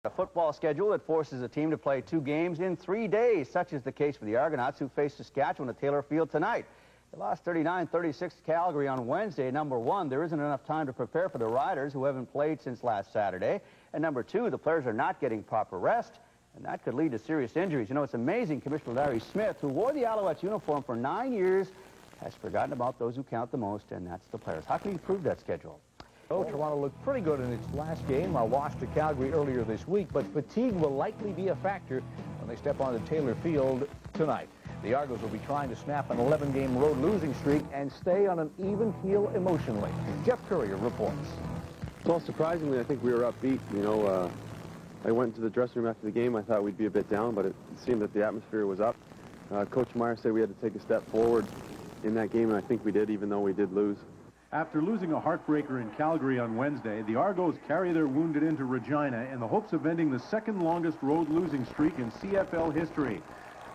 A football schedule that forces a team to play 2 games in 3 days. Such is the case for the Argonauts, who face Saskatchewan at Taylor Field tonight. They lost 39-36 to Calgary on Wednesday. Number 1, there isn't enough time to prepare for the Riders, who haven't played since last Saturday. And number 2, the players are not getting proper rest, and that could lead to serious injuries. You know, it's amazing Commissioner Larry Smith, who wore the Alouettes uniform for 9 years, has forgotten about those who count the most, and that's the players. How can he improve that schedule? Toronto looked pretty good in its last game, a loss to Calgary earlier this week, but fatigue will likely be a factor when they step onto Taylor Field tonight. The Argos will be trying to snap an 11-game road losing streak and stay on an even keel emotionally. Jeff Currier reports. Well, surprisingly, I think we were upbeat. You know, I went to the dressing room after the game. I thought we'd be a bit down, but it seemed that the atmosphere was up. Coach Meyer said we had to take a step forward in that game, and I think we did, even though we did lose. After losing a heartbreaker in Calgary on Wednesday, the Argos carry their wounded into Regina in the hopes of ending the second longest road losing streak in CFL history.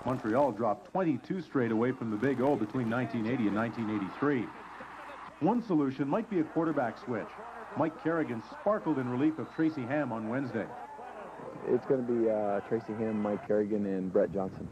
Montreal dropped 22 straight away from the Big O between 1980 and 1983. One solution might be a quarterback switch. Mike Kerrigan sparkled in relief of Tracy Ham on Wednesday. It's going to be Tracy Ham, Mike Kerrigan, and Brett Johnson.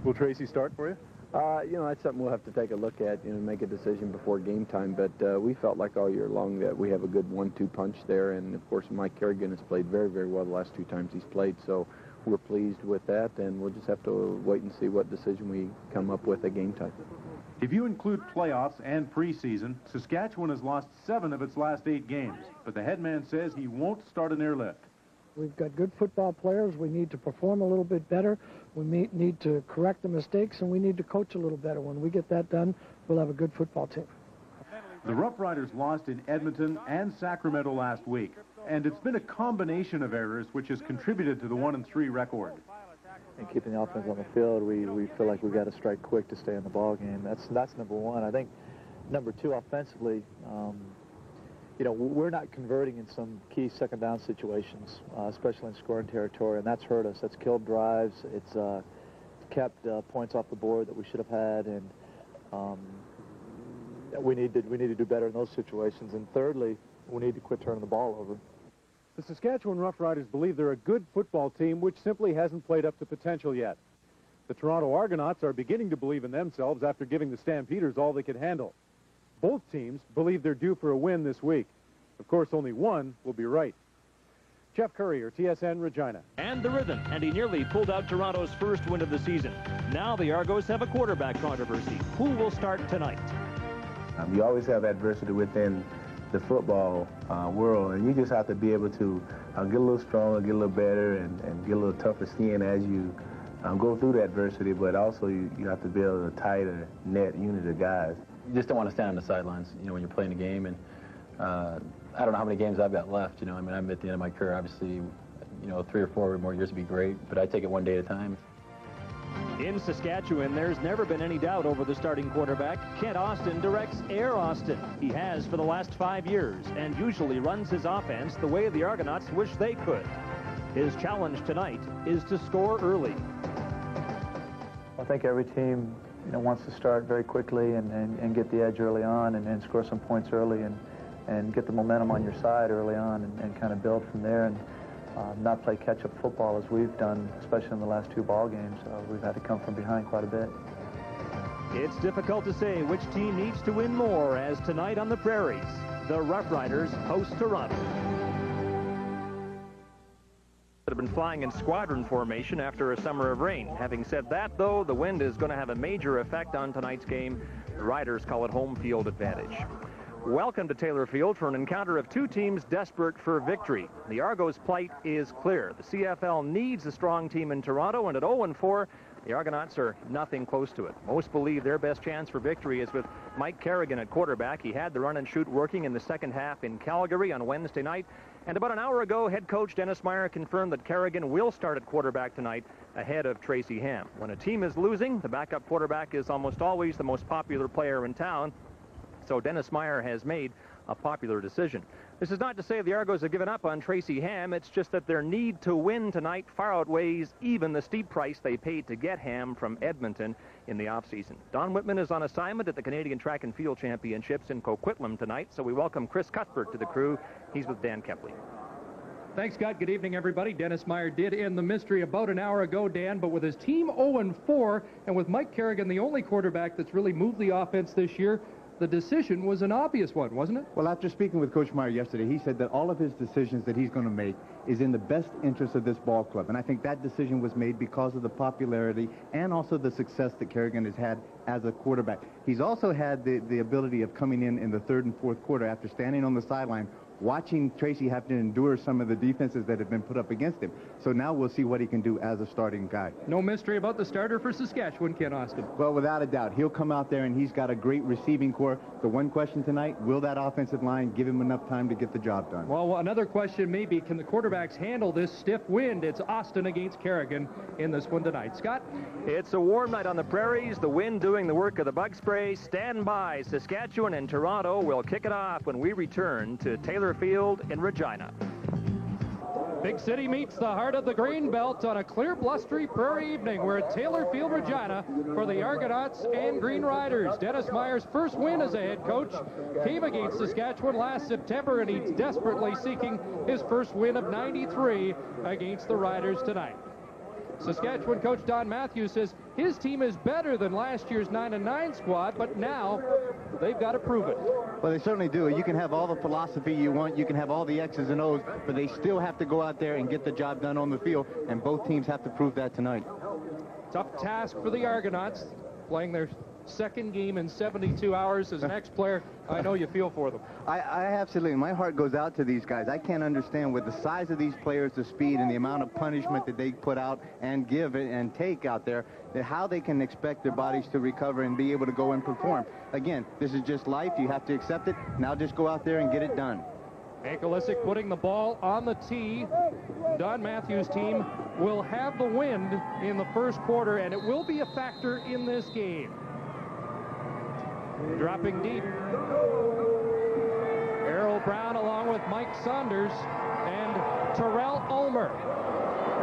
Will Tracy start for you? You know, that's something we'll have to take a look at, you know, make a decision before game time. But we felt like all year long that we have a good 1-2 punch there. And, of course, Mike Kerrigan has played very, very well the last 2 times he's played. So we're pleased with that, and we'll just have to wait and see what decision we come up with at game time. If you include playoffs and preseason, Saskatchewan has lost 7 of its last 8 games. But the head man says he won't start an airlift. We've got good football players. We need to perform a little bit better. We need to correct the mistakes, and we need to coach a little better. When we get that done, we'll have a good football team. The Rough Riders lost in Edmonton and Sacramento last week, and it's been a combination of errors which has contributed to the 1-3 record. And keeping the offense on the field, we feel like we've got to strike quick to stay in the ball game. That's number 1. I think number 2, offensively, you know, we're not converting in some key second down situations, especially in scoring territory, and that's hurt us. That's killed drives. It's kept points off the board that we should have had, and we need to do better in those situations. And thirdly, we need to quit turning the ball over. The Saskatchewan Rough Riders believe they're a good football team which simply hasn't played up to potential yet. The Toronto Argonauts are beginning to believe in themselves after giving the Stampeders all they could handle. Both teams believe they're due for a win this week. Of course, only one will be right. Jeff Currier, TSN Regina. And the rhythm, and he nearly pulled out Toronto's first win of the season. Now the Argos have a quarterback controversy. Who will start tonight? You always have adversity within the football world, and you just have to be able to get a little stronger, get a little better, and get a little tougher skin as you go through the adversity, but also you have to build a tighter net unit of guys. You just don't want to stand on the sidelines, you know, when you're playing a game. And I don't know how many games I've got left, you know. I mean, I'm at the end of my career. Obviously, you know, 3 or 4 more years would be great, but I take it one day at a time. In Saskatchewan, there's never been any doubt over the starting quarterback. Kent Austin directs Air Austin. He has for the last 5 years and usually runs his offense the way the Argonauts wish they could. His challenge tonight is to score early. I think every team, you know, wants to start very quickly and get the edge early on and score some points early and get the momentum on your side early on and kind of build from there and not play catch-up football as we've done, especially in the last 2 ball games. We've had to come from behind quite a bit. It's difficult to say which team needs to win more, as tonight on the Prairies, the Rough Riders host Toronto. Have been flying in squadron formation after a summer of rain. Having said that, though, the wind is going to have a major effect on tonight's game. The Riders call it home field advantage. Welcome to Taylor Field for an encounter of 2 teams desperate for victory. The Argos' plight is clear. The CFL needs a strong team in Toronto, and at 0-4, the Argonauts are nothing close to it. Most believe their best chance for victory is with Mike Kerrigan at quarterback. He had the run and shoot working in the second half in Calgary on Wednesday night. And about an hour ago, head coach Dennis Meyer confirmed that Kerrigan will start at quarterback tonight ahead of Tracy Ham. When a team is losing, the backup quarterback is almost always the most popular player in town. So Dennis Meyer has made a popular decision. This is not to say the Argos have given up on Tracy Ham. It's just that their need to win tonight far outweighs even the steep price they paid to get Ham from Edmonton in the offseason. Don Whitman is on assignment at the Canadian Track and Field Championships in Coquitlam tonight, so we welcome Chris Cuthbert to the crew. He's with Dan Kepley. Thanks, Scott. Good evening, everybody. Dennis Meyer did end the mystery about an hour ago, Dan, but with his team 0-4 and with Mike Kerrigan the only quarterback that's really moved the offense this year, the decision was an obvious one, wasn't it? Well, after speaking with Coach Meyer yesterday, he said that all of his decisions that he's going to make is in the best interest of this ball club. And I think that decision was made because of the popularity and also the success that Kerrigan has had as a quarterback. He's also had the ability of coming in the third and fourth quarter after standing on the sideline, watching Tracy have to endure some of the defenses that have been put up against him. So now we'll see what he can do as a starting guy. No mystery about the starter for Saskatchewan, Ken Austin. Well, without a doubt, he'll come out there and he's got a great receiving core. The one question tonight, will that offensive line give him enough time to get the job done? Well, another question may be, can the quarterbacks handle this stiff wind? It's Austin against Kerrigan in this one tonight. Scott? It's a warm night on the prairies, the wind doing the work of the bug spray. Stand by. Saskatchewan and Toronto will kick it off when we return to Taylor Field in Regina. Big City meets the heart of the Grain Belt on a clear, blustery prairie evening. We're at Taylor Field, Regina for the Argonauts and Green Riders. Dennis Meyer's first win as a head coach came against Saskatchewan last September, and he's desperately seeking his first win of 93 against the Riders tonight. Saskatchewan coach Don Matthews says his team is better than last year's 9-9 squad, but now they've got to prove it. Well, they certainly do. You can have all the philosophy you want, you can have all the X's and O's, but they still have to go out there and get the job done on the field, and both teams have to prove that tonight. Tough task for the Argonauts, playing their second game in 72 hours. As an ex-player, I know you feel for them. I absolutely, my heart goes out to these guys. I can't understand with the size of these players, the speed and the amount of punishment that they put out and give and take out there, how they can expect their bodies to recover and be able to go and perform. Again, this is just life. You have to accept it. Now just go out there and get it done. Ankalisic putting the ball on the tee. Don Matthews' team will have the wind in the first quarter, and it will be a factor in this game. Dropping deep. Errol Brown along with Mike Saunders and Terrell Ulmer.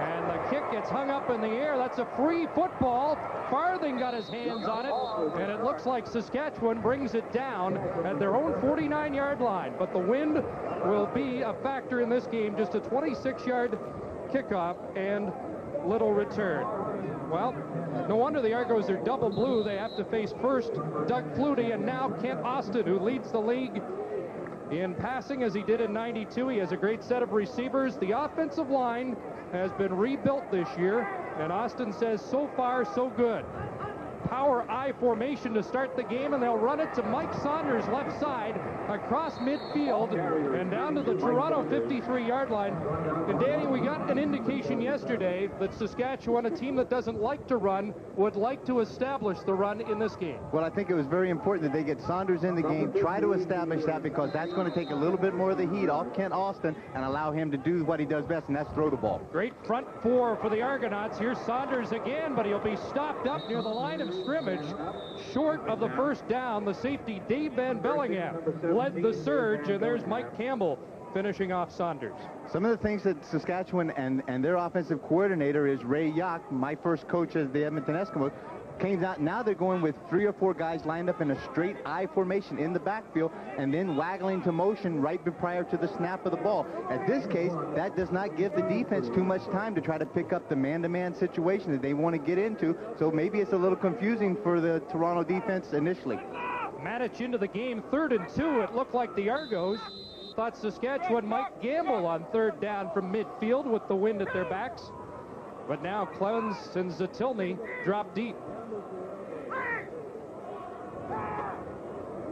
And the kick gets hung up in the air. That's a free football. Farthing got his hands on it, and it looks like Saskatchewan brings it down at their own 49-yard line. But the wind will be a factor in this game. Just a 26-yard kickoff and little return. Well, no wonder the Argos are double blue. They have to face first Doug Flutie and now Kent Austin, who leads the league in passing as he did in 92. He has a great set of receivers. The offensive line has been rebuilt this year, and Austin says so far so good. Power I formation to start the game, and they'll run it to Mike Saunders left side across midfield and down to the Toronto 53-yard line. And Danny, we got an indication yesterday that Saskatchewan, a team that doesn't like to run, would like to establish the run in this game. Well, I think it was very important that they get Saunders in the game, try to establish that, because that's going to take a little bit more of the heat off Kent Austin and allow him to do what he does best, and that's throw the ball. Great front four for the Argonauts. Here's Saunders again, but he'll be stopped up near the line of scrimmage, short of the first down. The safety, Dave Van Bellingham, led the surge, and there's Mike Campbell finishing off Saunders. Some of the things that Saskatchewan and their offensive coordinator is Ray Yock, my first coach as the Edmonton Eskimos, came out. Now they're going with 3 or 4 guys lined up in a straight I formation in the backfield and then waggling to motion right prior to the snap of the ball. At this case, that does not give the defense too much time to try to pick up the man-to-man situation that they want to get into. So maybe it's a little confusing for the Toronto defense initially. Matic into the game, 3rd and 2. It looked like the Argos thought Saskatchewan might gamble on 3rd down from midfield with the wind at their backs. But now Clowns and Zatilny drop deep.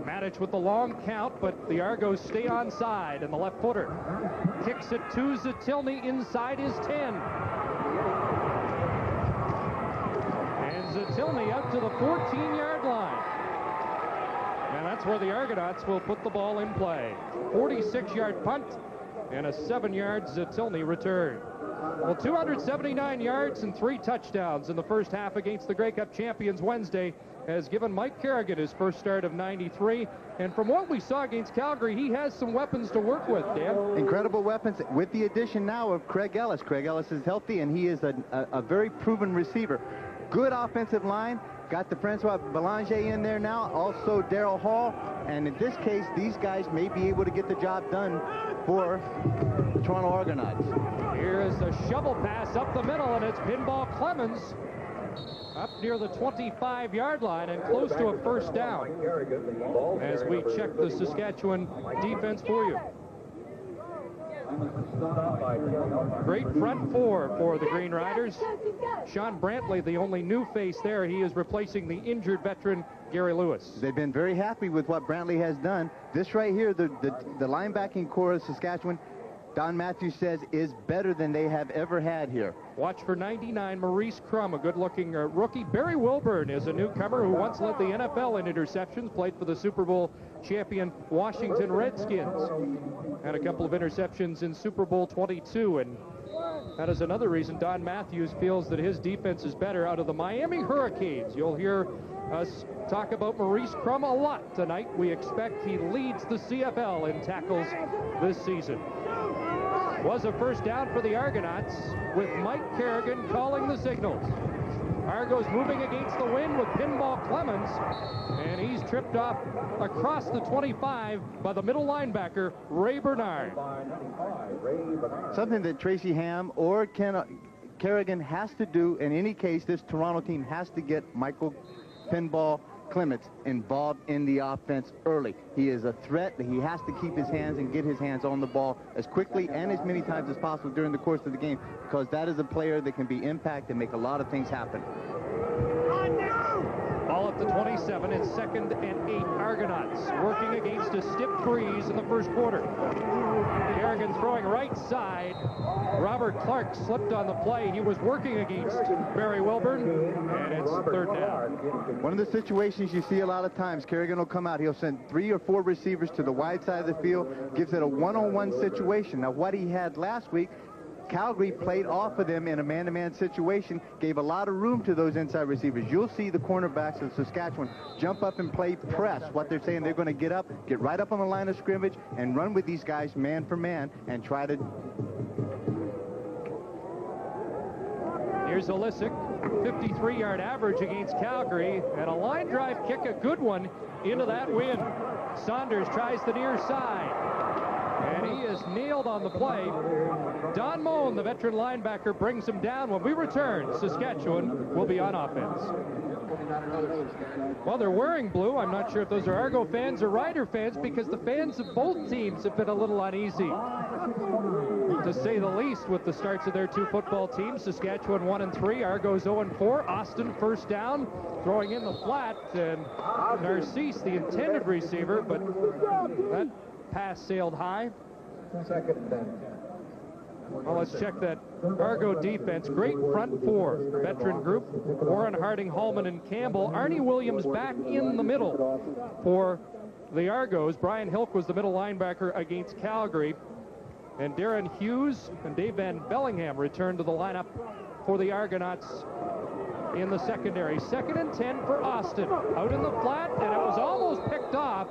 Matic with the long count, but the Argos stay onside, and the left footer kicks it to Zatilny inside his 10. And Zatilny up to the 14-yard line. And that's where the Argonauts will put the ball in play. 46-yard punt and a 7-yard Zatilny return. Well, 279 yards and 3 touchdowns in the first half against the Grey Cup champions Wednesday has given Mike Kerrigan his first start of 93. And from what we saw against Calgary, he has some weapons to work with, Dan. Incredible weapons with the addition now of Craig Ellis. Craig Ellis is healthy, and he is a very proven receiver. Good offensive line. Got the Francois Belanger in there now, also Daryl Hall. And in this case, these guys may be able to get the job done for the Toronto Argonauts. Here is a shovel pass up the middle, and it's Pinball Clemens up near the 25-yard line and close to a first down as we check the Saskatchewan defense for you. Great front four for the Green Riders. Sean Brantley, the only new face there. He is replacing the injured veteran Gary Lewis. They've been very happy with what Brantley has done. This right here, the linebacking core of Saskatchewan, Don Matthews says, is better than they have ever had here. Watch for 99, Maurice Crum, a good-looking rookie. Barry Wilburn is a newcomer who once led the NFL in interceptions, played for the Super Bowl champion Washington Redskins. Had a couple of interceptions in Super Bowl 22, and that is another reason Don Matthews feels that his defense is better out of the Miami Hurricanes. You'll hear us talk about Maurice Crum a lot tonight. We expect he leads the CFL in tackles this season. Was a first down for the Argonauts with Mike Kerrigan calling the signals. Argos moving against the wind with Pinball Clemens, and he's tripped off across the 25 by the middle linebacker, Ray Bernard. Something that Tracy Ham or Kerrigan has to do. In any case, this Toronto team has to get Michael Pinball Clemens involved in the offense early. He is a threat. He has to keep his hands and get his hands on the ball as quickly and as many times as possible during the course of the game, because that is a player that can be impact and make a lot of things happen. Ball at the 27, and 2nd and 8 Argonauts working against a stiff freeze in the first quarter. Kerrigan throwing right side. Robert Clark slipped on the play. He was working against Barry Wilburn, and it's 3rd down. One of the situations you see a lot of times, Kerrigan will come out. He'll send 3 or 4 receivers to the wide side of the field, gives it a one-on-one situation. Now, what he had last week, Calgary played off of them in a man-to-man situation, gave a lot of room to those inside receivers. You'll see the cornerbacks of Saskatchewan jump up and play press. What they're saying, they're going to get right up on the line of scrimmage and run with these guys man for man and try to... Here's Olisic, 53-yard average against Calgary, and a line drive kick, a good one, into that wind. Saunders tries the near side, and he is nailed on the play. Don Moen, the veteran linebacker, brings him down. When we return, Saskatchewan will be on offense. Well, they're wearing blue. I'm not sure if those are Argo fans or Rider fans, because the fans of both teams have been a little uneasy, to say the least, with the starts of their 2 football teams. Saskatchewan 1-3, Argos 0-4. Austin first down, throwing in the flat, and Narcisse, the intended receiver, but that pass sailed high. Well, let's check that Argo defense. Great front four, veteran group. Warren, Harding, Hallman, and Campbell. Arnie Williams back in the middle for the Argos. Brian Hilk was the middle linebacker against Calgary. And Darren Hughes and Dave Van Bellingham returned to the lineup for the Argonauts in the secondary. 2nd and 10 for Austin. Out in the flat, and it was almost picked off.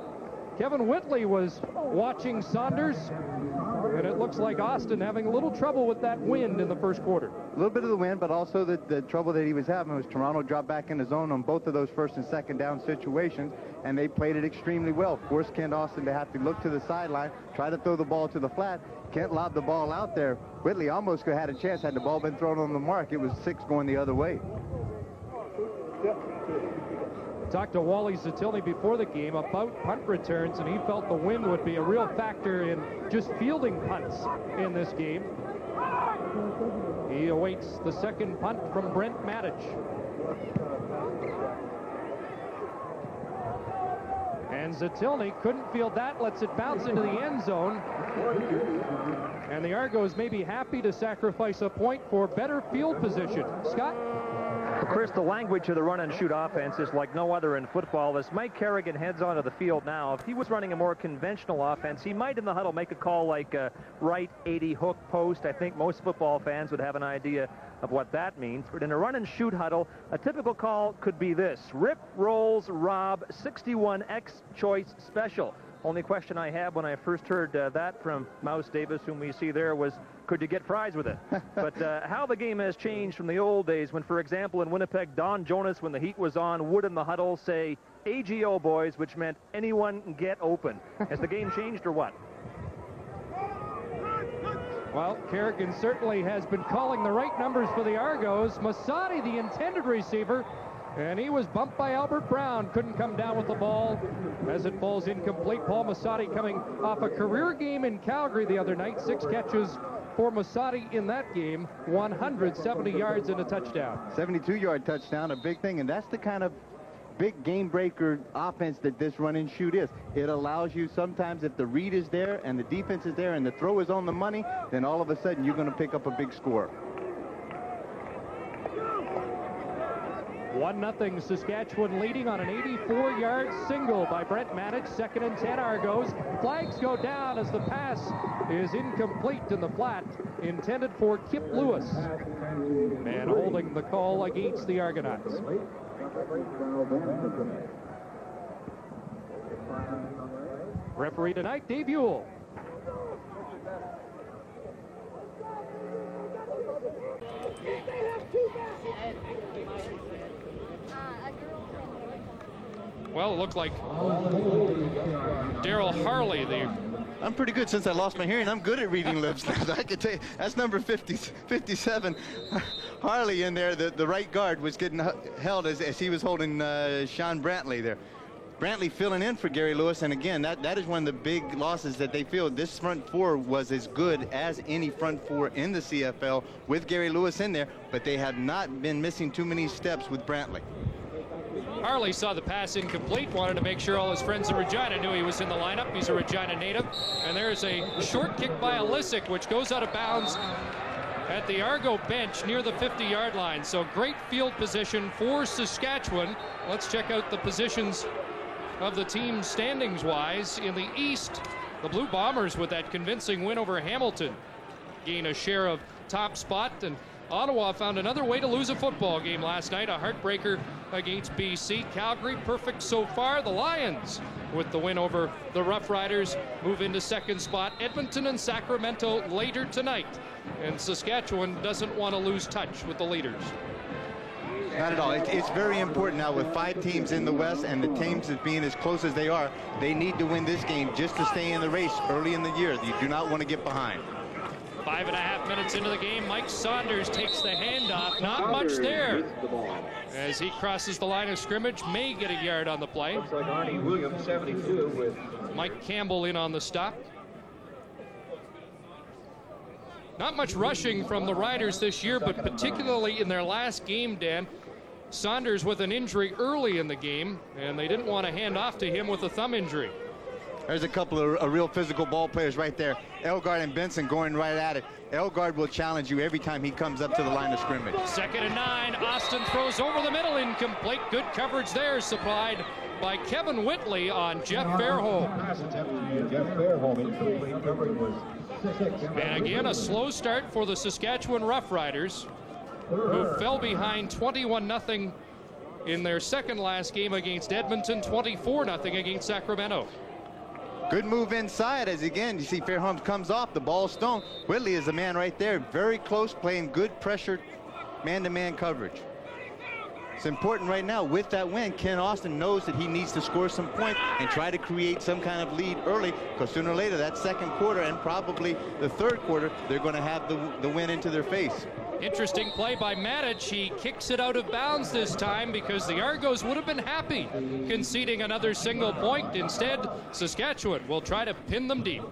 Kevin Whitley was watching Saunders, and it looks like Austin having a little trouble with that wind in the first quarter. A little bit of the wind, but also the trouble that he was having was Toronto dropped back in the zone on both of those 1st and 2nd down situations, and they played it extremely well. Forced Kent Austin to have to look to the sideline, try to throw the ball to the flat. Kent lobbed the ball out there. Whitley almost could have had a chance had the ball been thrown on the mark. It was 6 going the other way. Talked to Wally Zatilny before the game about punt returns, and he felt the wind would be a real factor in just fielding punts in this game. He awaits the 2nd punt from Brent Matich. And Zatilny couldn't field that, lets it bounce into the end zone. And the Argos may be happy to sacrifice a point for better field position. Scott? Well, Chris, the language of the run-and-shoot offense is like no other in football. As Mike Kerrigan heads onto the field now, if he was running a more conventional offense, he might in the huddle make a call like right 80 hook post. I think most football fans would have an idea of what that means. But in a run-and-shoot huddle, a typical call could be this: rip, rolls, rob, 61X choice special. Only question I had when I first heard that from Mouse Davis, whom we see there, was, could you get fries with it? But how the game has changed from the old days when, for example, in Winnipeg, Don Jonas, when the heat was on, would in the huddle say, AGO boys, which meant anyone get open. Has the game changed or what? Well, Kerrigan certainly has been calling the right numbers for the Argos. Masadi, the intended receiver, and he was bumped by Albert Brown. Couldn't come down with the ball as it falls incomplete. Paul Masadi coming off a career game in Calgary the other night. 6 catches for Masadi in that game, 170 yards and a touchdown. 72-yard touchdown, a big thing, and that's the kind of big game breaker offense that this run and shoot is. It allows you sometimes, if the read is there and the defense is there and the throw is on the money, then all of a sudden you're going to pick up a big score. 1-0 Saskatchewan leading on an 84-yard single by Brent Manich. 2nd and 10 Argos. Flags go down as the pass is incomplete in the flat, intended for Kip Lewis. And holding the call against the Argonauts. Referee tonight, Dave Ewell. Well, it looked like Daryl Harley, I'm pretty good since I lost my hearing. I'm good at reading lips. I can tell you, that's number 57. Harley in there, the right guard, was getting held as he was holding Sean Brantley there. Brantley filling in for Gary Lewis, and again, that is one of the big losses that they feel. This front four was as good as any front four in the CFL with Gary Lewis in there, but they have not been missing too many steps with Brantley. Harley saw the pass incomplete, wanted to make sure all his friends in Regina knew he was in the lineup. He's a Regina native. And there's a short kick by Alisic, which goes out of bounds at the Argo bench near the 50-yard line. So great field position for Saskatchewan. Let's check out the positions of the team standings-wise. In the East, the Blue Bombers, with that convincing win over Hamilton, gain a share of top spot, and Ottawa found another way to lose a football game last night, a heartbreaker against BC. Calgary perfect so far. The Lions, with the win over the Rough Riders, move into 2nd spot. Edmonton and Sacramento later tonight. And Saskatchewan doesn't want to lose touch with the leaders. Not at all. It's very important now with 5 teams in the West and the teams being as close as they are. They need to win this game just to stay in the race early in the year. You do not want to get behind. 5.5 minutes into the game, Mike Saunders takes the handoff. Not much there. As he crosses the line of scrimmage, may get a yard on the play. Looks like Arnie Williams, 72, with Mike Campbell in on the stop. Not much rushing from the Riders this year, but particularly in their last game, Dan. Saunders with an injury early in the game, and they didn't want to hand off to him with a thumb injury. There's a couple of real physical ball players right there. Elgard and Benson going right at it. Elgard will challenge you every time he comes up to the line of scrimmage. 2nd and 9. Austin throws over the middle, incomplete. Good coverage there, supplied by Kevin Whitley on Jeff Fairholm. And again, a slow start for the Saskatchewan Roughriders, who fell behind 21-0 in their second last game against Edmonton, 24-0 against Sacramento. Good move inside as, again, you see Fairholm comes off, the ball stone. Whitley is the man right there, very close, playing good pressure man-to-man coverage. It's important right now with that win. Ken Austin knows that he needs to score some points and try to create some kind of lead early, because sooner or later, that second quarter and probably the third quarter, they're going to have the win into their face. Interesting play by Matic. He kicks it out of bounds this time because the Argos would have been happy conceding another single point. Instead, Saskatchewan will try to pin them deep.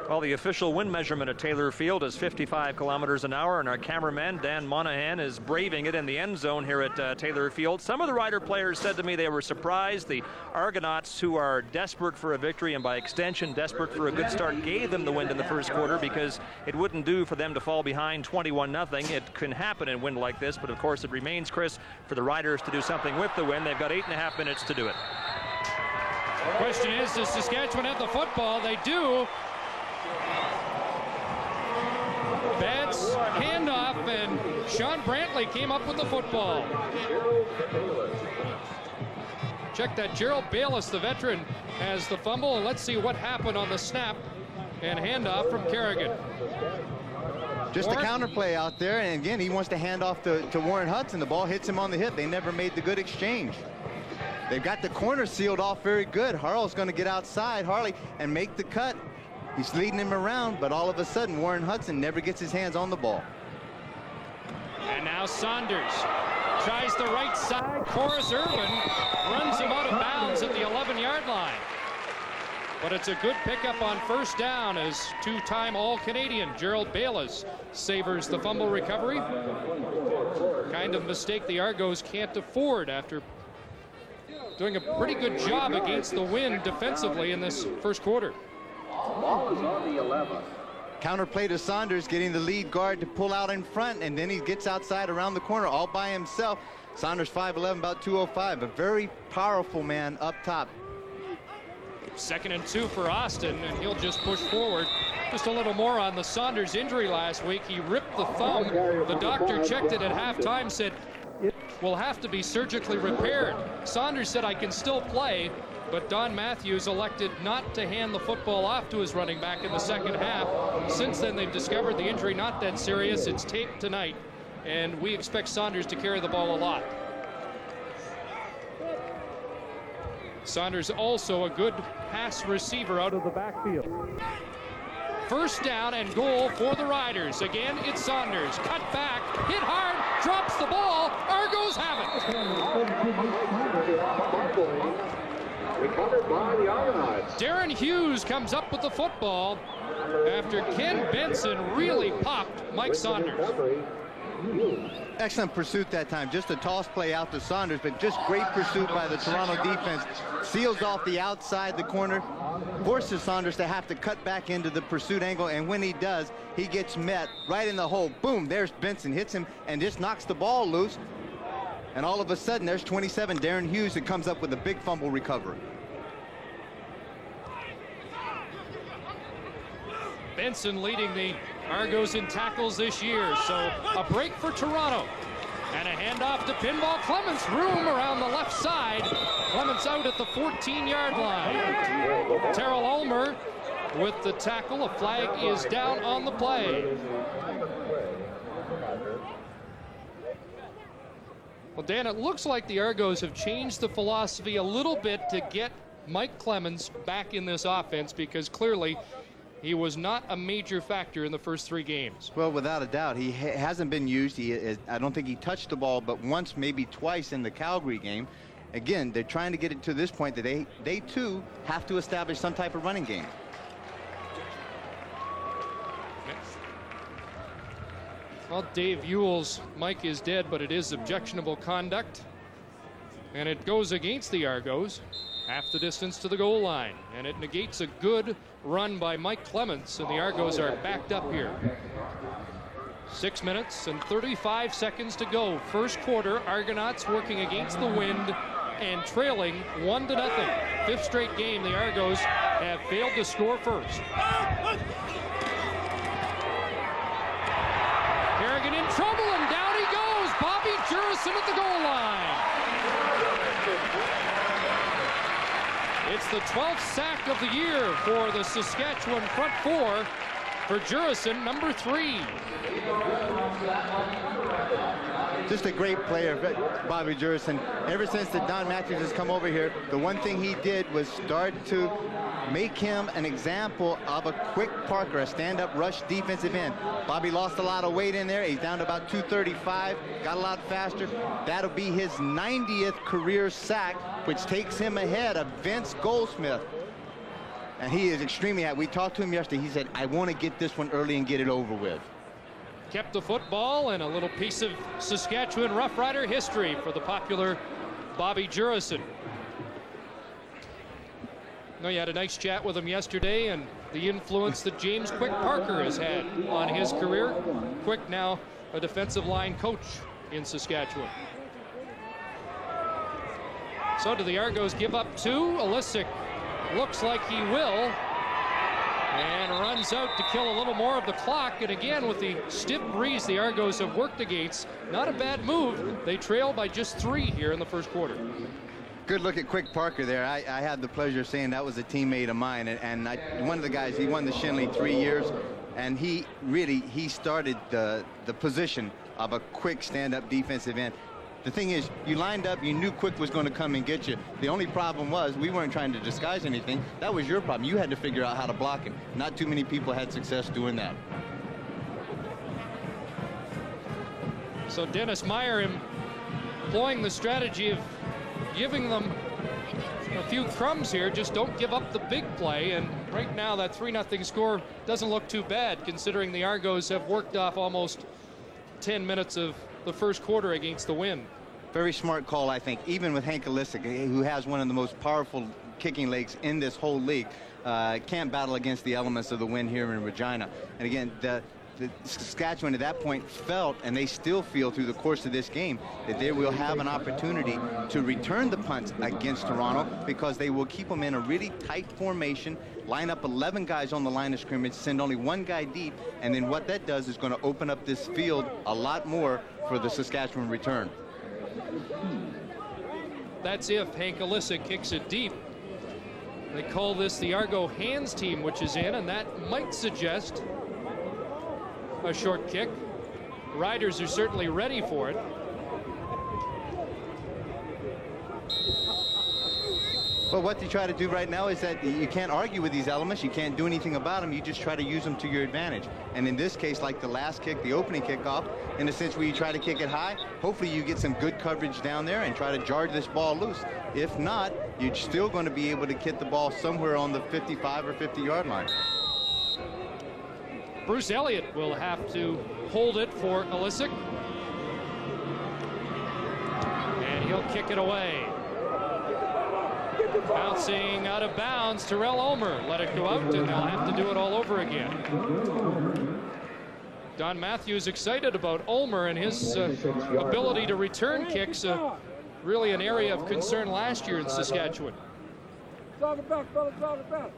Well, the official wind measurement at Taylor Field is 55 kilometers an hour, and our cameraman, Dan Monahan, is braving it in the end zone here at Taylor Field. Some of the Rider players said to me they were surprised. The Argonauts, who are desperate for a victory and by extension desperate for a good start, gave them the wind in the first quarter because it wouldn't do for them to fall behind 21-0. It can happen in wind like this, but of course it remains, Chris, for the Riders to do something with the wind. They've got 8.5 minutes to do it. The question is, does Saskatchewan have the football? They do. Betts, handoff, and Sean Brantley came up with the football. Check that. Gerald Bayless, the veteran, has the fumble, and let's see what happened on the snap and handoff from Kerrigan. Just a counter play out there, and again, he wants to hand off to Warren Hudson. The ball hits him on the hip. They never made the good exchange. They've got the corner sealed off very good. Harley's going to get outside, Harley, and make the cut He's leading him around, but all of a sudden, Warren Hudson never gets his hands on the ball. And now Saunders tries the right side. Corus Irvin runs him out of bounds at the 11-yard line. But it's a good pickup on first down as two-time All-Canadian Gerald Bayless savors the fumble recovery. Kind of mistake the Argos can't afford after doing a pretty good job against the wind defensively in this first quarter. Ball is on the 11. Counterplay to Saunders, getting the lead guard to pull out in front, and then he gets outside around the corner all by himself. Saunders 5'11", about 205, a very powerful man up top. 2nd and 2 for Austin, and he'll just push forward. Just a little more on the Saunders injury last week. He ripped the thumb. The doctor checked it at halftime, said it will have to be surgically repaired. Saunders said, I can still play, but Don Matthews elected not to hand the football off to his running back in the second half. Since then, they've discovered the injury not that serious. It's taped tonight, and we expect Saunders to carry the ball a lot. Saunders also a good pass receiver out of the backfield. First down and goal for the Riders. Again, it's Saunders. Cut back, hit hard, drops the ball. Argos have it. Recovered by the Argonauts. Darren Hughes comes up with the football after Ken Benson really popped Mike Saunders. Excellent pursuit that time. Just a toss play out to Saunders, but just great pursuit by the Toronto defense. Seals off the outside the corner, forces Saunders to have to cut back into the pursuit angle, and when he does, he gets met right in the hole. Boom, there's Benson, hits him, and just knocks the ball loose. And all of a sudden, there's 27, Darren Hughes, that comes up with a big fumble recovery. Benson leading the Argos in tackles this year, so a break for Toronto. And a handoff to Pinball Clements, room around the left side. Clements out at the 14-yard line. Terrell Ulmer with the tackle. A flag is down on the play. Well, Dan, it looks like the Argos have changed the philosophy a little bit to get Mike Clements back in this offense, because clearly he was not a major factor in the first 3 games. Well, without a doubt, he hasn't been used. I don't think he touched the ball but once, maybe twice in the Calgary game. Again, they're trying to get it to this point that they too have to establish some type of running game. Well, Dave Ewell's Mike is dead, but it is objectionable conduct. And it goes against the Argos. Half the distance to the goal line, and it negates a good run by Mike Clements, and the Argos are backed up here. 6 minutes and 35 seconds to go. First quarter, Argonauts working against the wind and trailing 1-0. 5th straight game the Argos have failed to score first. Kerrigan in trouble, and down he goes. Bobby Jurison at the goal line. It's the 12th sack of the year for the Saskatchewan front 4 for Jurison, number 3. Just a great player, Bobby Jurison. Ever since the Don Matthews has come over here, the one thing he did was start to make him an example of a quick Parker, a stand-up rush defensive end. Bobby lost a lot of weight in there. He's down to about 235, got a lot faster. That'll be his 90th career sack, which takes him ahead of Vince Goldsmith. And he is extremely happy. We talked to him yesterday. He said, I want to get this one early and get it over with. Kept the football, and a little piece of Saskatchewan Rough Rider history for the popular Bobby Jurison. No, you had a nice chat with him yesterday, and the influence that James Quick Parker has had on his career. Quick now a defensive line coach in Saskatchewan. So do the Argos give up 2? Olisic looks like he will, and runs out to kill a little more of the clock. And again, with the stiff breeze the Argos have worked against, not a bad move. They trail by just 3 here in the first quarter. Good look at Quick Parker there. I had the pleasure of saying that was a teammate of mine, and one of the guys, he won the Shinley 3 years, and he started the position of a quick stand-up defensive end. The thing is, you lined up, you knew Quick was going to come and get you. The only problem was we weren't trying to disguise anything. That was your problem. You had to figure out how to block him. Not too many people had success doing that. So Dennis Meyer employing the strategy of giving them a few crumbs here. Just don't give up the big play. And right now that 3-0 score doesn't look too bad, considering the Argos have worked off almost 10 minutes of the first quarter against the Wind. Very smart call, I think, even with Hank Ilisic, who has one of the most powerful kicking legs in this whole league. Can't battle against the elements of the Wind here in Regina. And again, the Saskatchewan at that point felt, and they still feel through the course of this game, that they will have an opportunity to return the punts against Toronto, because they will keep them in a really tight formation, line up 11 guys on the line of scrimmage, send only one guy deep, and then what that does is going to open up this field a lot more for the Saskatchewan return. That's if Hank Ilisic kicks it deep. They call this the Argo hands team, which is in, and that might suggest a short kick. Riders are certainly ready for it. Well, what you try to do right now is that you can't argue with these elements. You can't do anything about them. You just try to use them to your advantage. And in this case, like the last kick, the opening kickoff, in a sense where you try to kick it high, hopefully you get some good coverage down there and try to jar this ball loose. If not, you're still going to be able to hit the ball somewhere on the 55 or 50-yard line. Bruce Elliott will have to hold it for Ilisic. And he'll kick it away. Bouncing out of bounds, Terrell Ulmer let it go out, and they'll have to do it all over again. Don Matthews excited about Ulmer and his ability to return kicks, really an area of concern last year in Saskatchewan. Drop it back, fellas, drop it back.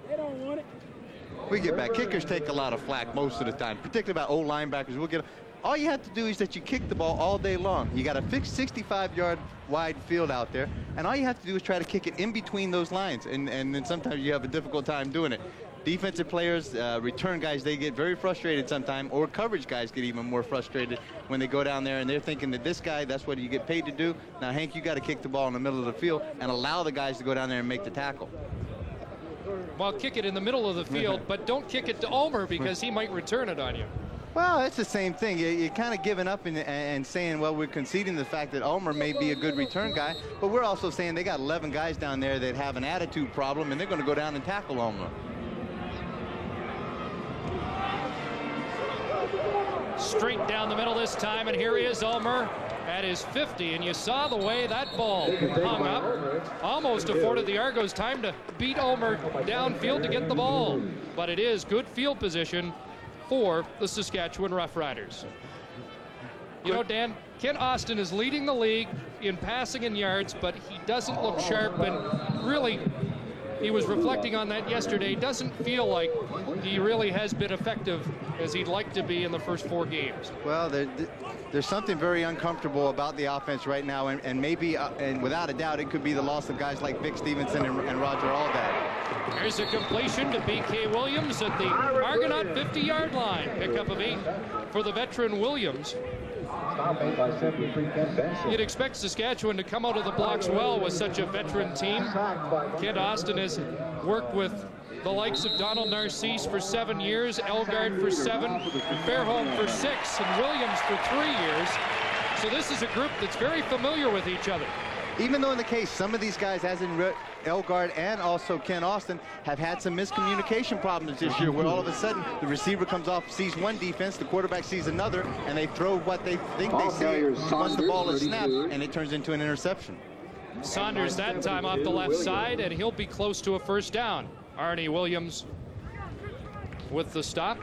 They don't want it. We get back. Kickers take a lot of flack most of the time, particularly about old linebackers. We'll get. All you have to do is that you kick the ball all day long. You got a fixed 65-yard wide field out there, and all you have to do is try to kick it in between those lines, and then sometimes you have a difficult time doing it. Defensive players, return guys, they get very frustrated sometimes, or coverage guys get even more frustrated when they go down there and they're thinking that this guy, that's what you get paid to do. Now, Hank, you got to kick the ball in the middle of the field and allow the guys to go down there and make the tackle. Well, kick it in the middle of the field, but don't kick it to Ulmer, because he might return it on you. Well, it's the same thing. You're kind of giving up and saying, well, we're conceding the fact that Ulmer may be a good return guy, but we're also saying they got 11 guys down there that have an attitude problem, and they're going to go down and tackle Ulmer. Straight down the middle this time, and here he is, Ulmer, at his 50, and you saw the way that ball hung up. Almost afforded the Argos time to beat Ulmer downfield to get the ball, but it is good field position for the Saskatchewan Roughriders. You know, Dan, Kent Austin is leading the league in passing and yards, but he doesn't look sharp, and really, he was reflecting on that yesterday, doesn't feel like he really has been effective as he'd like to be in the first 4 games. Well, there's something very uncomfortable about the offense right now, and maybe, and without a doubt, it could be the loss of guys like Vic Stevenson and Roger Aldag. There's a completion to B.K. Williams at the Argonaut 50-yard line. Pickup of 8 for the veteran Williams. You'd expect Saskatchewan to come out of the blocks well with such a veteran team. Kent Austin has worked with the likes of Donald Narcisse for 7 years, Elgard for 7, Fairholm for 6, and Williams for 3 years. So this is a group that's very familiar with each other. Even though in the case, some of these guys, as in Elgard and also Kent Austin, have had some miscommunication problems this year, where all of a sudden the receiver comes off, sees one defense, the quarterback sees another, and they throw what they think they see once the ball is snapped, and it turns into an interception. Saunders that time off the left side, and he'll be close to a first down. Arnie Williams with the stop.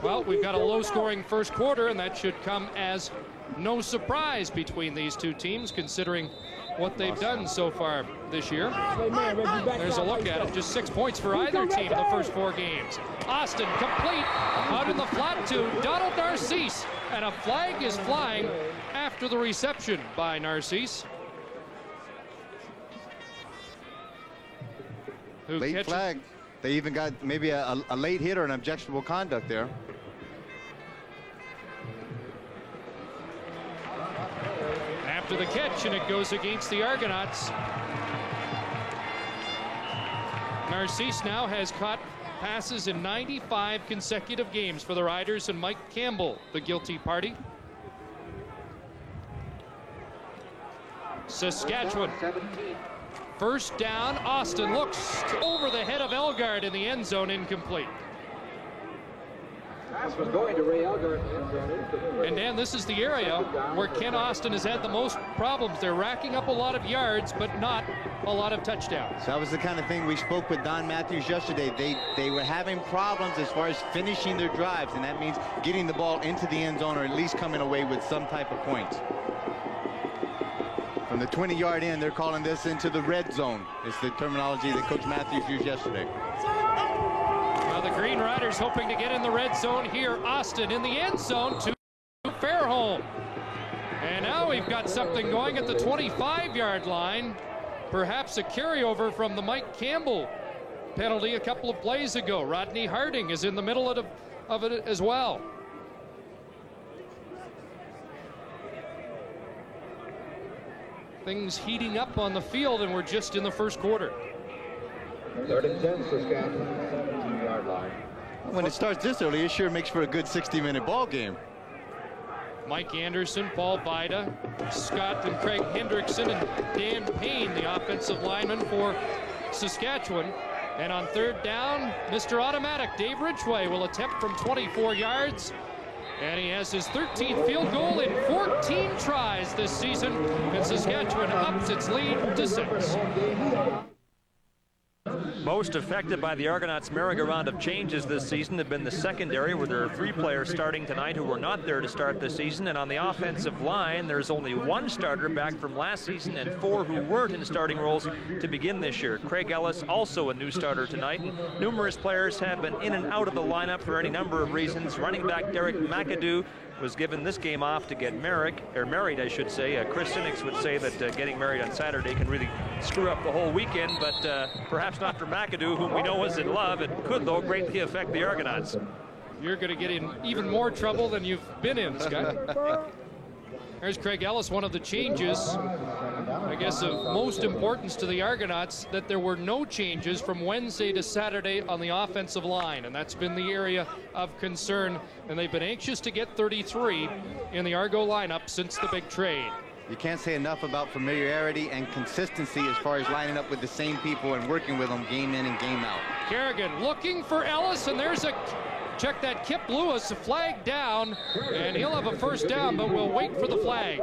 Well, we've got a low-scoring first quarter, and that should come as no surprise between these two teams, considering what they've done so far this year. There's a look at it. Just 6 points for either team in the first 4 games. Austin complete out in the flat to Donald Narcisse, and a flag is flying after the reception by Narcisse. Late flag. They even got maybe a late hit or an objectionable conduct there. after the catch, and it goes against the Argonauts. Narcisse now has caught passes in 95 consecutive games for the Riders, and Mike Campbell, the guilty party. Saskatchewan. First down, Austin looks over the head of Elgard in the end zone, incomplete. Pass was going to Ray Elgard. And Dan, this is the area where Ken Austin has had the most problems. They're racking up a lot of yards, but not a lot of touchdowns. That was the kind of thing we spoke with Don Matthews yesterday. They were having problems as far as finishing their drives, and that means getting the ball into the end zone or at least coming away with some type of points. From the 20-yard end, they're calling this into the red zone. It's the terminology that Coach Matthews used yesterday. Well, the Green Riders hoping to get in the red zone here. Austin in the end zone to Fairholm. And now we've got something going at the 25-yard line. Perhaps a carryover from the Mike Campbell penalty a couple of plays ago. Rodney Harding is in the middle of it as well. Things heating up on the field, and we're just in the first quarter. 3rd and 10, Saskatchewan, 17-yard line. When it starts this early, it sure makes for a good 60-minute ball game. Mike Anderson, Paul Vida, Scott and Craig Hendrickson, and Dan Payne, the offensive lineman for Saskatchewan. And on 3rd down, Mr. Automatic, Dave Ridgway, will attempt from 24 yards. And he has his 13th field goal in 14 tries this season. And Saskatchewan ups its lead to 6. Most affected by the Argonauts' merry-go-round of changes this season have been the secondary, where there are 3 players starting tonight who were not there to start the season. And on the offensive line, there's only 1 starter back from last season and 4 who weren't in starting roles to begin this year. Craig Ellis, also a new starter tonight. And numerous players have been in and out of the lineup for any number of reasons. Running back Derek McAdoo was given this game off to get married, I should say. Chris Sinnix would say that getting married on Saturday can really screw up the whole weekend, but perhaps not for McAdoo, whom we know is in love. It could, though, greatly affect the Argonauts. You're going to get in even more trouble than you've been in, Scott. There's Craig Ellis, one of the changes, I guess, of most importance to the Argonauts, that there were no changes from Wednesday to Saturday on the offensive line, and that's been the area of concern, and they've been anxious to get 33 in the Argo lineup since the big trade. You can't say enough about familiarity and consistency as far as lining up with the same people and working with them game in and game out. Kerrigan looking for Ellis, and there's a... Check that, Kip Lewis, a flag down, and he'll have a first down, but we'll wait for the flag.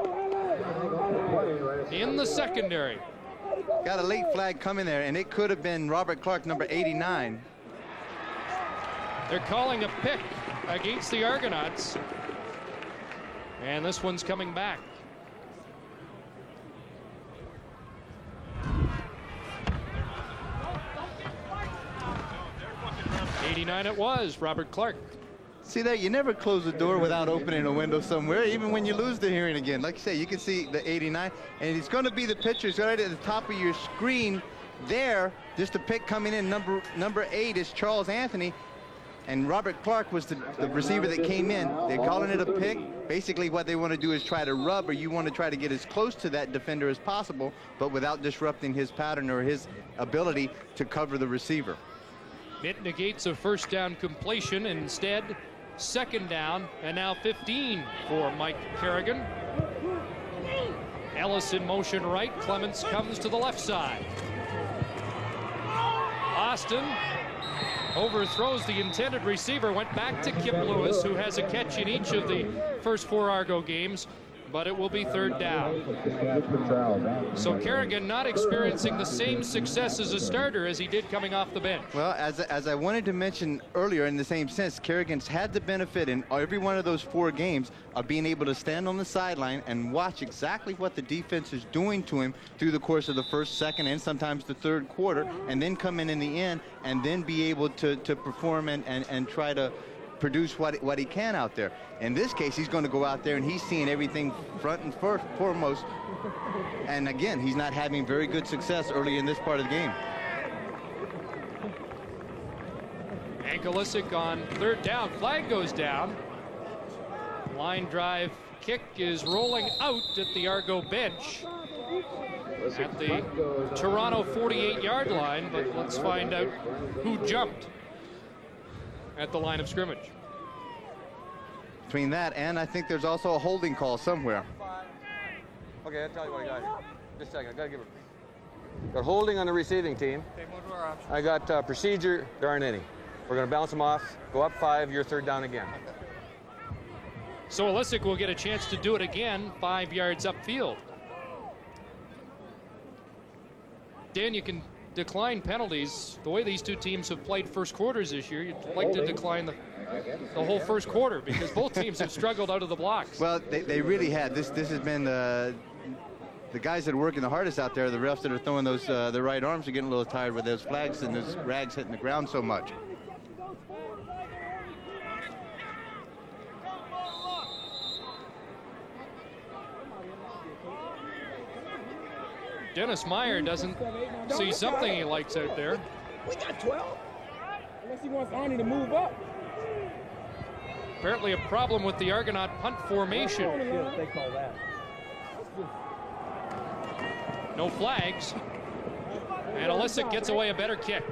In the secondary. Got a late flag coming there, and it could have been Robert Clark, number 89. They're calling a pick against the Argonauts. And this one's coming back. '89 it was, Robert Clark. See there, you never close the door without opening a window somewhere, even when you lose the hearing again. Like you say, you can see the 89, and it's going to be the picture. It's right at the top of your screen there. Just a pick coming in. Number 8 is Charles Anthony, and Robert Clark was the receiver that came in. They're calling it a pick. Basically, what they want to do is try to rub, or you want to try to get as close to that defender as possible, but without disrupting his pattern or his ability to cover the receiver. It negates a first down completion. Instead, 2nd down, and now 15 for Mike Kerrigan. Ellis in motion right. Clements comes to the left side. Austin overthrows the intended receiver, went back to Kip Lewis, who has a catch in each of the first 4 Argo games, but it will be 3rd down. So Kerrigan not experiencing the same success as a starter as he did coming off the bench. Well, as I wanted to mention earlier, in the same sense, Kerrigan's had the benefit in every one of those 4 games of being able to stand on the sideline and watch exactly what the defense is doing to him through the course of the 1st, 2nd, and sometimes the 3rd quarter, and then come in the end and then be able to perform and try to produce what he can out there. In this case, he's going to go out there and he's seeing everything front and foremost. And again, he's not having very good success early in this part of the game. Ankulisic on 3rd down. Flag goes down. line drive kick is rolling out at the Argo bench at the Toronto 48-yard line, but let's find out who jumped at the line of scrimmage. Between that and I think there's also a holding call somewhere. Okay, I'll tell you what I got here. Just a second, I gotta give it. Got holding on the receiving team. I got procedure, there aren't any. We're gonna bounce them off, go up 5, you're third down again. So Olisic will get a chance to do it again, 5 yards upfield. Dan, you can decline penalties. The way these two teams have played first quarters this year, you'd like to decline the whole first quarter because both teams have struggled out of the blocks. Well, they really had. This has been the guys that are working the hardest out there, the refs that are throwing those, the right arms are getting a little tired with those flags and those rags hitting the ground so much. Dennis Meyer doesn't see something he likes out there. We got 12. Unless he wants Arnie to move up. Apparently a problem with the Argonaut punt formation. They call that. No flags. And Olisic gets away a better kick.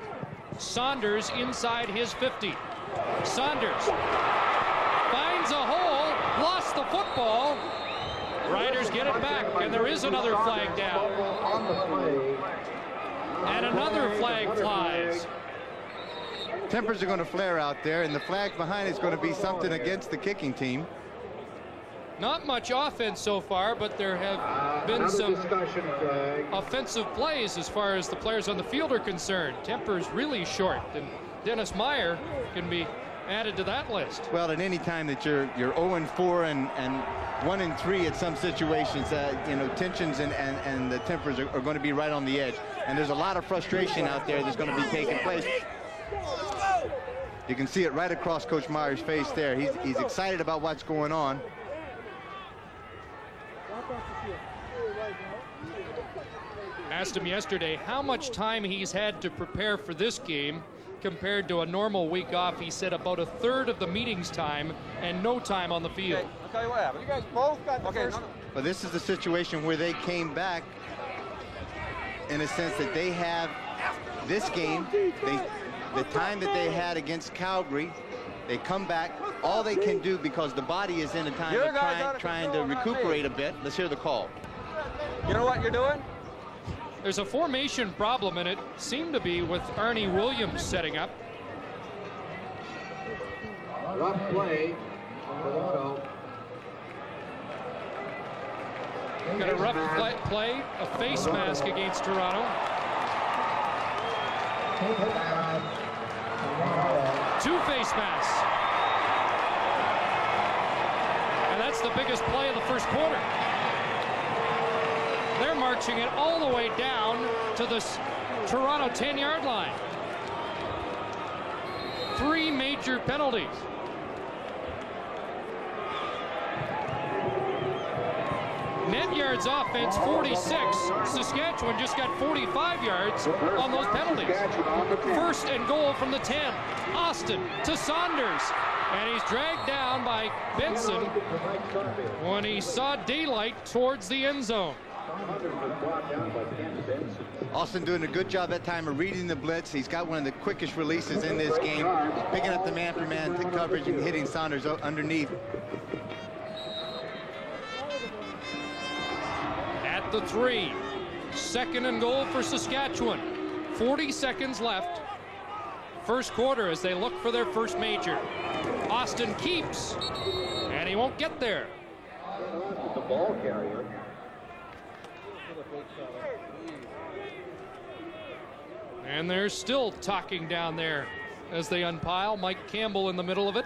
Saunders inside his 50. Saunders finds a hole, lost the football. Riders get it back, and there is another flag down. And another flag flies. Tempers are going to flare out there, and the flag behind is going to be something against the kicking team. Not much offense so far, but there have been some offensive plays as far as the players on the field are concerned. Temper's really short, and Dennis Meyer can be added to that list. Well, at any time that you're 0-4 and 1-3 at some situations, you know, tensions and the tempers are going to be right on the edge. And there's a lot of frustration out there that's going to be taking place. You can see it right across Coach Meyer's face there. He's excited about what's going on. Asked him yesterday how much time he's had to prepare for this game compared to a normal week off. He said about a third of the meeting's time and no time on the field. Okay, I'll tell you what happened. You guys both got the first. But this is the situation where they came back in a sense that they have this game, the time that they had against Calgary, they come back. All they can do, because the body is in a time of trying to recuperate a bit. Let's hear the call. You know what you're doing? There's a formation problem, and it seemed to be with Arnie Williams setting up. Rough play. Got a rough play, a face mask against Toronto. Two face masks. And that's the biggest play of the first quarter. They're marching it all the way down to the Toronto 10-yard line. 3 major penalties. Net yards offense, 46. Saskatchewan just got 45 yards on those penalties. First and goal from the 10. Austin to Saunders. And he's dragged down by Benson when he saw daylight towards the end zone. Austin doing a good job that time of reading the blitz. He's got one of the quickest releases in this game, picking up the man-for-man coverage and hitting Saunders underneath. At the 3, second and goal for Saskatchewan. 40 seconds left. First quarter as they look for their first major. Austin keeps, and he won't get there. The ball carrier. And they're still talking down there as they unpile. Mike Campbell in the middle of it.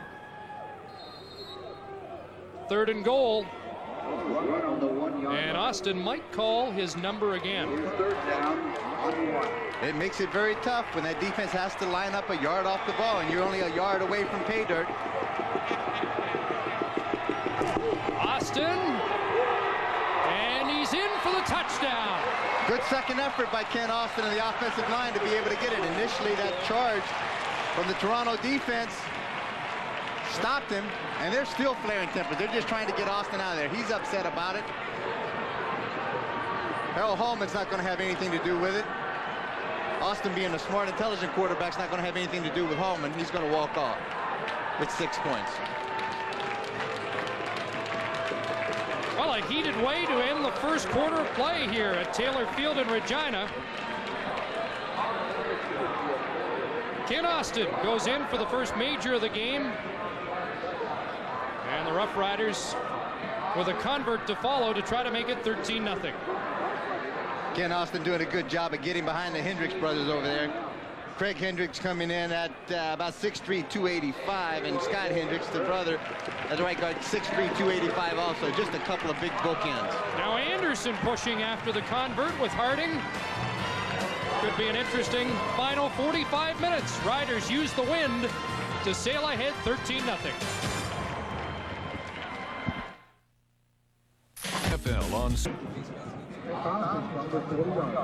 Third and goal. And Austin might call his number again. It makes it very tough when that defense has to line up a yard off the ball and you're only a yard away from pay dirt. Austin, and he's in for the touchdown. Good second effort by Ken Austin and the offensive line to be able to get it. Initially, that charge from the Toronto defense stopped him, and they're still flaring tempers. They're just trying to get Austin out of there. He's upset about it. Harold Hallman's not going to have anything to do with it. Austin, being a smart, intelligent quarterback, is not going to have anything to do with Hallman. He's going to walk off with 6 points. Well, a heated way to end the first quarter of play here at Taylor Field in Regina. Ken Austin goes in for the first major of the game. And the Rough Riders with a convert to follow to try to make it 13-0. Ken Austin doing a good job of getting behind the Hendricks brothers over there. Craig Hendricks coming in at about 6'3", 285, and Scott Hendricks, the brother, at the right guard, 6'3", 285 also. Just a couple of big bookends. Now Anderson pushing after the convert with Harding. Could be an interesting final 45 minutes. Riders use the wind to sail ahead 13-0. NFL on.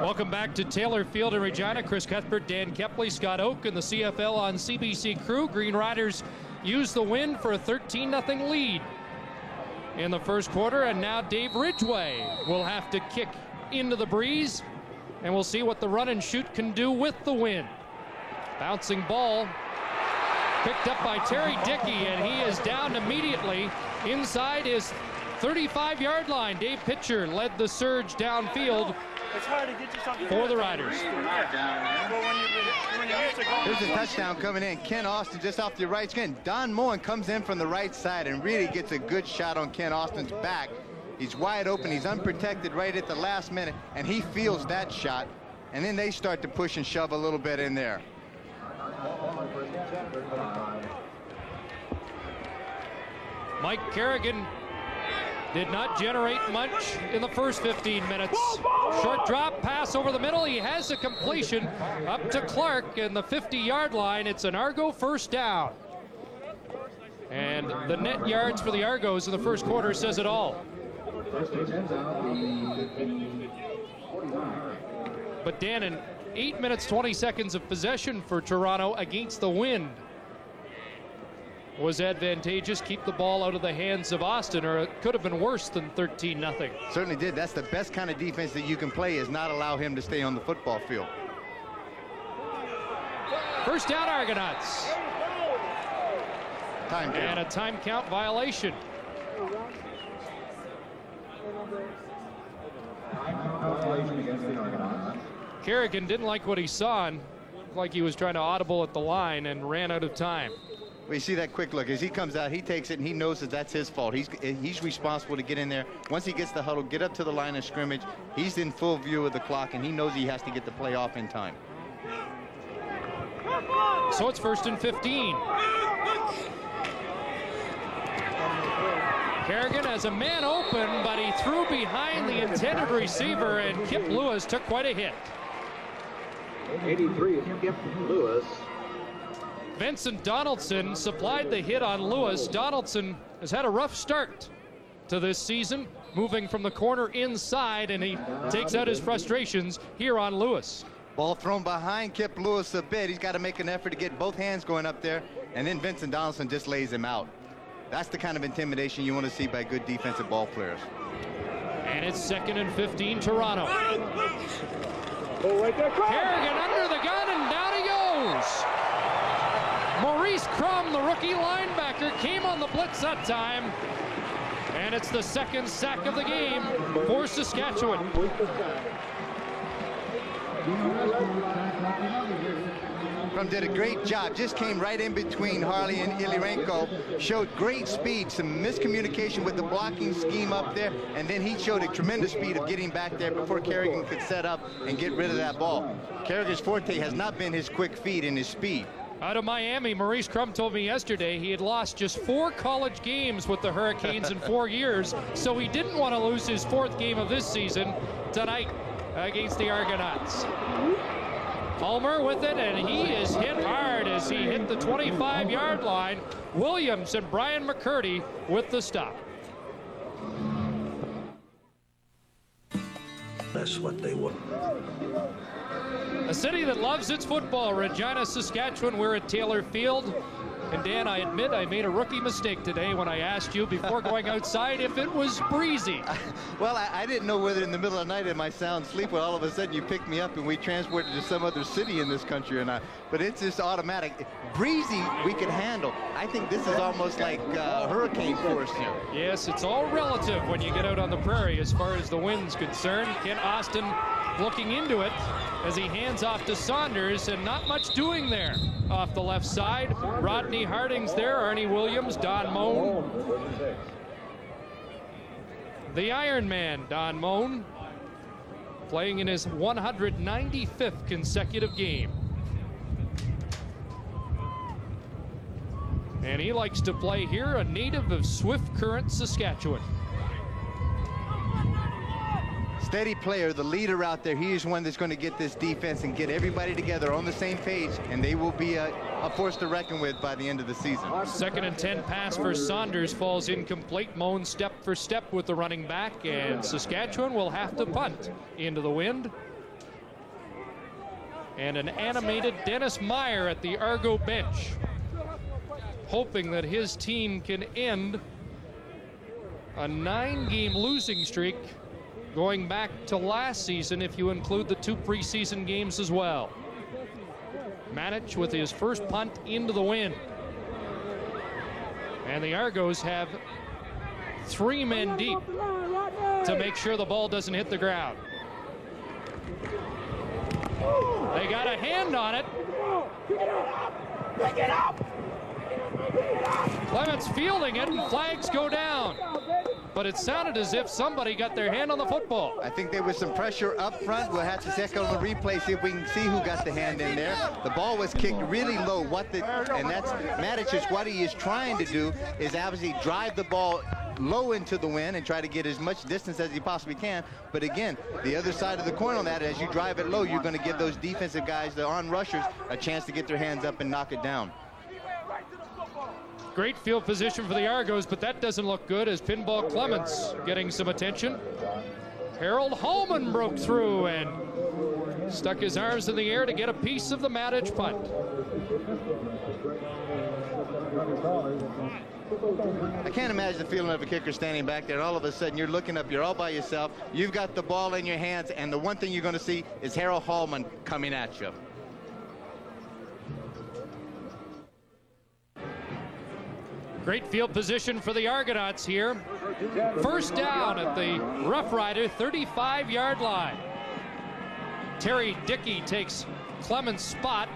Welcome back to Taylor Field in Regina. Chris Cuthbert, Dan Kepley, Scott Oak, and the CFL on CBC crew. Green Riders use the wind for a 13-0 lead in the first quarter, and now Dave Ridgway will have to kick into the breeze, and we'll see what the run and shoot can do with the wind. Bouncing ball picked up by Terry Dickey, and he is down immediately inside his 35-yard line. Dave Pitcher led the surge downfield for the Riders. Here's a touchdown coming in. Ken Austin just off the right skin. Don Moen comes in from the right side and really gets a good shot on Ken Austin's back. He's wide open. He's unprotected right at the last minute, and he feels that shot. And then they start to push and shove a little bit in there. Mike Kerrigan did not generate much in the first 15 minutes. Short drop pass over the middle. He has a completion up to Clark in the 50-yard line. It's an Argo first down. And the net yards for the Argos in the first quarter says it all. But Dan, in 8 minutes, 20 seconds of possession for Toronto against the wind was advantageous. Keep the ball out of the hands of Austin, or it could have been worse than 13-0. Certainly did. That's the best kind of defense that you can play, is not allow him to stay on the football field. First down, Argonauts. Time count. And a time count violation. Kerrigan didn't like what he saw and looked like he was trying to audible at the line and ran out of time. We see that quick look. As he comes out, he takes it, and he knows that that's his fault. He's responsible to get in there. Once he gets the huddle, get up to the line of scrimmage, he's in full view of the clock, and he knows he has to get the play off in time. So it's 1st and 15. Kerrigan has a man open, but he threw behind the intended receiver, and Kip Lewis took quite a hit. 83, Kip Lewis. Vincent Donaldson supplied the hit on Lewis. Donaldson has had a rough start to this season, moving from the corner inside, and he takes out his frustrations here on Lewis. Ball thrown behind Kip Lewis a bit. He's got to make an effort to get both hands going up there, and then Vincent Donaldson just lays him out. That's the kind of intimidation you want to see by good defensive ball players. And it's 2nd and 15, Toronto. Oh, right there, Kerrigan under the gun, and down he goes. Maurice Crum, the rookie linebacker, came on the blitz that time. And it's the 2nd sack of the game for Saskatchewan. Crum did a great job, just came right in between Harley and Ilirenko, showed great speed, some miscommunication with the blocking scheme up there, and then he showed a tremendous speed of getting back there before Kerrigan could set up and get rid of that ball. Kerrigan's forte has not been his quick feet and his speed. Out of Miami, Maurice Crum told me yesterday he had lost just 4 college games with the Hurricanes in 4 years, so he didn't want to lose his 4th game of this season tonight against the Argonauts. Palmer with it, and he is hit hard as he hit the 25-yard line. Williams and Brian McCurdy with the stop. That's what they want. A city that loves its football, Regina, Saskatchewan. We're at Taylor Field. And Dan, I admit I made a rookie mistake today when I asked you before going outside if it was breezy. Well, I didn't know whether in the middle of the night in my sound sleep, when all of a sudden you picked me up and we transported to some other city in this country or not. But it's just automatic. Breezy, we can handle. I think this is almost like hurricane force here. Yes, it's all relative when you get out on the prairie as far as the wind's concerned. Kent Austin looking into it as he hands off to Saunders, and not much doing there off the left side. Rodney Harding's there, Arnie Williams, Don Moan. The Iron Man, Don Moan, playing in his 195th consecutive game. And he likes to play here, a native of Swift Current, Saskatchewan. Steady player, the leader out there. He is one that's going to get this defense and get everybody together on the same page, and they will be a force to reckon with by the end of the season. 2nd and 10 pass for Saunders falls incomplete. Moan step for step with the running back, and Saskatchewan will have to punt into the wind. And an animated Dennis Meyer at the Argo bench, hoping that his team can end a 9-game losing streak going back to last season if you include the 2 preseason games as well. Manich with his first punt into the wind. And the Argos have 3 men deep to make sure the ball doesn't hit the ground. They got a hand on it. Pick it up! Clements fielding it, and flags go down. But it sounded as if somebody got their hand on the football. I think there was some pressure up front. We'll have to check on the replay, see if we can see who got the hand in there. The ball was kicked really low. And that's Manich, what he is trying to do is obviously drive the ball low into the wind and try to get as much distance as he possibly can. But again, the other side of the coin on that, as you drive it low, you're going to give those defensive guys, the on-rushers, a chance to get their hands up and knock it down. Great field position for the Argos, but that doesn't look good as Pinball Clements getting some attention. Harold Hallman broke through and stuck his arms in the air to get a piece of the Manich punt. I can't imagine the feeling of a kicker standing back there, and all of a sudden you're looking up, you're all by yourself, you've got the ball in your hands, and the one thing you're going to see is Harold Hallman coming at you. Great field position for the Argonauts here. First down at the Rough Rider 35-yard line. Terry Dickey takes Clemens' spot,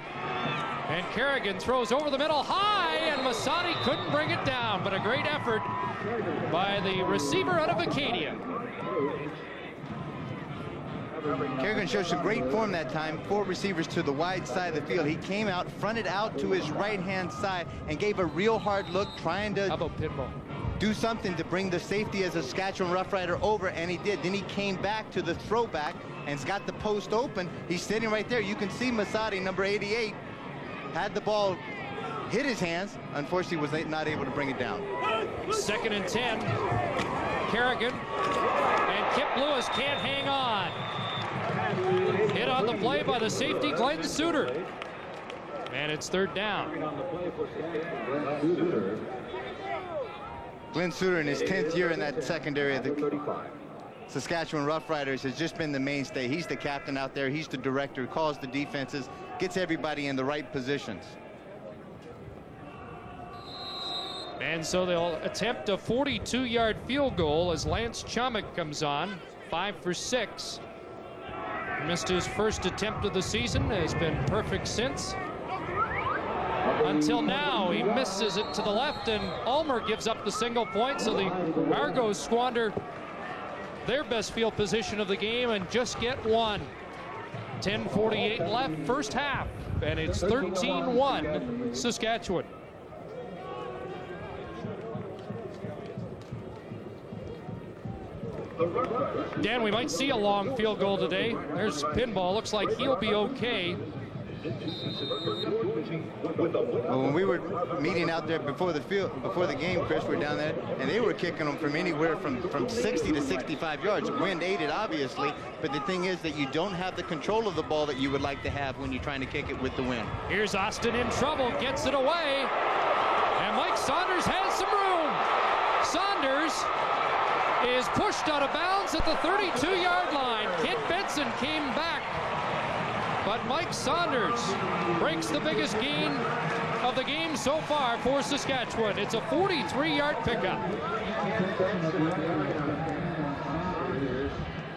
and Kerrigan throws over the middle high, and Masadi couldn't bring it down, but a great effort by the receiver out of Acadia. Kerrigan showed some great form that time. 4 receivers to the wide side of the field. He came out, fronted out to his right-hand side, and gave a real hard look, trying to do something to bring the safety as a Saskatchewan Rough Rider over, and he did. Then he came back to the throwback and's got the post open. He's sitting right there. You can see Masadi, number 88, had the ball hit his hands. Unfortunately, was not able to bring it down. 2nd and 10. Kerrigan, and Kip Lewis can't hang on. Hit on the play by the safety, Glenn Suter. And it's 3rd down. Glenn Suter in his 10th year in that secondary of the Saskatchewan Rough Riders has just been the mainstay. He's the captain out there. He's the director, calls the defenses, gets everybody in the right positions. And so they'll attempt a 42-yard field goal as Lance Chomik comes on, 5 for 6. Missed his first attempt of the season, has been perfect since. Until now, he misses it to the left, and Ulmer gives up the single point, so the Argos squander their best field position of the game and just get one. 10:48 left, first half, and it's 13-1 Saskatchewan. Dan, we might see a long field goal today. There's Pinball. Looks like he'll be okay. Well, when we were meeting out there before the game, Chris, we're down there, and they were kicking them from anywhere from 60 to 65 yards. Wind aided, obviously, but the thing is that you don't have the control of the ball that you would like to have when you're trying to kick it with the wind. Here's Austin in trouble, gets it away. And Mike Saunders has some room. Saunders is pushed out of bounds at the 32-yard line. Kent Benson came back, but Mike Saunders breaks the biggest gain of the game so far for Saskatchewan. It's a 43-yard pickup.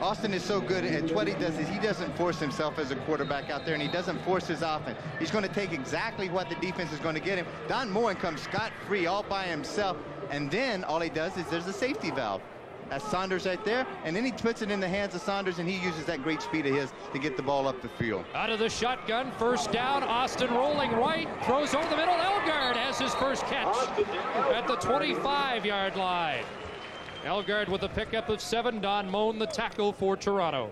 Austin is so good at what he does is he doesn't force himself as a quarterback out there, and he doesn't force his offense. He's going to take exactly what the defense is going to get him. Don Moen comes scot-free all by himself, and then all he does is there's a safety valve. That's Saunders right there, and then he puts it in the hands of Saunders, and he uses that great speed of his to get the ball up the field. Out of the shotgun, first down. Austin rolling right, throws over the middle. Elgard has his first catch at the 25-yard line. Elgard with a pickup of 7. Don Moen the tackle for Toronto.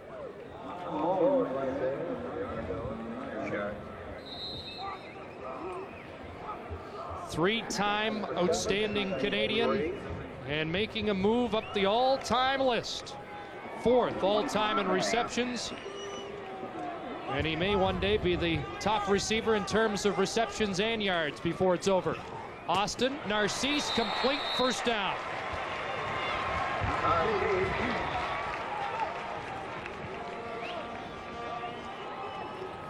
Three-time outstanding Canadian and making a move up the all-time list. 4th all-time in receptions. And he may one day be the top receiver in terms of receptions and yards before it's over. Austin, Narcisse, complete, first down.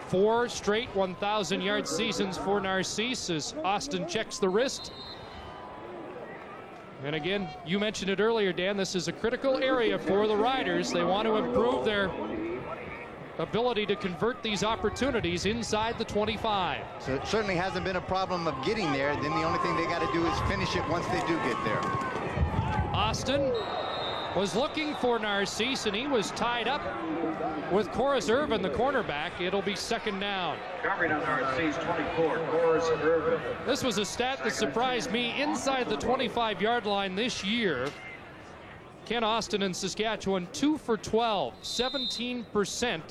Four straight 1,000-yard seasons for Narcisse as Austin checks the wrist. And again, you mentioned it earlier, Dan, this is a critical area for the Riders. They want to improve their ability to convert these opportunities inside the 25. So it certainly hasn't been a problem of getting there. Then the only thing they got to do is finish it once they do get there. Austin was looking for Narcisse, and he was tied up with Corus Irvin, the cornerback. It'll be second down. Covering on Narcisse, 24, Corus Irvin. This was a stat that surprised me. Inside the 25-yard line this year, Ken Austin and Saskatchewan 2 for 12, 17%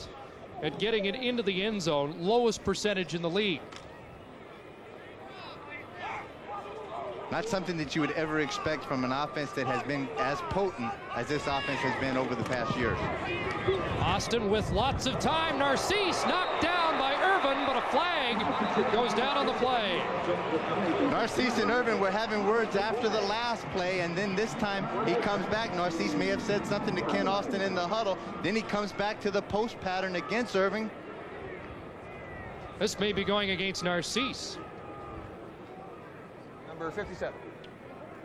at getting it into the end zone, lowest percentage in the league. Not something that you would ever expect from an offense that has been as potent as this offense has been over the past years. Austin with lots of time. Narcisse knocked down by Irvin, but a flag goes down on the play. Narcisse and Irvin were having words after the last play, and then this time he comes back. Narcisse may have said something to Ken Austin in the huddle. Then he comes back to the post pattern against Irvin. This may be going against Narcisse. Number 57.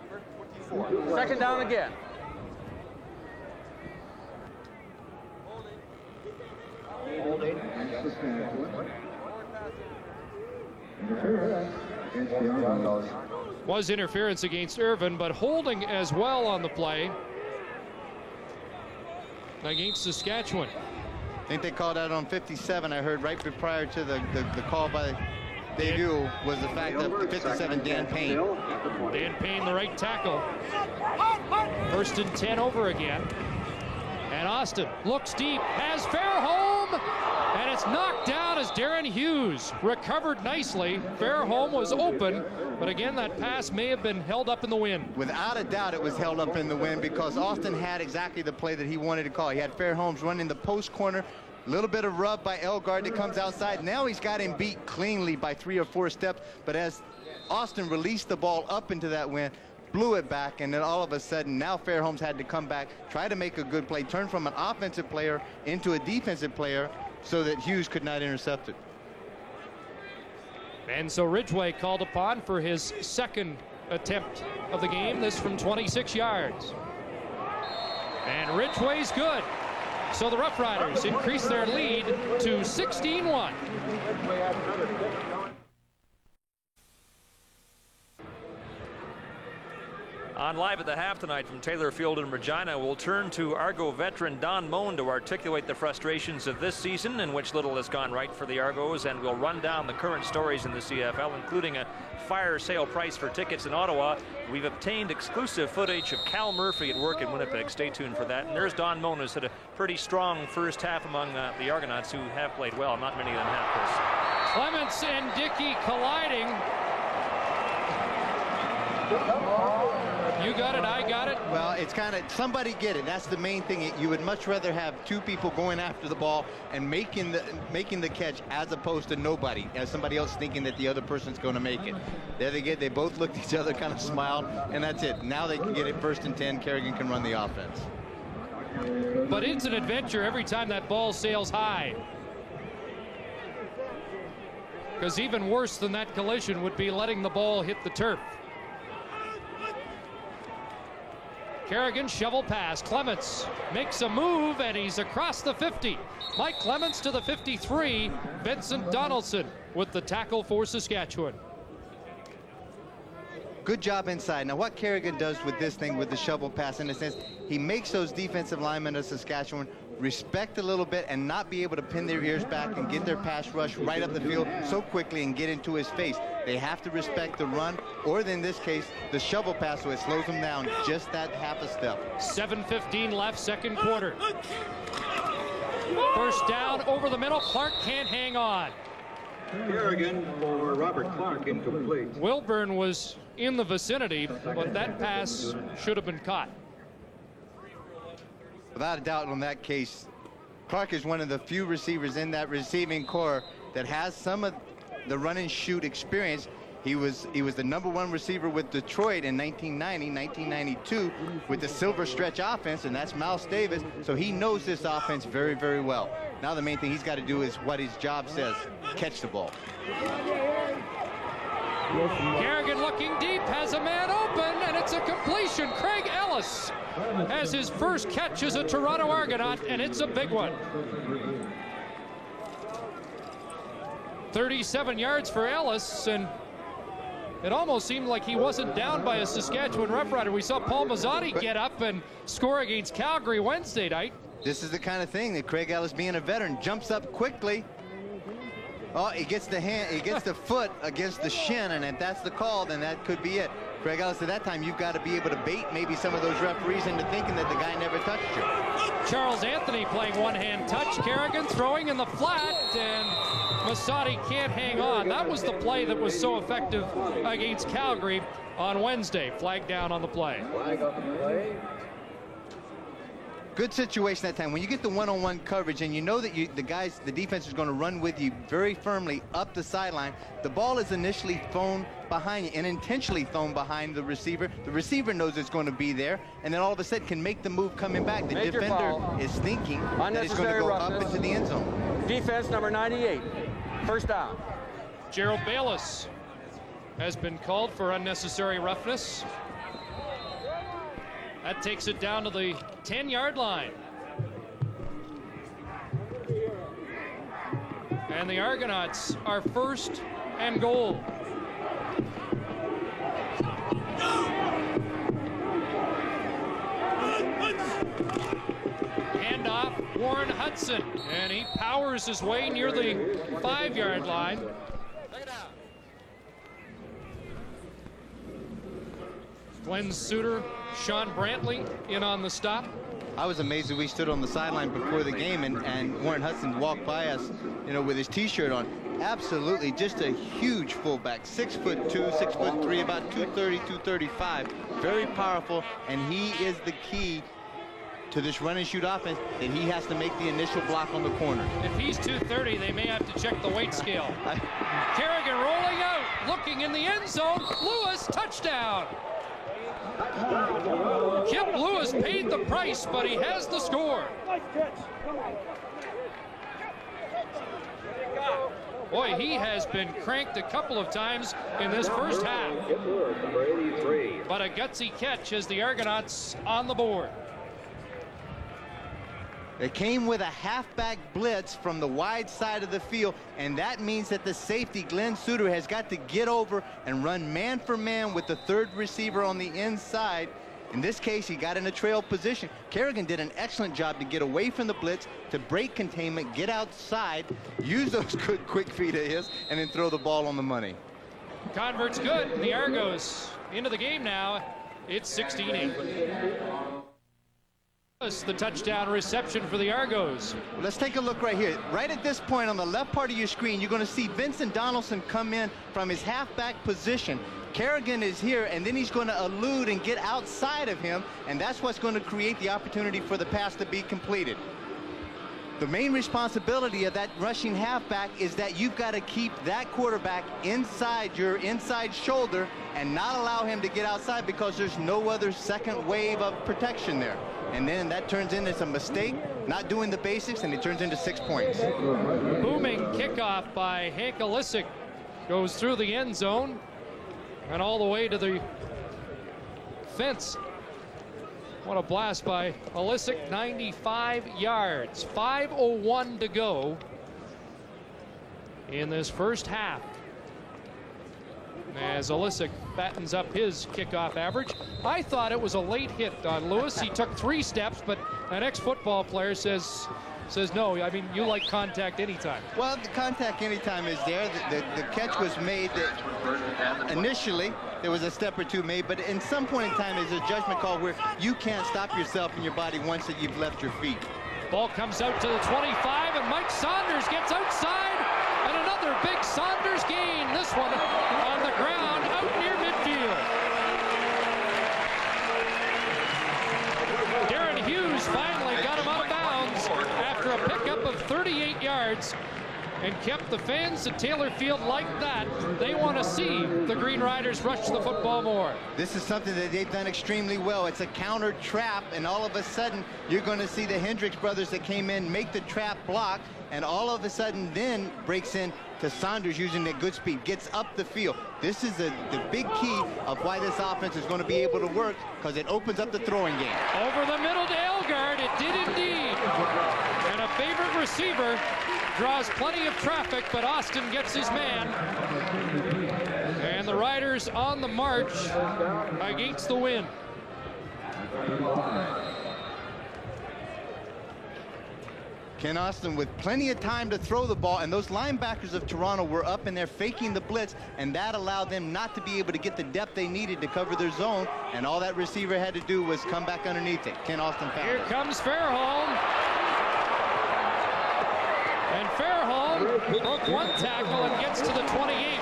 Number 24. Second down again. Was interference against Irvin, but holding as well on the play against Saskatchewan. I think they called out on 57. I heard right prior to the call by debut was the fact that 57, Dan Payne. Dan Payne, the right tackle. First and 10 over again. And Austin looks deep, has Fairholm, and it's knocked down as Darren Hughes recovered nicely. Fairholm was open, but again, that pass may have been held up in the wind. Without a doubt, it was held up in the wind because Austin had exactly the play that he wanted to call. He had Fairholm running the post corner. A little bit of rub by Elgard that comes outside. Now he's got him beat cleanly by 3 or 4 steps. But as Austin released the ball up into that wind, blew it back, and then all of a sudden now Fairholm had to come back, try to make a good play, turn from an offensive player into a defensive player so that Hughes could not intercept it. And so Ridgway called upon for his second attempt of the game, this from 26 yards. And Ridgway's good. So the Rough Riders increase their lead to 16-1. On Live at the Half tonight from Taylor Field in Regina, we'll turn to Argo veteran Don Moen to articulate the frustrations of this season in which little has gone right for the Argos, and we'll run down the current stories in the CFL, including a fire sale price for tickets in Ottawa. We've obtained exclusive footage of Cal Murphy at work in Winnipeg. Stay tuned for that. And there's Don Moen, who's had a pretty strong first half among the Argonauts, who have played well. Not many of them have, Chris. Clements and Dickey colliding. You got it, I got it. Well, it's kind of somebody get it. That's the main thing. You would much rather have two people going after the ball and making the catch as opposed to nobody, as somebody else thinking that the other person's going to make it. There they get. They both looked at each other, kind of smiled, and that's it. Now they can get it 1st and 10. Kerrigan can run the offense. But it's an adventure every time that ball sails high. Because even worse than that collision would be letting the ball hit the turf. Kerrigan shovel pass. Clements makes a move, and he's across the 50. Mike Clements to the 53. Vincent Donaldson with the tackle for Saskatchewan. Good job inside. Now, what Kerrigan does with this thing, with the shovel pass, in a sense, he makes those defensive linemen of Saskatchewan respect a little bit and not be able to pin their ears back and get their pass rush right up the field so quickly and get into his face. They have to respect the run, or in this case, the shovel pass, so it slows them down just that half a step. 7:15 left, second quarter. First down over the middle. Clark can't hang on. Kerrigan for Robert Clark, incomplete. Wilburn was in the vicinity, but that pass should have been caught. Without a doubt on that case, Clark is one of the few receivers in that receiving core that has some of the run and shoot experience. He was the #1 receiver with Detroit in 1990, 1992 with the Silver Stretch offense, and that's Mouse Davis. So he knows this offense very, very well. Now the main thing he's got to do is what his job says, catch the ball. Kerrigan looking deep, has a man open, and it's a completion. Craig Ellis has his first catch as a Toronto Argonaut, and it's a big one. 37 yards for Ellis, and it almost seemed like he wasn't down by a Saskatchewan Rough Rider. We saw Paul Mazzotti get up and score against Calgary Wednesday night. This is the kind of thing that Craig Ellis, being a veteran, jumps up quickly. Oh, he gets the hand, he gets the foot against the shin, and if that's the call, then that could be it. Craig Ellis, at that time, you've got to be able to bait maybe some of those referees into thinking that the guy never touched you. Charles Anthony playing one-hand touch. Kerrigan throwing in the flat, and Mazzotti can't hang on. That was the play that was so effective against Calgary on Wednesday. Flag down on the play. Flag on the play. Good situation that time. When you get the one-on-one coverage and you know that the defense is going to run with you very firmly up the sideline, the ball is initially thrown behind you and intentionally thrown behind the receiver. The receiver knows it's going to be there, and then all of a sudden can make the move coming back. The defender is thinking that it's going to go up into the end zone. Defense number 98. First down. Gerald Bayless has been called for unnecessary roughness. That takes it down to the 10-yard line. And the Argonauts are first and goal. Handoff, Warren Hudson, and he powers his way near the 5-yard line. Glenn Suter, Sean Brantley in on the stop. I was amazed that we stood on the sideline before the game and Warren Hudson walked by us, you know, with his t-shirt on. Absolutely, just a huge fullback, 6'2", 6'3", about 230, 235. Very powerful, and he is the key to this run and shoot offense, that he has to make the initial block on the corner. If he's 230, they may have to check the weight scale. Kerrigan rolling out, looking in the end zone. Lewis, touchdown. Kip Lewis paid the price, but he has the score. Boy, he has been cranked a couple of times in this first half. But a gutsy catch as the Argonauts on the board. It came with a halfback blitz from the wide side of the field, and that means that the safety, Glenn Suter, has got to get over and run man for man with the third receiver on the inside. In this case, he got in a trail position. Kerrigan did an excellent job to get away from the blitz, to break containment, get outside, use those good quick feet of his, and then throw the ball on the money. Convert's good. The Argos into the game now. It's 16-8. The touchdown reception for the Argos. Well, let's take a look right here. Right at this point on the left part of your screen, you're going to see Vincent Donaldson come in from his halfback position. Kerrigan is here, and then he's going to elude and get outside of him, and that's what's going to create the opportunity for the pass to be completed. The main responsibility of that rushing halfback is that you've got to keep that quarterback inside your inside shoulder and not allow him to get outside, because there's no other second wave of protection there. And then that turns into some mistake, not doing the basics, and it turns into 6 points. Booming kickoff by Hank Olisic goes through the end zone and all the way to the fence. What a blast by Olisic, 95 yards, 5:01 to go in this first half. As Olisic fattens up his kickoff average. I thought it was a late hit on Lewis. He took 3 steps, but an ex-football player says no. I mean, you like contact anytime. Well, the contact anytime is there. The catch was made. Initially, there was a step or two made, but in some point in time, there's a judgment call where you can't stop yourself and your body once that you've left your feet. Ball comes out to the 25, and Mike Saunders gets outside, and another big Saunders gain. This one on the ground out near midfield. Darren Hughes finally got him out of bounds after a pickup of 38 yards and kept the fans at Taylor Field like that. They want to see the Green Riders rush the football more. This is something that they've done extremely well. It's a counter trap, and all of a sudden you're going to see the Hendricks brothers that came in make the trap block, and all of a sudden then breaks in to Saunders using that good speed, gets up the field. This is the big key of why this offense is going to be able to work, because it opens up the throwing game. Over the middle to Elgard, it did indeed. And a favorite receiver draws plenty of traffic, but Austin gets his man. And the Riders on the march against the wind. Ken Austin with plenty of time to throw the ball, and those linebackers of Toronto were up in there faking the blitz, and that allowed them not to be able to get the depth they needed to cover their zone, and all that receiver had to do was come back underneath it. Ken Austin found Here it. comes Fairholm. And Fairholm broke 1 tackle and gets to the 28.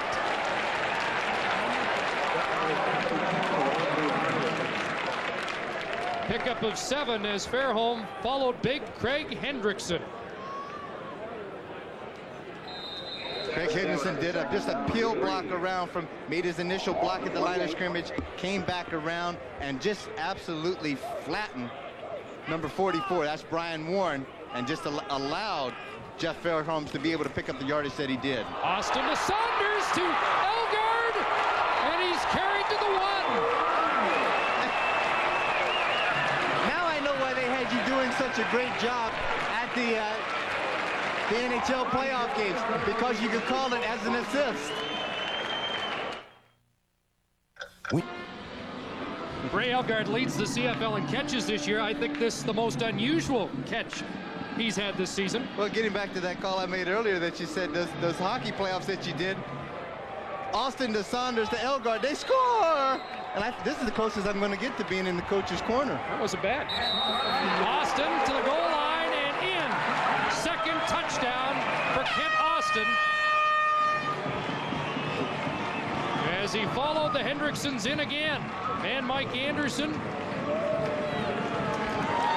Pickup of 7 as Fairholm followed big Craig Hendrickson. Craig Hendrickson did just a peel block around made his initial block at the line of scrimmage, came back around and just absolutely flattened number 44, that's Brian Warren, and just allowed Jeff Fairholm to be able to pick up the yardage that he did. Austin to Saunders to Elgard, and he's carried to the 1. Now I know why they had you doing such a great job at the NHL playoff games, because you could call it as an assist. Ray Elgard leads the CFL in catches this year. I think this is the most unusual catch he's had this season. Well, getting back to that call I made earlier that you said those hockey playoffs that you did, Austin to Saunders to Elgard, they score! And this is the closest I'm going to get to being in the coach's corner. That wasn't bad. Austin to the goal line and in. Second touchdown for Kent Austin. As he followed the Hendricksons in again. And Mike Anderson.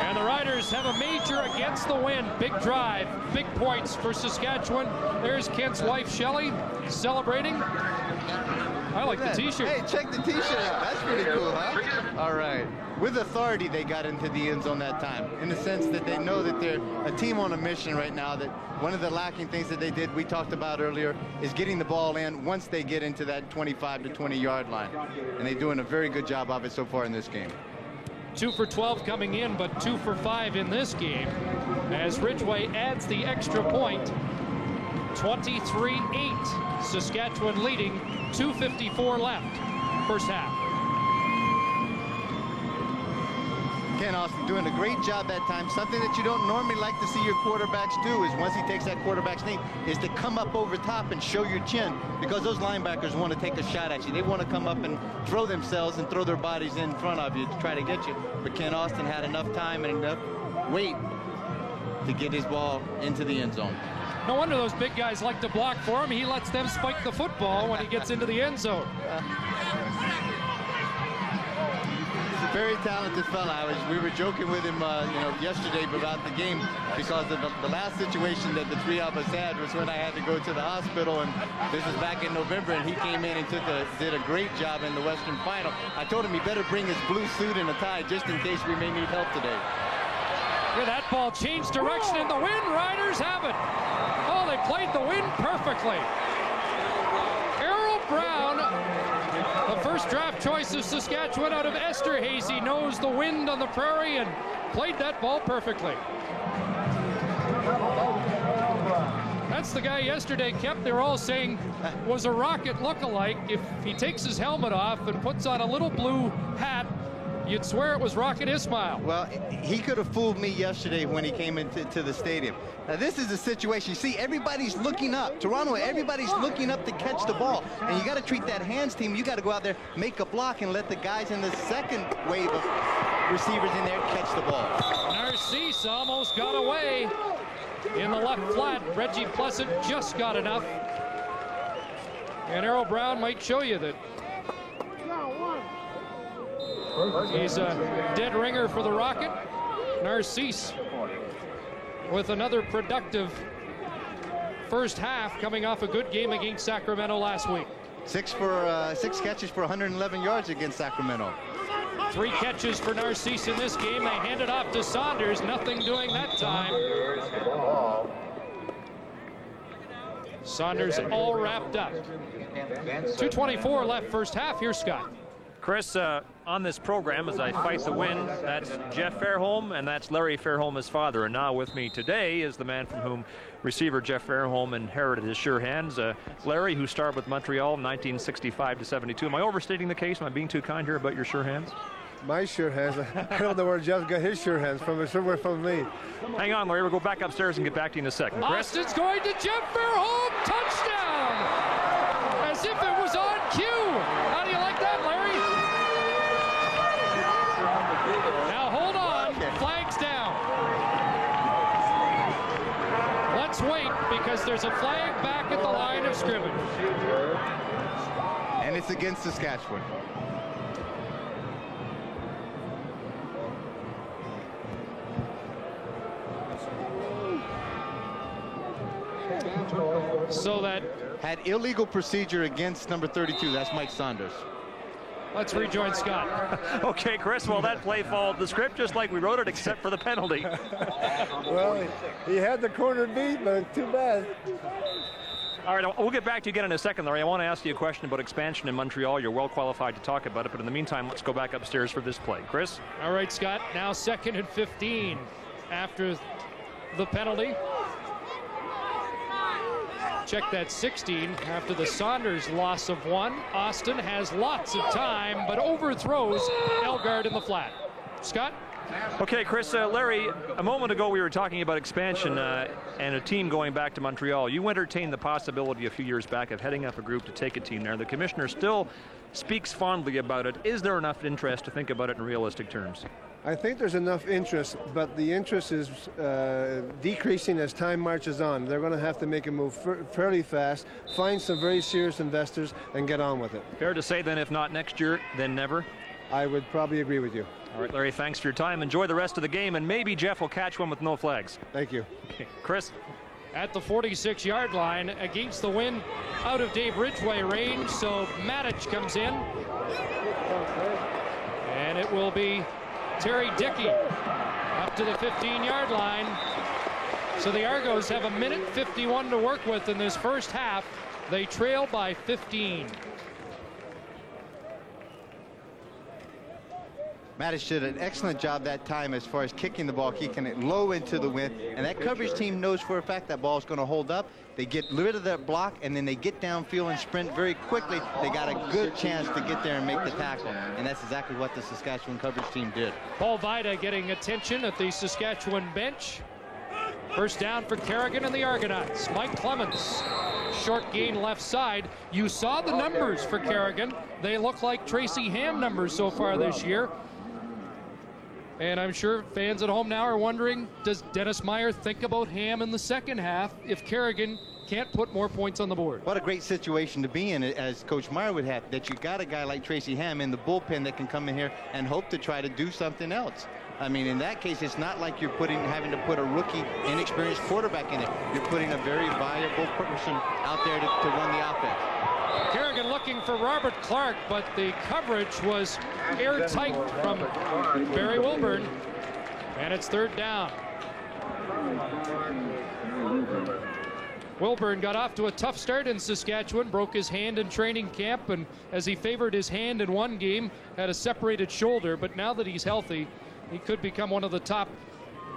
And the Riders have a major against the wind. Big drive, big points for Saskatchewan. There's Kent's wife, Shelley, celebrating. I like the t-shirt. Hey, check the t-shirt out. That's pretty cool, huh? All right. With authority, they got into the end zone that time, in the sense that they know that they're a team on a mission right now, that one of the lacking things that they did, we talked about earlier, is getting the ball in once they get into that 25 to 20 yard line. And they're doing a very good job of it so far in this game. 2 for 12 coming in, but 2 for 5 in this game, as Ridgeway adds the extra point. 23-8, Saskatchewan leading, 2:54 left, first half. Ken Austin doing a great job that time. Something that you don't normally like to see your quarterbacks do is once he takes that quarterback's name is to come up over top and show your chin, because those linebackers want to take a shot at you. They want to come up and throw themselves and throw their bodies in front of you to try to get you. But Ken Austin had enough time and enough weight to get his ball into the end zone. No wonder those big guys like to block for him. He lets them spike the football when he gets into the end zone. very talented fella. We were joking with him, yesterday about the game, because of the last situation that the three of us had was when I had to go to the hospital, and this was back in November, and he came in and did a great job in the Western Final. I told him he better bring his blue suit and a tie just in case we may need help today. Yeah, that ball changed direction in the wind. Riders have it. Oh, they played the wind perfectly. Errol Brown, the first draft choice of Saskatchewan out of Esterhazy, knows the wind on the prairie and played that ball perfectly. That's the guy yesterday kept, they were all saying, was a Rocket look-alike. If he takes his helmet off and puts on a little blue hat, you'd swear it was Rocket Ismail. Well, he could have fooled me yesterday when he came into the stadium. Now, this is a situation. You see, everybody's looking up. Toronto, everybody's looking up to catch the ball. And you got to treat that hands team. You got to go out there, make a block, and let the guys in the second wave of receivers in there catch the ball. Narcisse almost got away in the left flat. Reggie Pleasant just got enough. And Errol Brown might show you that he's a dead ringer for the Rocket. Narcisse with another productive first half, coming off a good game against Sacramento last week. 6 catches for 111 yards against Sacramento. 3 catches for Narcisse in this game. They hand it off to Saunders. Nothing doing that time. Saunders all wrapped up. 2:24 left first half. Here's Scott. Chris, on this program, as I fight the wind, that's Jeff Fairholm, and that's Larry Fairholm, his father. And now with me today is the man from whom receiver Jeff Fairholm inherited his sure hands, Larry, who started with Montreal in 1965 to 72. Am I overstating the case? Am I being too kind here about your sure hands? My sure hands? I don't know where Jeff got his sure hands from. It's somewhere from me. Hang on, Larry. We'll go back upstairs and get back to you in a second. Chris? Austin's going to Jeff Fairholm. Touchdown! As if it was on cue. How do you like that, Larry? Now hold on. Flag's down. Let's wait, because there's a flag back at the line of scrimmage. And it's against Saskatchewan. So that had illegal procedure against number 32. That's Mike Saunders. Let's rejoin Scott. Okay, Chris. Well, that play followed the script just like we wrote it, except for the penalty. Well, he had the corner beat, but too bad. All right, we'll get back to you again in a second, Larry. I want to ask you a question about expansion in Montreal. You're well qualified to talk about it, but in the meantime, let's go back upstairs for this play. Chris? All right, Scott. Now 2nd and 15 after the penalty. Check that 16 after the Saunders loss of 1. Austin has lots of time, but overthrows Elgard in the flat. Scott? Okay, Chris, Larry, a moment ago we were talking about expansion and a team going back to Montreal. You entertained the possibility a few years back of heading up a group to take a team there. The commissioner still speaks fondly about it. Is there enough interest to think about it in realistic terms? I think there's enough interest, but the interest is decreasing as time marches on. They're going to have to make a move fairly fast, find some very serious investors, and get on with it. Fair to say then, if not next year, then never? I would probably agree with you. All right, Larry, thanks for your time. Enjoy the rest of the game, and maybe Jeff will catch one with no flags. Thank you. Okay. Chris? At the 46-yard line, against the wind, out of Dave Ridgway range, so Matic comes in. And it will be Terry Dickey up to the 15-yard line. So the Argos have 1:51 to work with in this first half. They trail by 15. Matic did an excellent job that time as far as kicking the ball, kicking it low into the wind. And that coverage team knows for a fact that ball is going to hold up. They get rid of that block, and then they get downfield and sprint very quickly. They got a good chance to get there and make the tackle. And that's exactly what the Saskatchewan coverage team did. Paul Vida getting attention at the Saskatchewan bench. First down for Kerrigan and the Argonauts. Mike Clements, short gain left side. You saw the numbers for Kerrigan. They look like Tracy Ham numbers so far this year. And I'm sure fans at home now are wondering, does Dennis Meyer think about Ham in the second half if Kerrigan can't put more points on the board. What a great situation to be in, as Coach Meyer would have, that you got a guy like Tracy Ham in the bullpen that can come in here and hope to try to do something else. I mean, in that case, it's not like you're having to put a rookie, inexperienced quarterback in it. You're putting a very valuable person out there to run the offense. Kerrigan looking for Robert Clark, but the coverage was airtight from Barry Wilburn, and it's third down. Wilburn got off to a tough start in Saskatchewan, broke his hand in training camp, and as he favored his hand in one game, had a separated shoulder, but now that he's healthy, he could become one of the top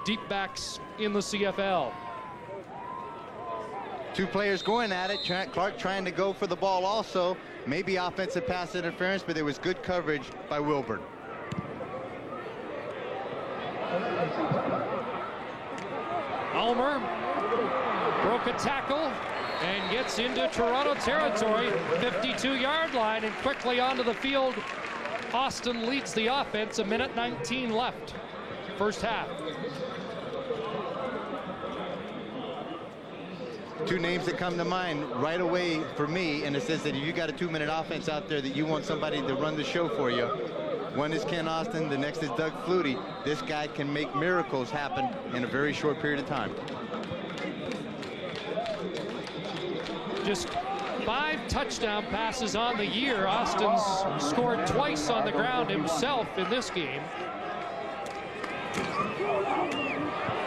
deep backs in the CFL. Two players going at it. Clark trying to go for the ball also. Maybe offensive pass interference, but there was good coverage by Wilburn. Ulmer broke a tackle and gets into Toronto territory, 52-yard line, and quickly onto the field. Austin leads the offense, 1:19 left, first half. Two names that come to mind right away for me, and it says that if you got a 2-minute offense out there that you want somebody to run the show for you. One is Ken Austin, the next is Doug Flutie. This guy can make miracles happen in a very short period of time. Just 5 touchdown passes on the year. Austin's scored twice on the ground himself in this game.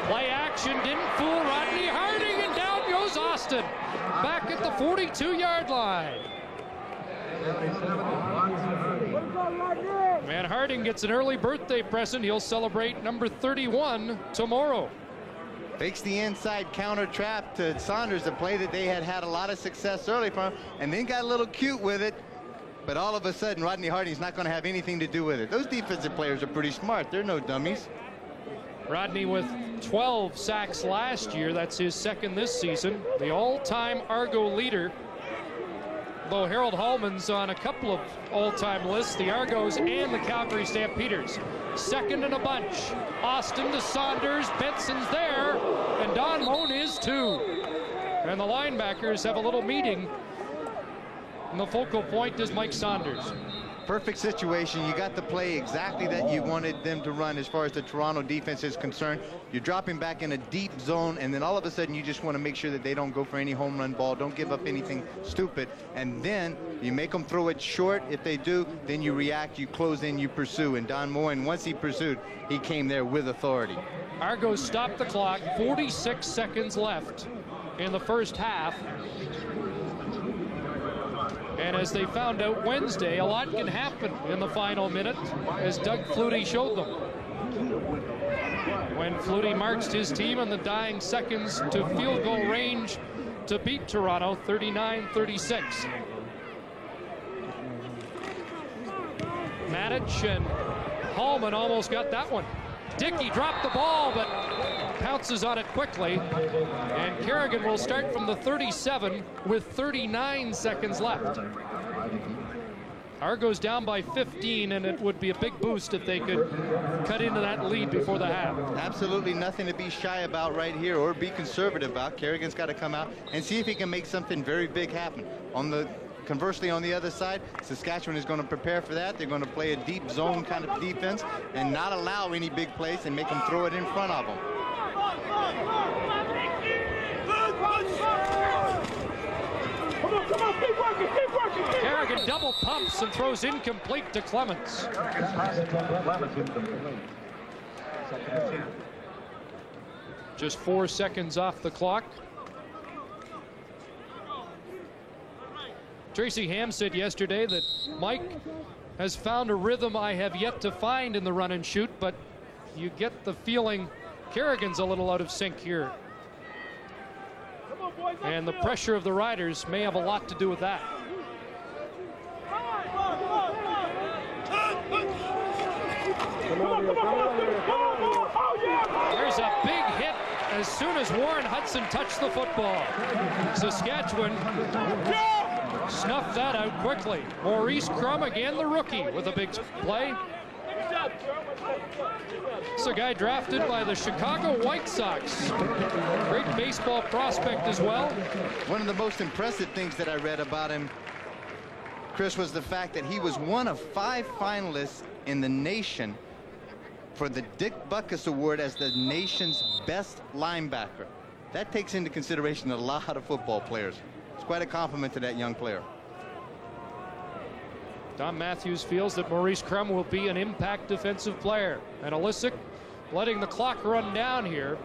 Play action didn't fool Rodney Harding, and down goes Austin. Back at the 42-yard line. And Harding gets an early birthday present. He'll celebrate number 31 tomorrow. Fakes the inside counter trap to Saunders, a play that they had a lot of success early from, and then got a little cute with it. But all of a sudden, Rodney Harding's not going to have anything to do with it. Those defensive players are pretty smart. They're no dummies. Rodney with 12 sacks last year. That's his second this season. The all-time Argo leader. Though Harold Hallman's on a couple of all-time lists, the Argos and the Calgary Stampeders. Second in a bunch. Austin to Saunders. Benson's there. And Don Moen is too. And the linebackers have a little meeting. And the focal point is Mike Saunders. Perfect situation. You got the play exactly that you wanted them to run as far as the Toronto defense is concerned. You're dropping back in a deep zone, and then all of a sudden you just want to make sure that they don't go for any home run ball, don't give up anything stupid, and then you make them throw it short. If they do, then you react, you close in, you pursue. And Don Moen, once he pursued, he came there with authority. Argos stopped the clock, 46 seconds left in the first half. And as they found out Wednesday, a lot can happen in the final minute, as Doug Flutie showed them. When Flutie marched his team in the dying seconds to field goal range to beat Toronto 39-36. Matic and Hallman almost got that one. Dickey dropped the ball, but pounces on it quickly. And Kerrigan will start from the 37 with 39 seconds left. Argos down by 15, and it would be a big boost if they could cut into that lead before the half. Absolutely nothing to be shy about right here or be conservative about. Kerrigan's got to come out and see if he can make something very big happen. Conversely, on the other side, Saskatchewan is going to prepare for that. They're going to play a deep zone kind of defense and not allow any big plays and make them throw it in front of them. Kerrigan double pumps and throws incomplete to Clements. Just 4 seconds off the clock. Tracy Ham said yesterday that Mike has found a rhythm I have yet to find in the run and shoot, but you get the feeling Kerrigan's a little out of sync here. And the pressure of the Riders may have a lot to do with that. There's a big hit as soon as Warren Hudson touched the football. Saskatchewan snuffed that out quickly. Maurice Crum again, the rookie, with a big play. This is a guy drafted by the Chicago White Sox. Great baseball prospect as well. One of the most impressive things that I read about him, Chris, was the fact that he was one of 5 finalists in the nation for the Dick Butkus Award as the nation's best linebacker. That takes into consideration a lot of football players. It's quite a compliment to that young player. Don Matthews feels that Maurice Crum will be an impact defensive player. And Olisic letting the clock run down here.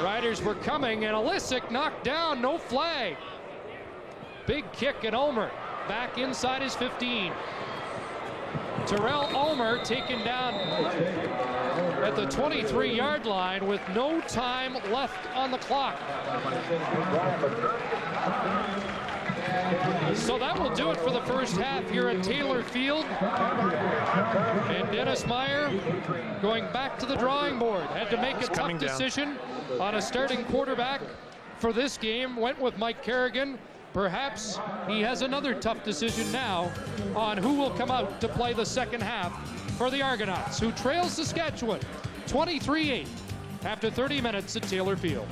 Riders were coming, and Olisic knocked down, no flag. Big kick at Ulmer, back inside his 15. Terrell Ulmer taken down at the 23-yard line with no time left on the clock. So that will do it for the first half here at Taylor Field. And Dennis Meyer going back to the drawing board. Had to make a tough decision on a starting quarterback for this game. Went with Mike Kerrigan. Perhaps he has another tough decision now on who will come out to play the second half for the Argonauts, who trail Saskatchewan 23-8 after 30 minutes at Taylor Field.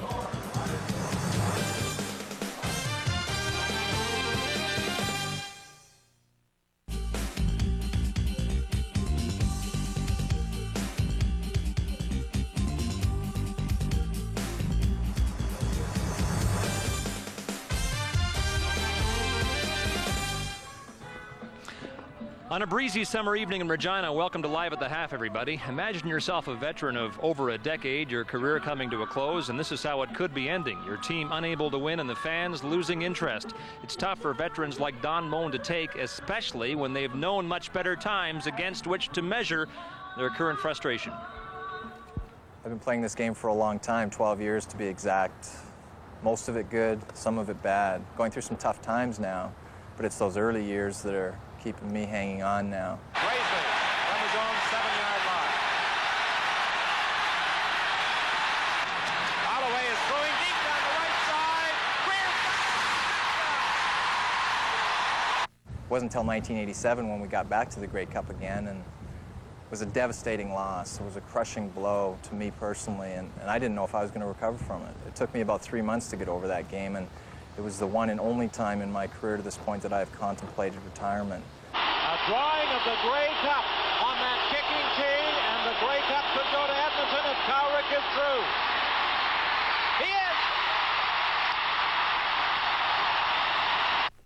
On a breezy summer evening in Regina, welcome to Live at the Half, everybody. Imagine yourself a veteran of over a decade, your career coming to a close, and this is how it could be ending. Your team unable to win and the fans losing interest. It's tough for veterans like Don Moen to take, especially when they've known much better times against which to measure their current frustration. I've been playing this game for a long time, 12 years to be exact. Most of it good, some of it bad. Going through some tough times now, but it's those early years that are keeping me hanging on now. Graysley from his own 7-yard line. Holloway is throwing deep down the right side. It wasn't until 1987 when we got back to the Grey Cup again, and it was a devastating loss. It was a crushing blow to me personally, and I didn't know if I was going to recover from it. It took me about 3 months to get over that game, and it was the one and only time in my career to this point that I've contemplated retirement. A drawing of the Grey Cup on that kicking tee, and the Grey Cup could go to Edmonton if Cowrick is through. He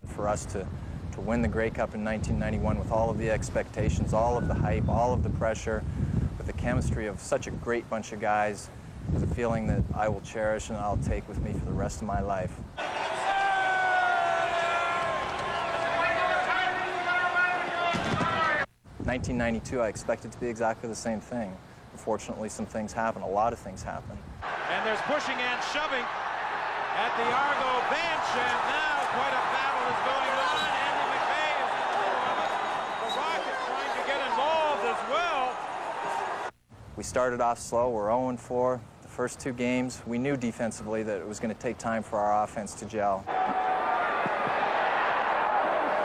is! For us to win the Grey Cup in 1991 with all of the expectations, all of the hype, all of the pressure, with the chemistry of such a great bunch of guys, is a feeling that I will cherish and I'll take with me for the rest of my life. 1992, I expected to be exactly the same thing. Unfortunately, some things happen. A lot of things happen. And there's pushing and shoving at the Argo bench, and now quite a battle is going on. Andy McVay is in the middle of it. The Rockets trying to get involved as well. We started off slow. We're 0-4. The first 2 games, we knew defensively that it was going to take time for our offense to gel.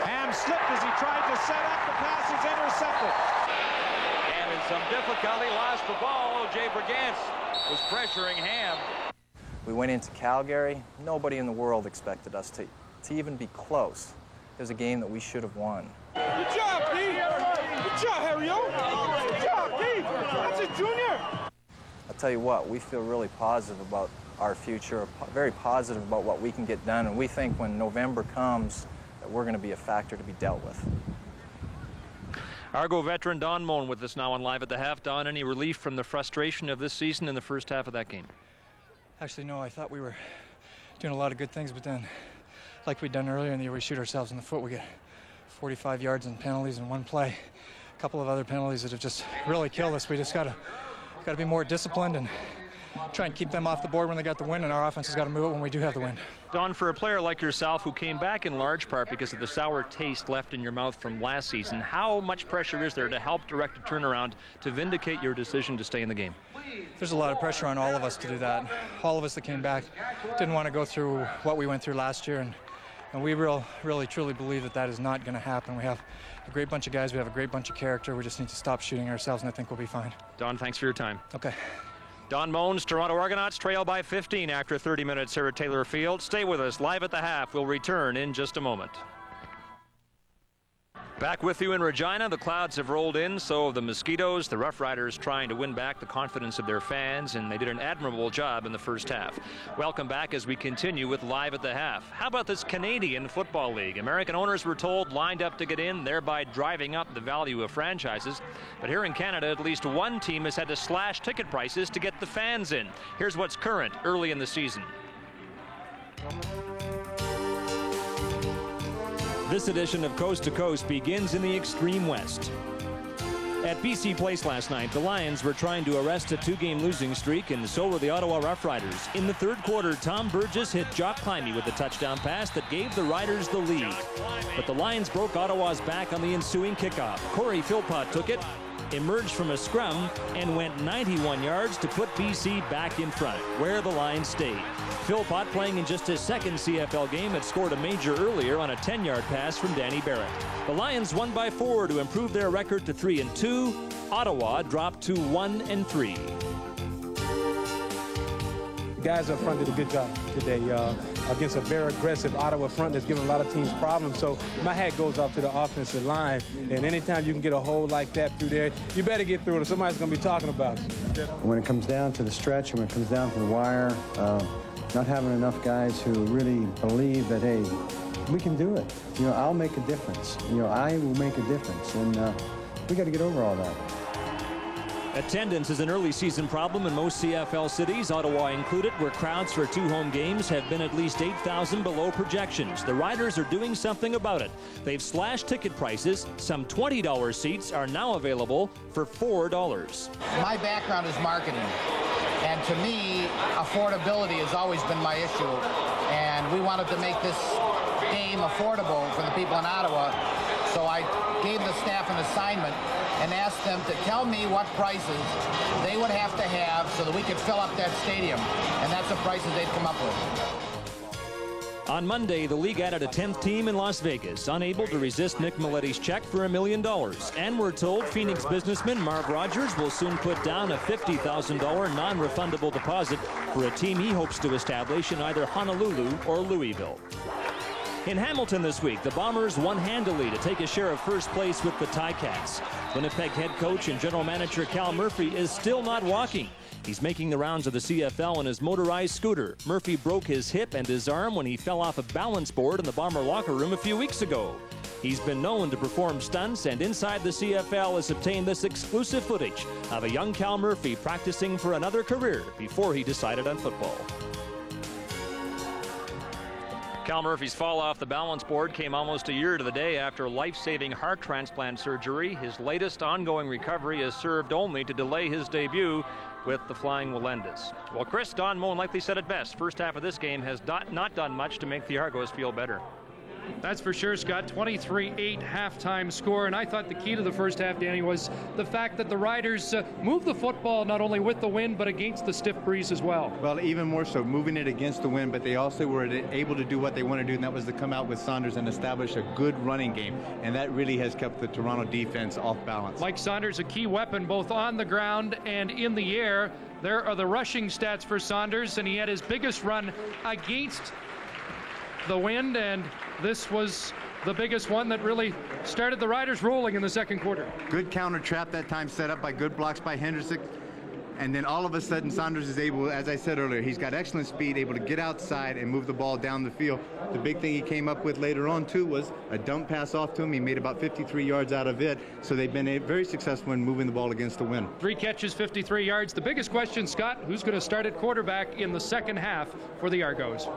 Ham slipped as he tried to set up. The pass is intercepted. And in some difficulty, lost the ball. Jay Brigance was pressuring Ham. We went into Calgary. Nobody in the world expected us to even be close. It was a game that we should have won. Good job, D. Good job, Harry-O. Good job, D. That's a junior. I'll tell you what, we feel really positive about our future, very positive about what we can get done, and we think when November comes that we're going to be a factor to be dealt with. Argo veteran Don Moen with us now on Live at the Half. Don, any relief from the frustration of this season in the first half of that game? Actually, no. I thought we were doing a lot of good things, but then, like we'd done earlier in the year, we shoot ourselves in the foot. We get 45 yards in penalties in one play. A couple of other penalties that have just really killed us. We just got to be more disciplined and try and keep them off the board when they got the win, and our offense has got to move it when we do have the win. Don, for a player like yourself who came back in large part because of the sour taste left in your mouth from last season, how much pressure is there to help direct a turnaround to vindicate your decision to stay in the game? There's a lot of pressure on all of us to do that. All of us that came back didn't want to go through what we went through last year, and And we really, truly believe that that is not going to happen. We have a great bunch of guys. We have a great bunch of character. We just need to stop shooting ourselves, and I think we'll be fine. Don, thanks for your time. Okay. Don Moens, Toronto Argonauts trail by 15 after 30 minutes here at Taylor Field. Stay with us. Live at the half. We'll return in just a moment. Back with you in Regina. The clouds have rolled in, so have the mosquitoes. The Rough Riders trying to win back the confidence of their fans, and they did an admirable job in the first half. Welcome back as we continue with Live at the Half. How about this Canadian Football League? American owners were told lined up to get in, thereby driving up the value of franchises. But here in Canada, at least one team has had to slash ticket prices to get the fans in. Here's what's current early in the season. This edition of Coast to Coast begins in the extreme west. At BC Place last night, the Lions were trying to arrest a two-game losing streak, and so were the Ottawa Rough Riders. In the third quarter, Tom Burgess hit Jock Climie with a touchdown pass that gave the Riders the lead. But the Lions broke Ottawa's back on the ensuing kickoff. Corey Philpott took it, emerged from a scrum, and went 91 yards to put BC back in front, where the Lions stayed. Philpott, playing in just his second CFL game, had scored a major earlier on a 10-yard pass from Danny Barrett. The Lions won by 4 to improve their record to 3-2. Ottawa dropped to 1-3. The guys up front did a good job today against a very aggressive Ottawa front that's giving a lot of teams problems. So my hat goes off to the offensive line. And anytime you can get a hole like that through there, you better get through it or somebody's going to be talking about it. When it comes down to the stretch and when it comes down to the wire, not having enough guys who really believe that, hey, we can do it. You know, I'll make a difference. You know, I will make a difference. And we got to get over all that. Attendance is an early season problem in most CFL cities, Ottawa included, where crowds for 2 home games have been at least 8,000 below projections. The Riders are doing something about it. They've slashed ticket prices. Some $20 seats are now available for $4. My background is marketing, and to me, affordability has always been my issue, and we wanted to make this game affordable for the people in Ottawa, so I gave the staff an assignment and asked them to tell me what prices they would have to have so that we could fill up that stadium, and that's the prices they'd come up with. On Monday, the league added a 10th team in Las Vegas, unable to resist Nick Milletti's check for $1 million. And we're told Phoenix businessman Mark Rogers will soon put down a $50,000 non-refundable deposit for a team he hopes to establish in either Honolulu or Louisville. In Hamilton this week, the Bombers won handily to take a share of first place with the Ticats. Winnipeg head coach and general manager Cal Murphy is still not walking. He's making the rounds of the CFL on his motorized scooter. Murphy broke his hip and his arm when he fell off a balance board in the Bomber locker room a few weeks ago. He's been known to perform stunts, and inside the CFL has obtained this exclusive footage of a young Cal Murphy practicing for another career before he decided on football. Cal Murphy's fall off the balance board came almost a year to the day after life-saving heart transplant surgery. His latest ongoing recovery has served only to delay his debut with the Flying Melendez. Well, Chris, Don Moen likely said it best. First half of this game has not done much to make the Argos feel better. That's for sure, Scott. 23-8 halftime score. And I thought the key to the first half, Danny, was the fact that the Riders moved the football not only with the wind, but against the stiff breeze as well. Well, even more so, moving it against the wind, but they also were able to do what they want to do, and that was to come out with Saunders and establish a good running game. And that really has kept the Toronto defense off balance. Mike Saunders, a key weapon both on the ground and in the air. There are the rushing stats for Saunders, and he had his biggest run against the wind, and this was the biggest one that really started the Riders rolling in the second quarter. Good counter trap that time set up by good blocks by Henderson. And then all of a sudden, Saunders is able, as I said earlier, he's got excellent speed, able to get outside and move the ball down the field. The big thing he came up with later on, too, was a dump pass off to him. He made about 53 yards out of it. So they've been very successful in moving the ball against the wind. 3 catches, 53 yards. The biggest question, Scott, who's going to start at quarterback in the second half for the Argos?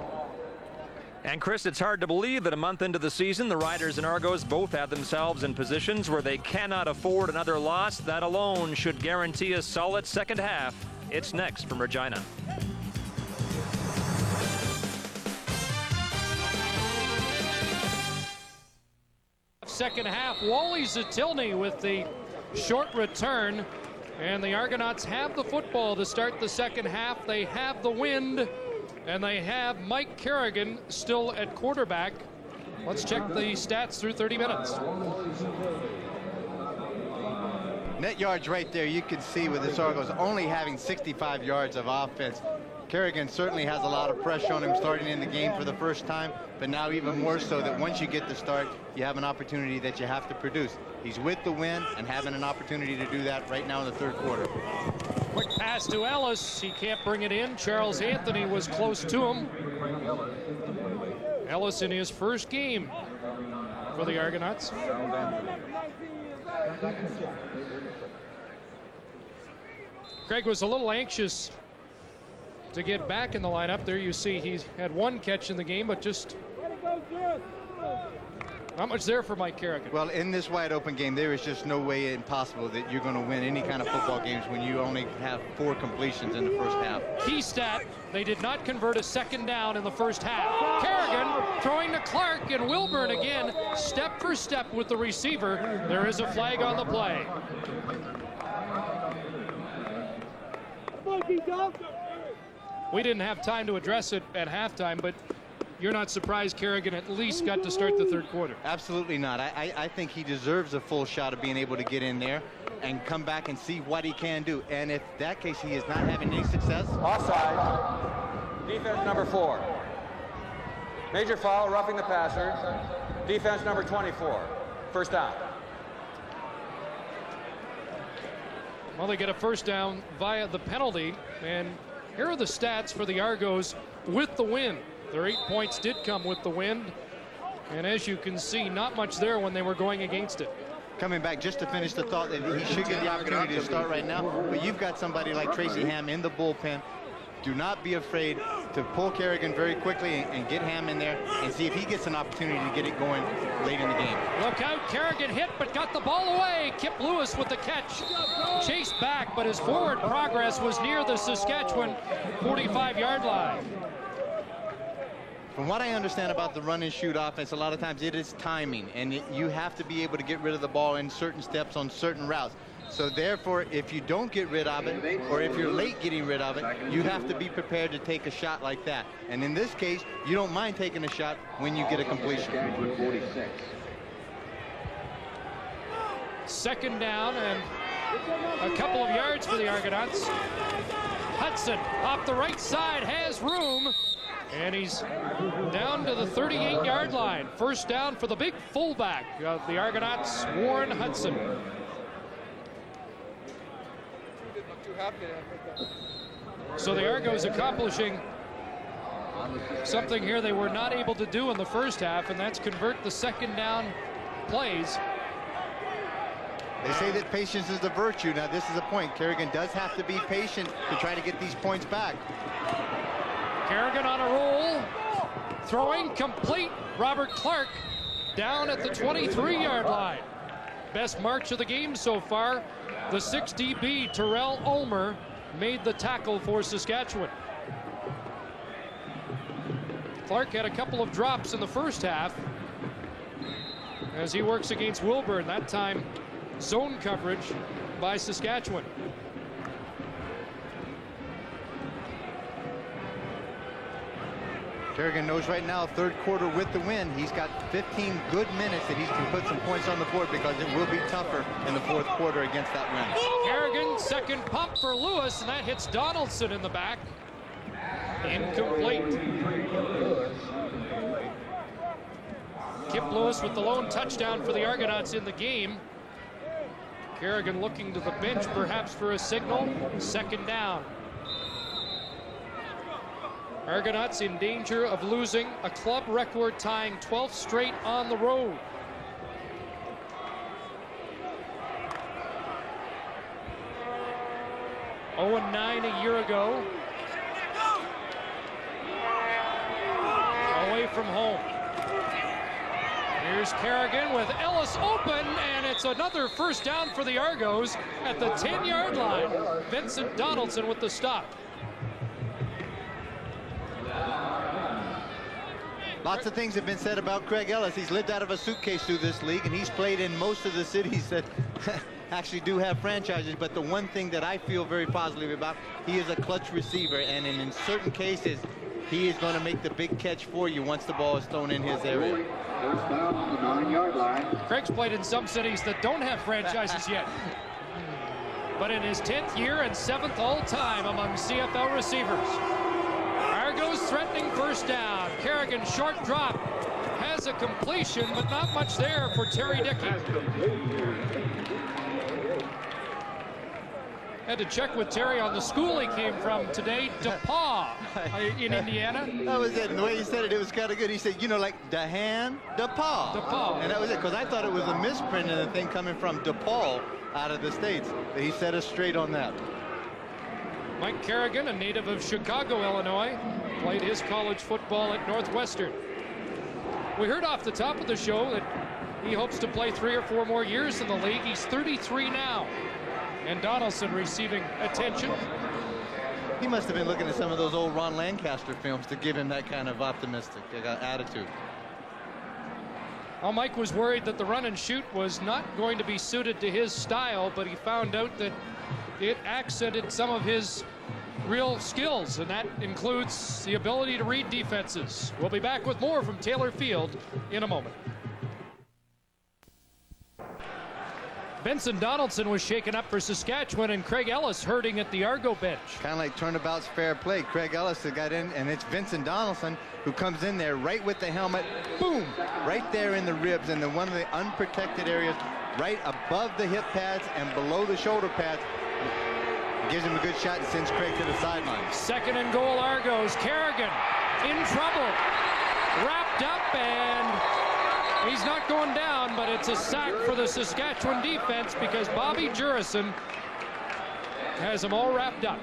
And Chris, it's hard to believe that a month into the season, the Riders and Argos both have themselves in positions where they cannot afford another loss. That alone should guarantee a solid second half. It's next from Regina. Second half, Wally Zatilny with the short return. And the Argonauts have the football to start the second half. They have the wind. And they have Mike Kerrigan still at quarterback Let's check the stats through 30 minutes. Net yards right there, you can see with the Argos only having 65 yards of offense. Kerrigan certainly has a lot of pressure on him starting in the game for the first time, but now even more so that once you get the start, you have an opportunity that you have to produce. He's with the win and having an opportunity to do that right now in the third quarter. Quick pass to Ellis. He can't bring it in. Charles Anthony was close to him. Ellis in his first game for the Argonauts. Craig was a little anxious to get back in the lineup. There you see he's had one catch in the game, but just not much there for Mike Kerrigan. Well, in this wide open game, there is just no way impossible that you're going to win any kind of football games when you only have 4 completions in the first half. Key stat, they did not convert a second down in the first half. Kerrigan throwing to Clark, and Wilburn again, step for step with the receiver. There is a flag on the play. We didn't have time to address it at halftime, but you're not surprised Kerrigan at least got to start the third quarter? Absolutely not. I think he deserves a full shot of being able to get in there and come back and see what he can do. And if that case he is not having any success. Offside. Defense number 4. Major foul, roughing the passer. Defense number 24. First down. Well, they get a first down via the penalty, and here are the stats for the Argos with the win. Their 8 points did come with the wind, and as you can see, not much there when they were going against it. Coming back just to finish the thought that he should get the opportunity to start right now, but you've got somebody like Tracy Ham in the bullpen. Do not be afraid to pull Kerrigan very quickly and get Ham in there and see if he gets an opportunity to get it going late in the game. Look out, Kerrigan hit but got the ball away. Kip Lewis with the catch. Chased back, but his forward progress was near the Saskatchewan 45-yard line. From what I understand about the run and shoot offense, a lot of times it is timing, and you have to be able to get rid of the ball in certain steps on certain routes. So therefore, if you don't get rid of it, or if you're late getting rid of it, you have to be prepared to take a shot like that. And in this case, you don't mind taking a shot when you get a completion. Second down and a couple of yards for the Argonauts. Hudson off the right side has room, and he's down to the 38-yard line. First down for the big fullback of the Argonauts, Warren Hudson. So the Argos accomplishing something here they were not able to do in the first half, and that's convert the second down plays. They say that patience is the virtue. Now this is a point. Kerrigan does have to be patient to try to get these points back. Kerrigan on a roll, throwing complete. Robert Clark down at the 23-yard line. Best march of the game so far. The 6 DB, Terrell Ulmer, made the tackle for Saskatchewan. Clark had a couple of drops in the first half as he works against Wilburn, that time zone coverage by Saskatchewan. Kerrigan knows right now, third quarter with the win, he's got 15 good minutes that he can put some points on the board because it will be tougher in the fourth quarter against that win. Kerrigan, second pump for Lewis, and that hits Donaldson in the back. Incomplete. Kip Lewis with the lone touchdown for the Argonauts in the game. Kerrigan looking to the bench perhaps for a signal. Second down. Argonauts in danger of losing a club record tying 12th straight on the road. (0-9) a year ago. Away from home. Here's Kerrigan with Ellis open, and it's another first down for the Argos at the 10-yard line. Vincent Donaldson with the stop. Lots of things have been said about Craig Ellis. He's lived out of a suitcase through this league, and he's played in most of the cities that actually do have franchises. But the one thing that I feel very positive about, he is a clutch receiver, and in certain cases, he is going to make the big catch for you once the ball is thrown in his area. First down on the 9-yard line. Craig's played in some cities that don't have franchises yet. But in his 10th year and 7th all-time among CFL receivers. Argos threatening first down. Kerrigan short drop. Has a completion, but not much there for Terry Dickey. Had to check with Terry on the school he came from today, DePaul in Indiana. That was it. And the way he said it, it was kind of good. He said, you know, like DeHaan, DePaul. DePaul. And that was it, because I thought it was a misprint of the thing coming from DePaul out of the States. But he set us straight on that. Mike Kerrigan, a native of Chicago, Illinois, played his college football at Northwestern. We heard off the top of the show that he hopes to play 3 or 4 more years in the league. He's 33 now. And Donaldson receiving attention. He must have been looking at some of those old Ron Lancaster films to give him that kind of optimistic attitude. Well, Mike was worried that the run and shoot was not going to be suited to his style, but he found out that it accented some of his real skills, and that includes the ability to read defenses. We'll be back with more from Taylor Field in a moment. Benson Donaldson was shaken up for Saskatchewan, and Craig Ellis hurting at the Argo bench. Kind of like turnabout's fair play. Craig Ellis got in, and it's Vincent Donaldson who comes in there right with the helmet. Boom! Right there in the ribs, and one of the unprotected areas, right above the hip pads and below the shoulder pads. Gives him a good shot and sends Craig to the sideline. 2nd and goal, Argos. Kerrigan in trouble. Wrapped up, and he's not going down, but it's a sack for the Saskatchewan defense because Bobby Jurison has them all wrapped up.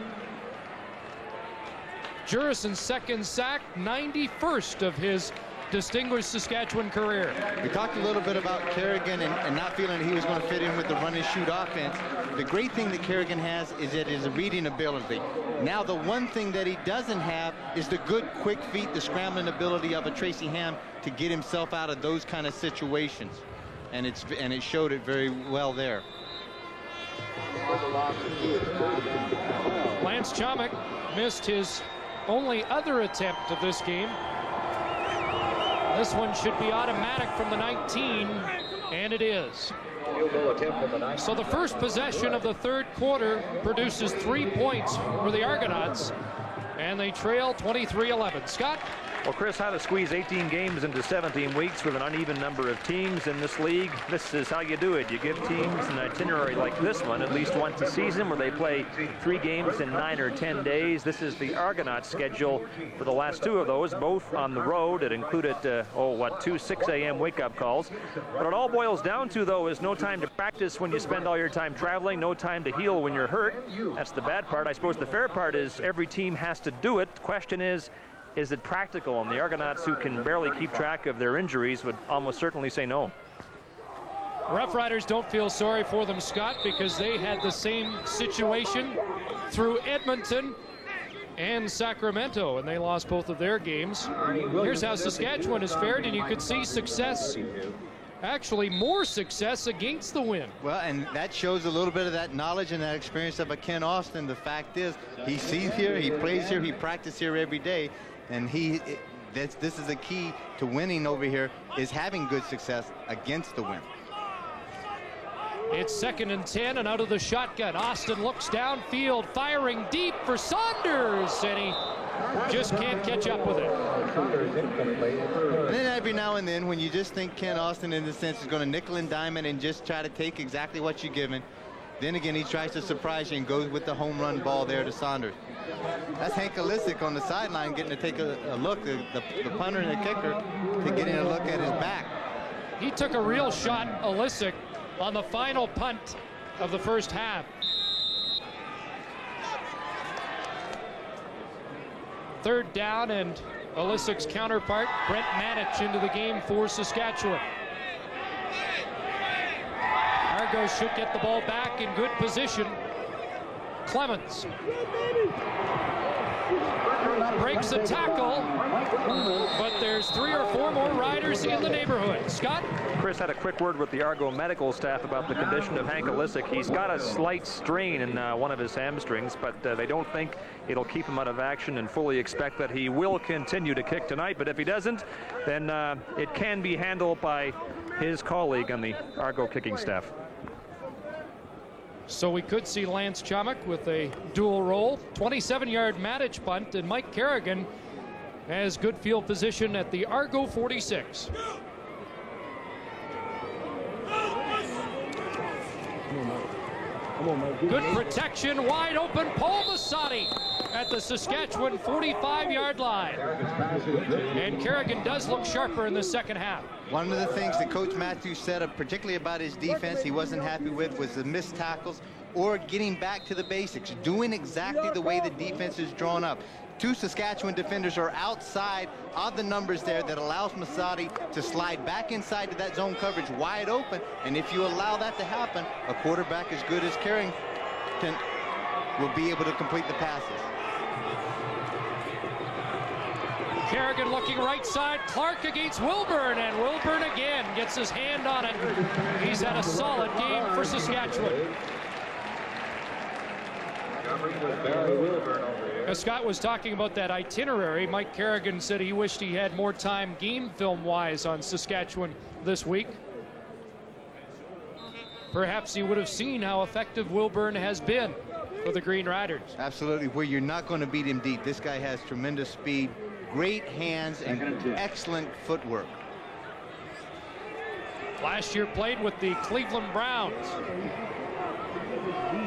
Jurison's 2nd sack, 91st of his distinguished Saskatchewan career. We talked a little bit about Kerrigan and not feeling he was going to fit in with the run and shoot offense. The great thing that Kerrigan has is it is a reading ability. Now the one thing that he doesn't have is the good quick feet, the scrambling ability of a Tracy Ham to get himself out of those kind of situations. And it showed it very well there. Lance Chomick missed his only other attempt of this game. This one should be automatic from the 19, and it is. So the first possession of the 3rd quarter produces 3 points for the Argonauts, and they trail 23-11. Scott? Well, Chris, how to squeeze 18 games into 17 weeks with an uneven number of teams in this league. This is how you do it. You give teams an itinerary like this one at least once a season where they play 3 games in 9 or 10 days. This is the Argonauts schedule for the last 2 of those, both on the road. It included, 2 6 a.m. wake-up calls. What it all boils down to, though, is no time to practice when you spend all your time traveling, no time to heal when you're hurt. That's the bad part. I suppose the fair part is every team has to do it. The question is it practical? And the Argonauts, who can barely keep track of their injuries, would almost certainly say no. Rough Riders don't feel sorry for them, Scott, because they had the same situation through Edmonton and Sacramento, and they lost both of their games. Here's how Saskatchewan has fared, and you could see success, actually more success against the wind. Well, and that shows a little bit of that knowledge and that experience of a Ken Austin. The fact is, he sees here, he plays here, he practices here every day, and this is the key to winning over here, is having good success against the wind. It's 2nd and 10, and out of the shotgun, Austin looks downfield, firing deep for Saunders, and he just can't catch up with it. And then every now and then, when you just think Ken Austin, in a sense, is going to nickel and dime it and just try to take exactly what you're given, then again, he tries to surprise you and goes with the home run ball there to Saunders. That's Hank Olisic on the sideline getting to take a look, the punter and the kicker, to getting a look at his back. He took a real shot, Olisic, on the final punt of the first half. 3rd down, and Olisic's counterpart, Brent Manich, into the game for Saskatchewan. Argos should get the ball back in good position. Clemens. breaks the tackle, but there's 3 or 4 more riders in the neighborhood. Scott? Chris had a quick word with the Argo medical staff about the condition of Hank Olisic. He's got a slight strain in one of his hamstrings, but they don't think it'll keep him out of action and fully expect that he will continue to kick tonight. But if he doesn't, then it can be handled by his colleague on the Argo kicking staff. So we could see Lance Chomick with a dual role. 27-yard Matic punt, and Mike Kerrigan has good field position at the Argo 46. Good protection, wide open, Paul Masati at the Saskatchewan 45-yard line. And Kerrigan does look sharper in the second half. One of the things that Coach Matthews said, particularly about his defense, he wasn't happy with was the missed tackles or getting back to the basics, doing exactly the way the defense is drawn up. 2 Saskatchewan defenders are outside of the numbers there that allows Masati to slide back inside to that zone coverage wide open. And if you allow that to happen, a quarterback as good as Kerrigan will be able to complete the passes. Kerrigan looking right side, Clark against Wilburn, and Wilburn again gets his hand on it. He's had a solid game for Saskatchewan. As Scott was talking about that itinerary, Mike Kerrigan said he wished he had more time game film-wise on Saskatchewan this week. Perhaps he would have seen how effective Wilburn has been for the Green Riders. Absolutely, where you're not going to beat him deep. This guy has tremendous speed, great hands, and excellent footwork. Last year played with the Cleveland Browns.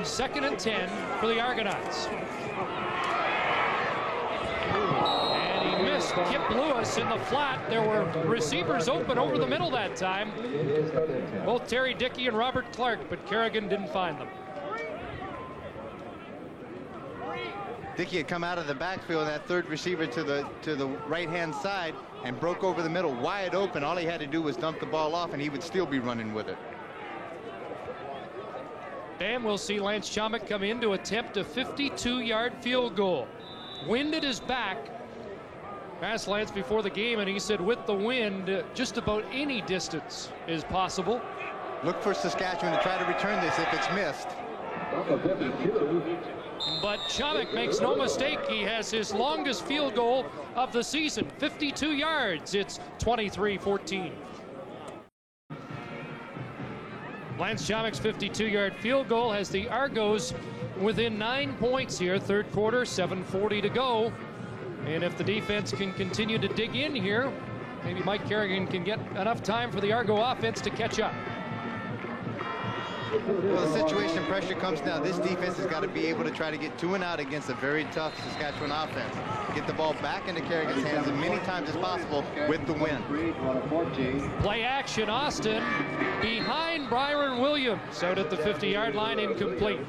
2nd and 10 for the Argonauts. And he missed Kip Lewis in the flat. There were receivers open over the middle that time. Both Terry Dickey and Robert Clark, but Kerrigan didn't find them. Dickey had come out of the backfield, that third receiver to the right-hand side, and broke over the middle wide open. All he had to do was dump the ball off, and he would still be running with it. And we'll see Lance Chomick come in to attempt a 52-yard field goal. Wind at his back. Asked Lance before the game, and he said with the wind, just about any distance is possible. Look for Saskatchewan to try to return this if it's missed. But Chomick makes no mistake. He has his longest field goal of the season, 52 yards. It's 23-14. Lance Chomick's 52-yard field goal has the Argos within 9 points here. Third quarter, 7:40 to go. And if the defense can continue to dig in here, maybe Mike Kerrigan can get enough time for the Argo offense to catch up. Well, the situation pressure comes now. This defense has got to be able to try to get 2 and out against a very tough Saskatchewan offense. Get the ball back into Kerrigan's hands as many times as possible with the win. Play action, Austin behind Byron Williams out at the 50-yard line, incomplete.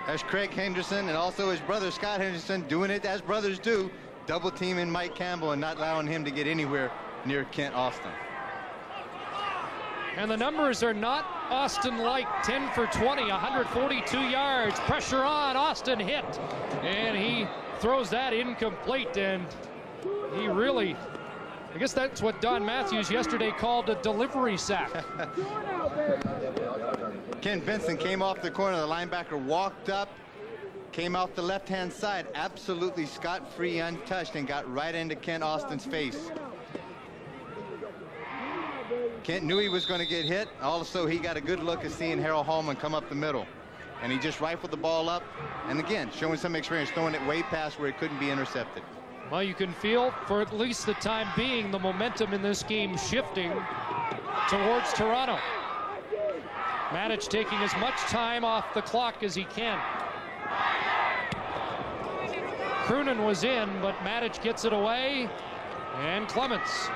There's Craig Henderson and also his brother Scott Henderson doing it as brothers do, double teaming Mike Campbell and not allowing him to get anywhere near Kent Austin. And the numbers are not Austin-like. 10 for 20, 142 yards. Pressure on, Austin hit. And he throws that incomplete, and he really, I guess that's what Don Matthews yesterday called a delivery sack. Ken Benson came off the corner. The linebacker walked up, came off the left-hand side, absolutely scot-free, untouched, and got right into Kent Austin's face. Kent knew he was going to get hit. Also, he got a good look at seeing Harold Hallman come up the middle. And he just rifled the ball up. And again, showing some experience, throwing it way past where it couldn't be intercepted. Well, you can feel, for at least the time being, the momentum in this game shifting towards Toronto. Matic taking as much time off the clock as he can. Croonan was in, but Matic gets it away. And Clements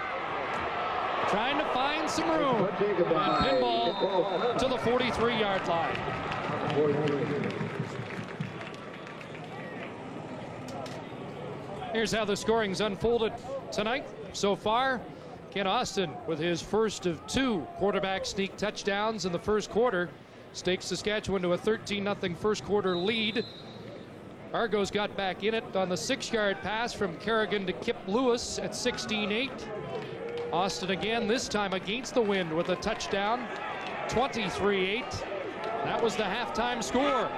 trying to find some room. And pinball to the 43-yard line. Here's how the scoring's unfolded tonight so far. Ken Austin with his first of 2 quarterback sneak touchdowns in the first quarter stakes Saskatchewan to a 13-0 first quarter lead. Argos got back in it on the 6-yard pass from Kerrigan to Kip Lewis at 16-8. Austin again, this time against the wind with a touchdown, 23-8. That was the halftime score.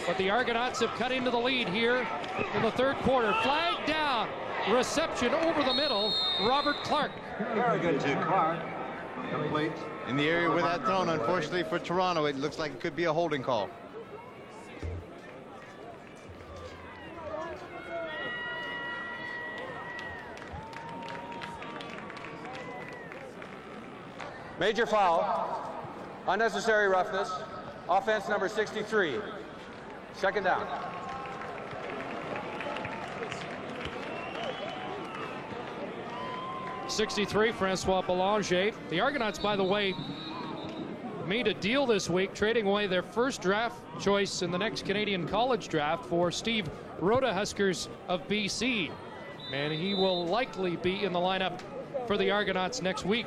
But the Argonauts have cut into the lead here in the third quarter. Flag down. Reception over the middle. Robert Clark. Kerrigan to Clark. Complete. In the area where that thrown, unfortunately for Toronto, it looks like it could be a holding call. Major foul, unnecessary roughness, offense number 63, second down. '63, Francois Belanger. The Argonauts, by the way, made a deal this week, trading away their first draft choice in the next Canadian college draft for Steve Rodehuskers of BC. And he will likely be in the lineup for the Argonauts next week.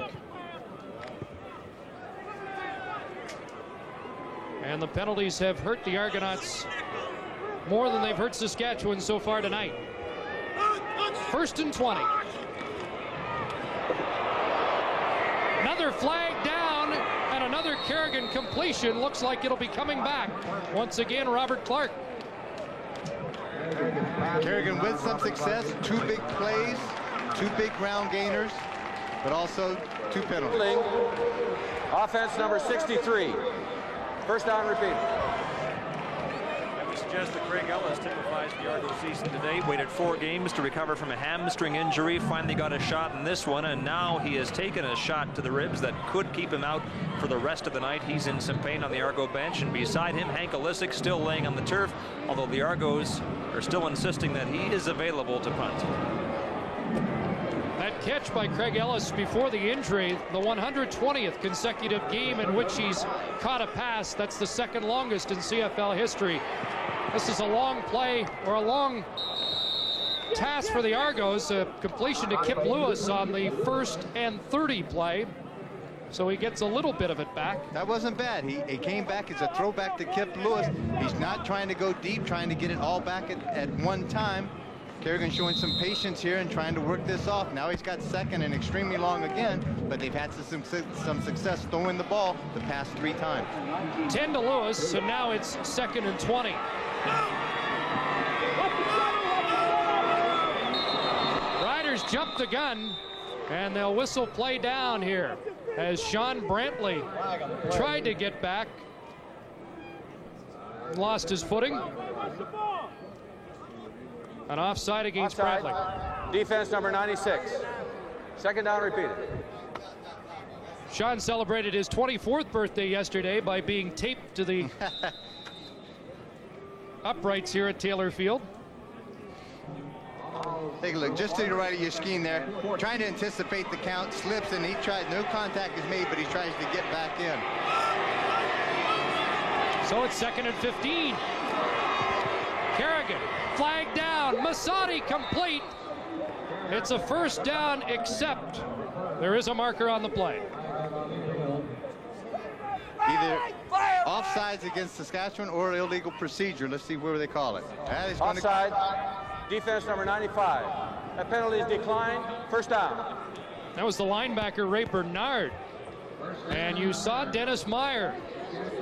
And the penalties have hurt the Argonauts more than they've hurt Saskatchewan so far tonight. 1st and 20. Another flag down and another Kerrigan completion. Looks like it'll be coming back. Once again, Robert Clark. Kerrigan with some success, 2 big plays, 2 big ground gainers, but also 2 penalties. Offense number 63. First down, repeat. I would suggest that Craig Ellis typifies the Argos season today. Waited 4 games to recover from a hamstring injury. Finally got a shot in this one, and now he has taken a shot to the ribs that could keep him out for the rest of the night. He's in some pain on the Argo bench, and beside him, Hank Olisic still laying on the turf, although the Argos are still insisting that he is available to punt. That catch by Craig Ellis before the injury, the 120th consecutive game in which he's caught a pass. That's the second longest in CFL history. This is a long play, or a long task for the Argos. A completion to Kip Lewis on the 1st and 30 play. So he gets a little bit of it back. That wasn't bad. He came back as a throwback to Kip Lewis. He's not trying to go deep, trying to get it all back at one time. Kerrigan showing some patience here and trying to work this off. Now he's got second and extremely long again, but they've had some success throwing the ball the past 3 times. 10 to Lewis, so now it's 2nd and 20. Riders jump the gun, and they'll whistle play down here as Sean Brantley tried to get back, lost his footing. An offside against Brantley. Defense number 96. Second down, repeated. Sean celebrated his 24th birthday yesterday by being taped to the uprights here at Taylor Field. Take a look, just to the right of your screen there, trying to anticipate the count, slips, and he tried, no contact is made, but he tries to get back in. So it's 2nd and 15. Kerrigan, flag down, Masadi complete. It's a first down, except there is a marker on the play. Either offsides against Saskatchewan or illegal procedure. Let's see where they call it. Offside, defense number 95. That penalty is declined, first down. That was the linebacker, Ray Bernard. And you saw Dennis Meyer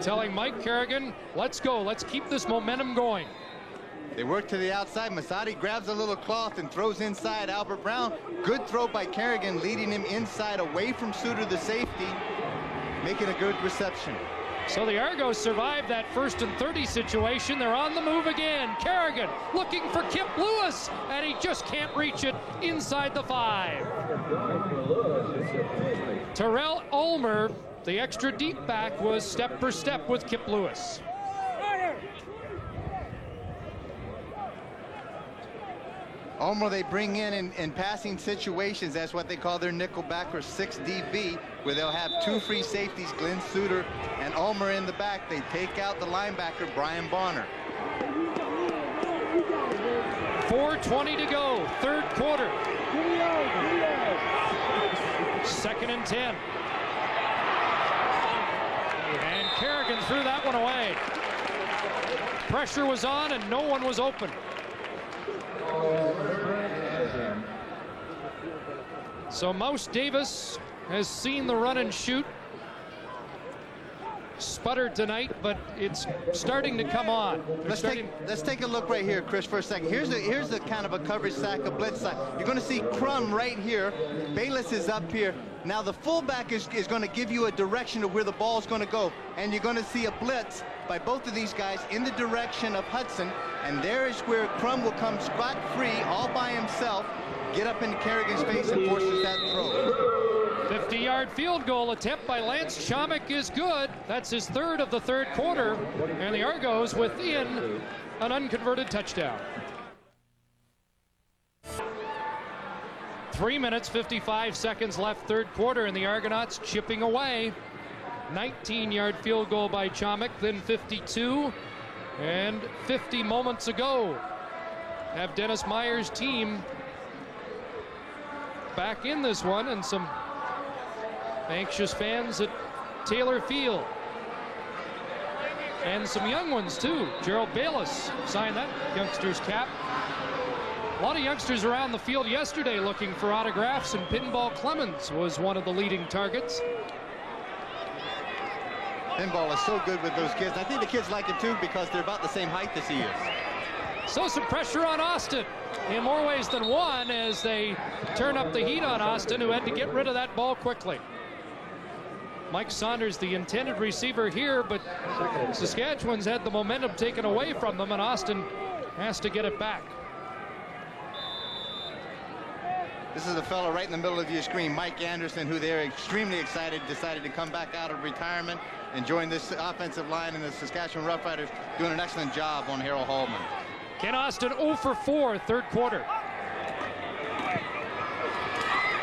telling Mike Kerrigan, let's go, let's keep this momentum going. They work to the outside. Masadi grabs a little cloth and throws inside Albert Brown. Good throw by Kerrigan, leading him inside away from Suter, the safety, making a good reception. So the Argos survived that 1st and 30 situation. They're on the move again. Kerrigan looking for Kip Lewis, and he just can't reach it inside the 5. Terrell Ulmer, the extra deep back, was step for step with Kip Lewis. Ulmer they bring in passing situations. That's what they call their nickelback or 6 DB, where they'll have 2 free safeties, Glenn Suter and Ulmer in the back. They take out the linebacker, Brian Bonner. 4:20 to go, third quarter. Second and 10. And Kerrigan threw that one away. Pressure was on and no one was open. So Mouse Davis has seen the run and shoot. Sputtered tonight, but it's starting to come on. Let's take a look right here, Chris, for a second. Here's the kind of a coverage sack, a blitz sack. You're going to see Crum right here. Bayless is up here. Now the fullback is going to give you a direction of where the ball is going to go, and you're going to see a blitz by both of these guys in the direction of Hudson, and there is where Crum will come scot-free all by himself, get up into Kerrigan's face and forces that throw. 50-yard field goal attempt by Lance Chomick is good. That's his third of the third quarter, and the Argos within an unconverted touchdown. 3 minutes, 55 seconds left, third quarter, and the Argonauts chipping away. 19-yard field goal by Chomick, then 52, and 50 moments ago. Have Dennis Meyer's team back in this one, and some anxious fans at Taylor Field. And some young ones too. Gerald Bayless signed that youngster's cap. A lot of youngsters around the field yesterday looking for autographs, and Pinball Clemens was one of the leading targets. Pinball is so good with those kids. I think the kids like it too because they're about the same height as he is. So some pressure on Austin in more ways than one as they turn up the heat on Austin, who had to get rid of that ball quickly. Mike Saunders, the intended receiver here, but Saskatchewan's had the momentum taken away from them, and Austin has to get it back. This is the fellow right in the middle of your screen, Mike Anderson, who they're extremely excited, decided to come back out of retirement and join this offensive line, and the Saskatchewan Roughriders doing an excellent job on Harold Hallman. Ken Austin 0 for 4, third quarter.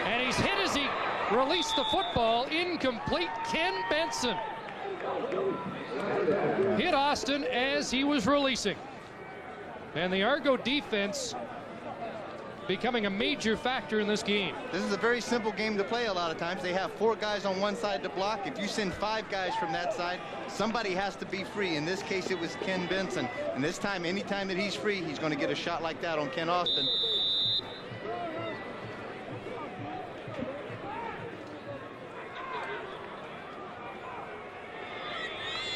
And he's hit as he released the football, incomplete. Ken Benson hit Austin as he was releasing. And the Argo defense becoming a major factor in this game. This is a very simple game to play a lot of times. They have 4 guys on one side to block. If you send 5 guys from that side, somebody has to be free. In this case, it was Ken Benson. And this time, anytime that he's free, he's going to get a shot like that on Ken Austin.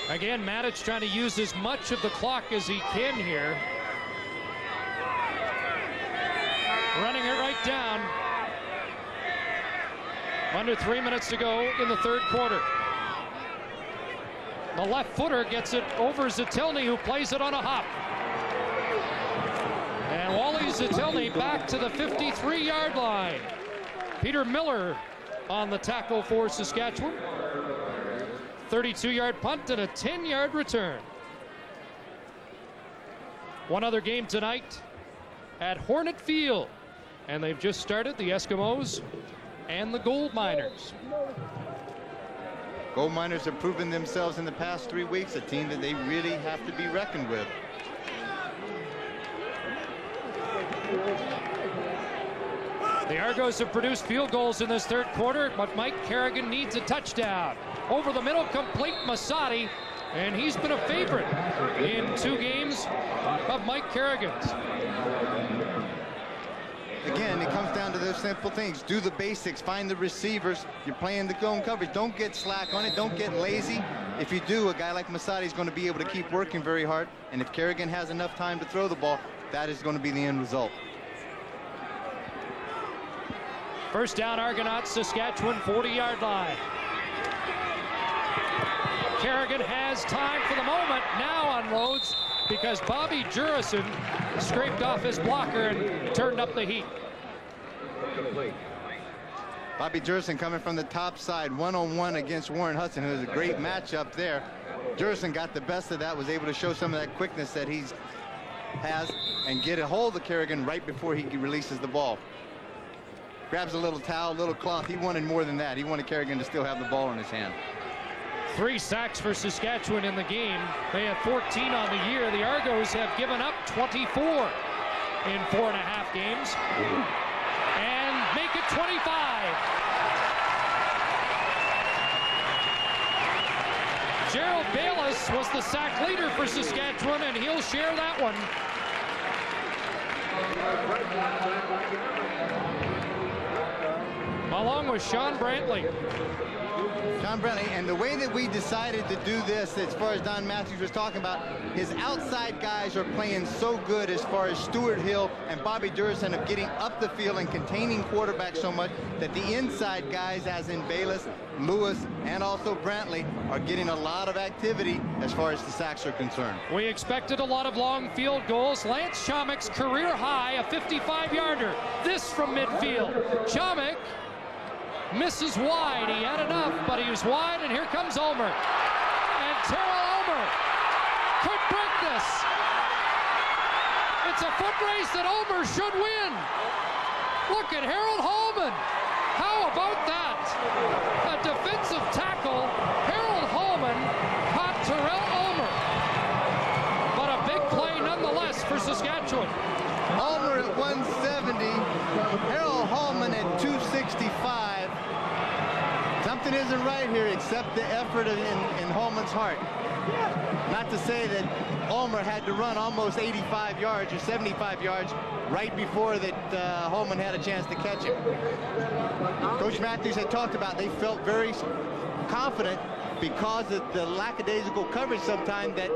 Again, Matic trying to use as much of the clock as he can here. Running it right down. Under 3 minutes to go in the third quarter. The left footer gets it over Zatelny, who plays it on a hop. And Wally Zatelny back to the 53-yard line. Peter Miller on the tackle for Saskatchewan. 32-yard punt and a 10-yard return. One other game tonight at Hornet Field. And they've just started, the Eskimos and the Gold Miners. Gold Miners have proven themselves in the past 3 weeks, a team that they really have to be reckoned with. The Argos have produced field goals in this third quarter, but Mike Kerrigan needs a touchdown. Over the middle, complete Masadi, and he's been a favorite in 2 games of Mike Kerrigan's. Again, it comes down to those simple things. Do the basics, find the receivers. You're playing the zone coverage. Don't get slack on it. Don't get lazy. If you do, a guy like Masadi is going to be able to keep working very hard. And if Kerrigan has enough time to throw the ball, that is going to be the end result. First down, Argonauts, Saskatchewan 40-yard line. Kerrigan has time for the moment. Now unloads because Bobby Jurison scraped off his blocker and turned up the heat. Bobby Jurison coming from the top side, one-on-one against Warren Hudson. It was a great matchup there. Jurison got the best of that, was able to show some of that quickness that he has and get a hold of Kerrigan right before he releases the ball. Grabs a little towel, a little cloth. He wanted more than that. He wanted Kerrigan to still have the ball in his hand. 3 sacks for Saskatchewan in the game. They have 14 on the year. The Argos have given up 24. in 4.5 games. And make it 25. Gerald Bayless was the sack leader for Saskatchewan, and he'll share that one. Along with Sean Brantley. Sean Brantley, and the way that we decided to do this, as far as Don Matthews was talking about, his outside guys are playing so good as far as Stuart Hill and Bobby Durson of getting up the field and containing quarterbacks so much that the inside guys, as in Bayless, Lewis, and also Brantley, are getting a lot of activity as far as the sacks are concerned. We expected a lot of long field goals. Lance Chomek's career high, a 55-yarder. This from midfield. Chomek misses wide. He had enough, but he was wide, and here comes Ulmer. And Terrell Ulmer could break this. It's a foot race that Ulmer should win. Look at Harold Hallman. How about that? A defensive tackle. Harold Hallman caught Terrell Ulmer. But a big play nonetheless for Saskatchewan. Ulmer at 170, Harold Hallman at 265. Something isn't right here except the effort in Hallman's heart. Not to say that Ulmer had to run almost 85 yards or 75 yards right before that Hallman had a chance to catch him. Coach Matthews had talked about they felt very confident because of the lackadaisical coverage sometimes that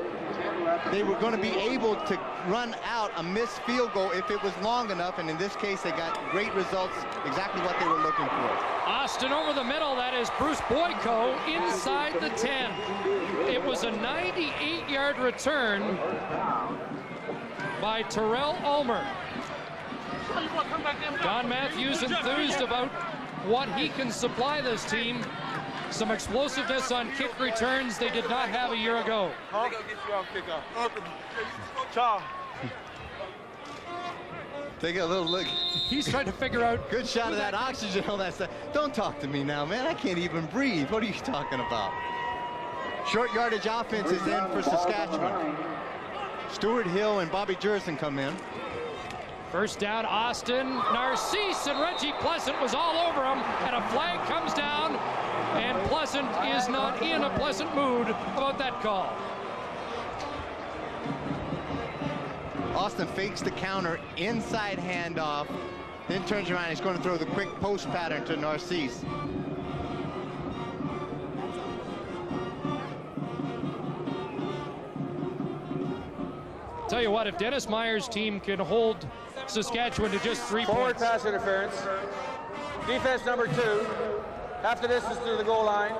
they were going to be able to run out a missed field goal if it was long enough, and in this case they got great results, exactly what they were looking for. Austin over the middle, that is Bruce Boyko inside the 10. It was a 98-yard return by Terrell Ulmer. Don Matthews enthused about what he can supply this team. Some explosiveness on kick returns they did not have a year ago. Take a little look. He's trying to figure out. Good shot of that oxygen on that side. Don't talk to me now, man. I can't even breathe. What are you talking about? Short yardage offense is in for Saskatchewan. Stuart Hill and Bobby Jurison come in. First down, Austin. Narcisse and Reggie Pleasant was all over him, and a flag comes down, and Pleasant is not in a pleasant mood about that call. Austin fakes the counter, inside handoff, then turns around. He's going to throw the quick post pattern to Narcisse. Tell you what, if Dennis Meyer's team can hold Saskatchewan to just 3 Forward points. pass interference. Defense number 2. After this is through the goal line.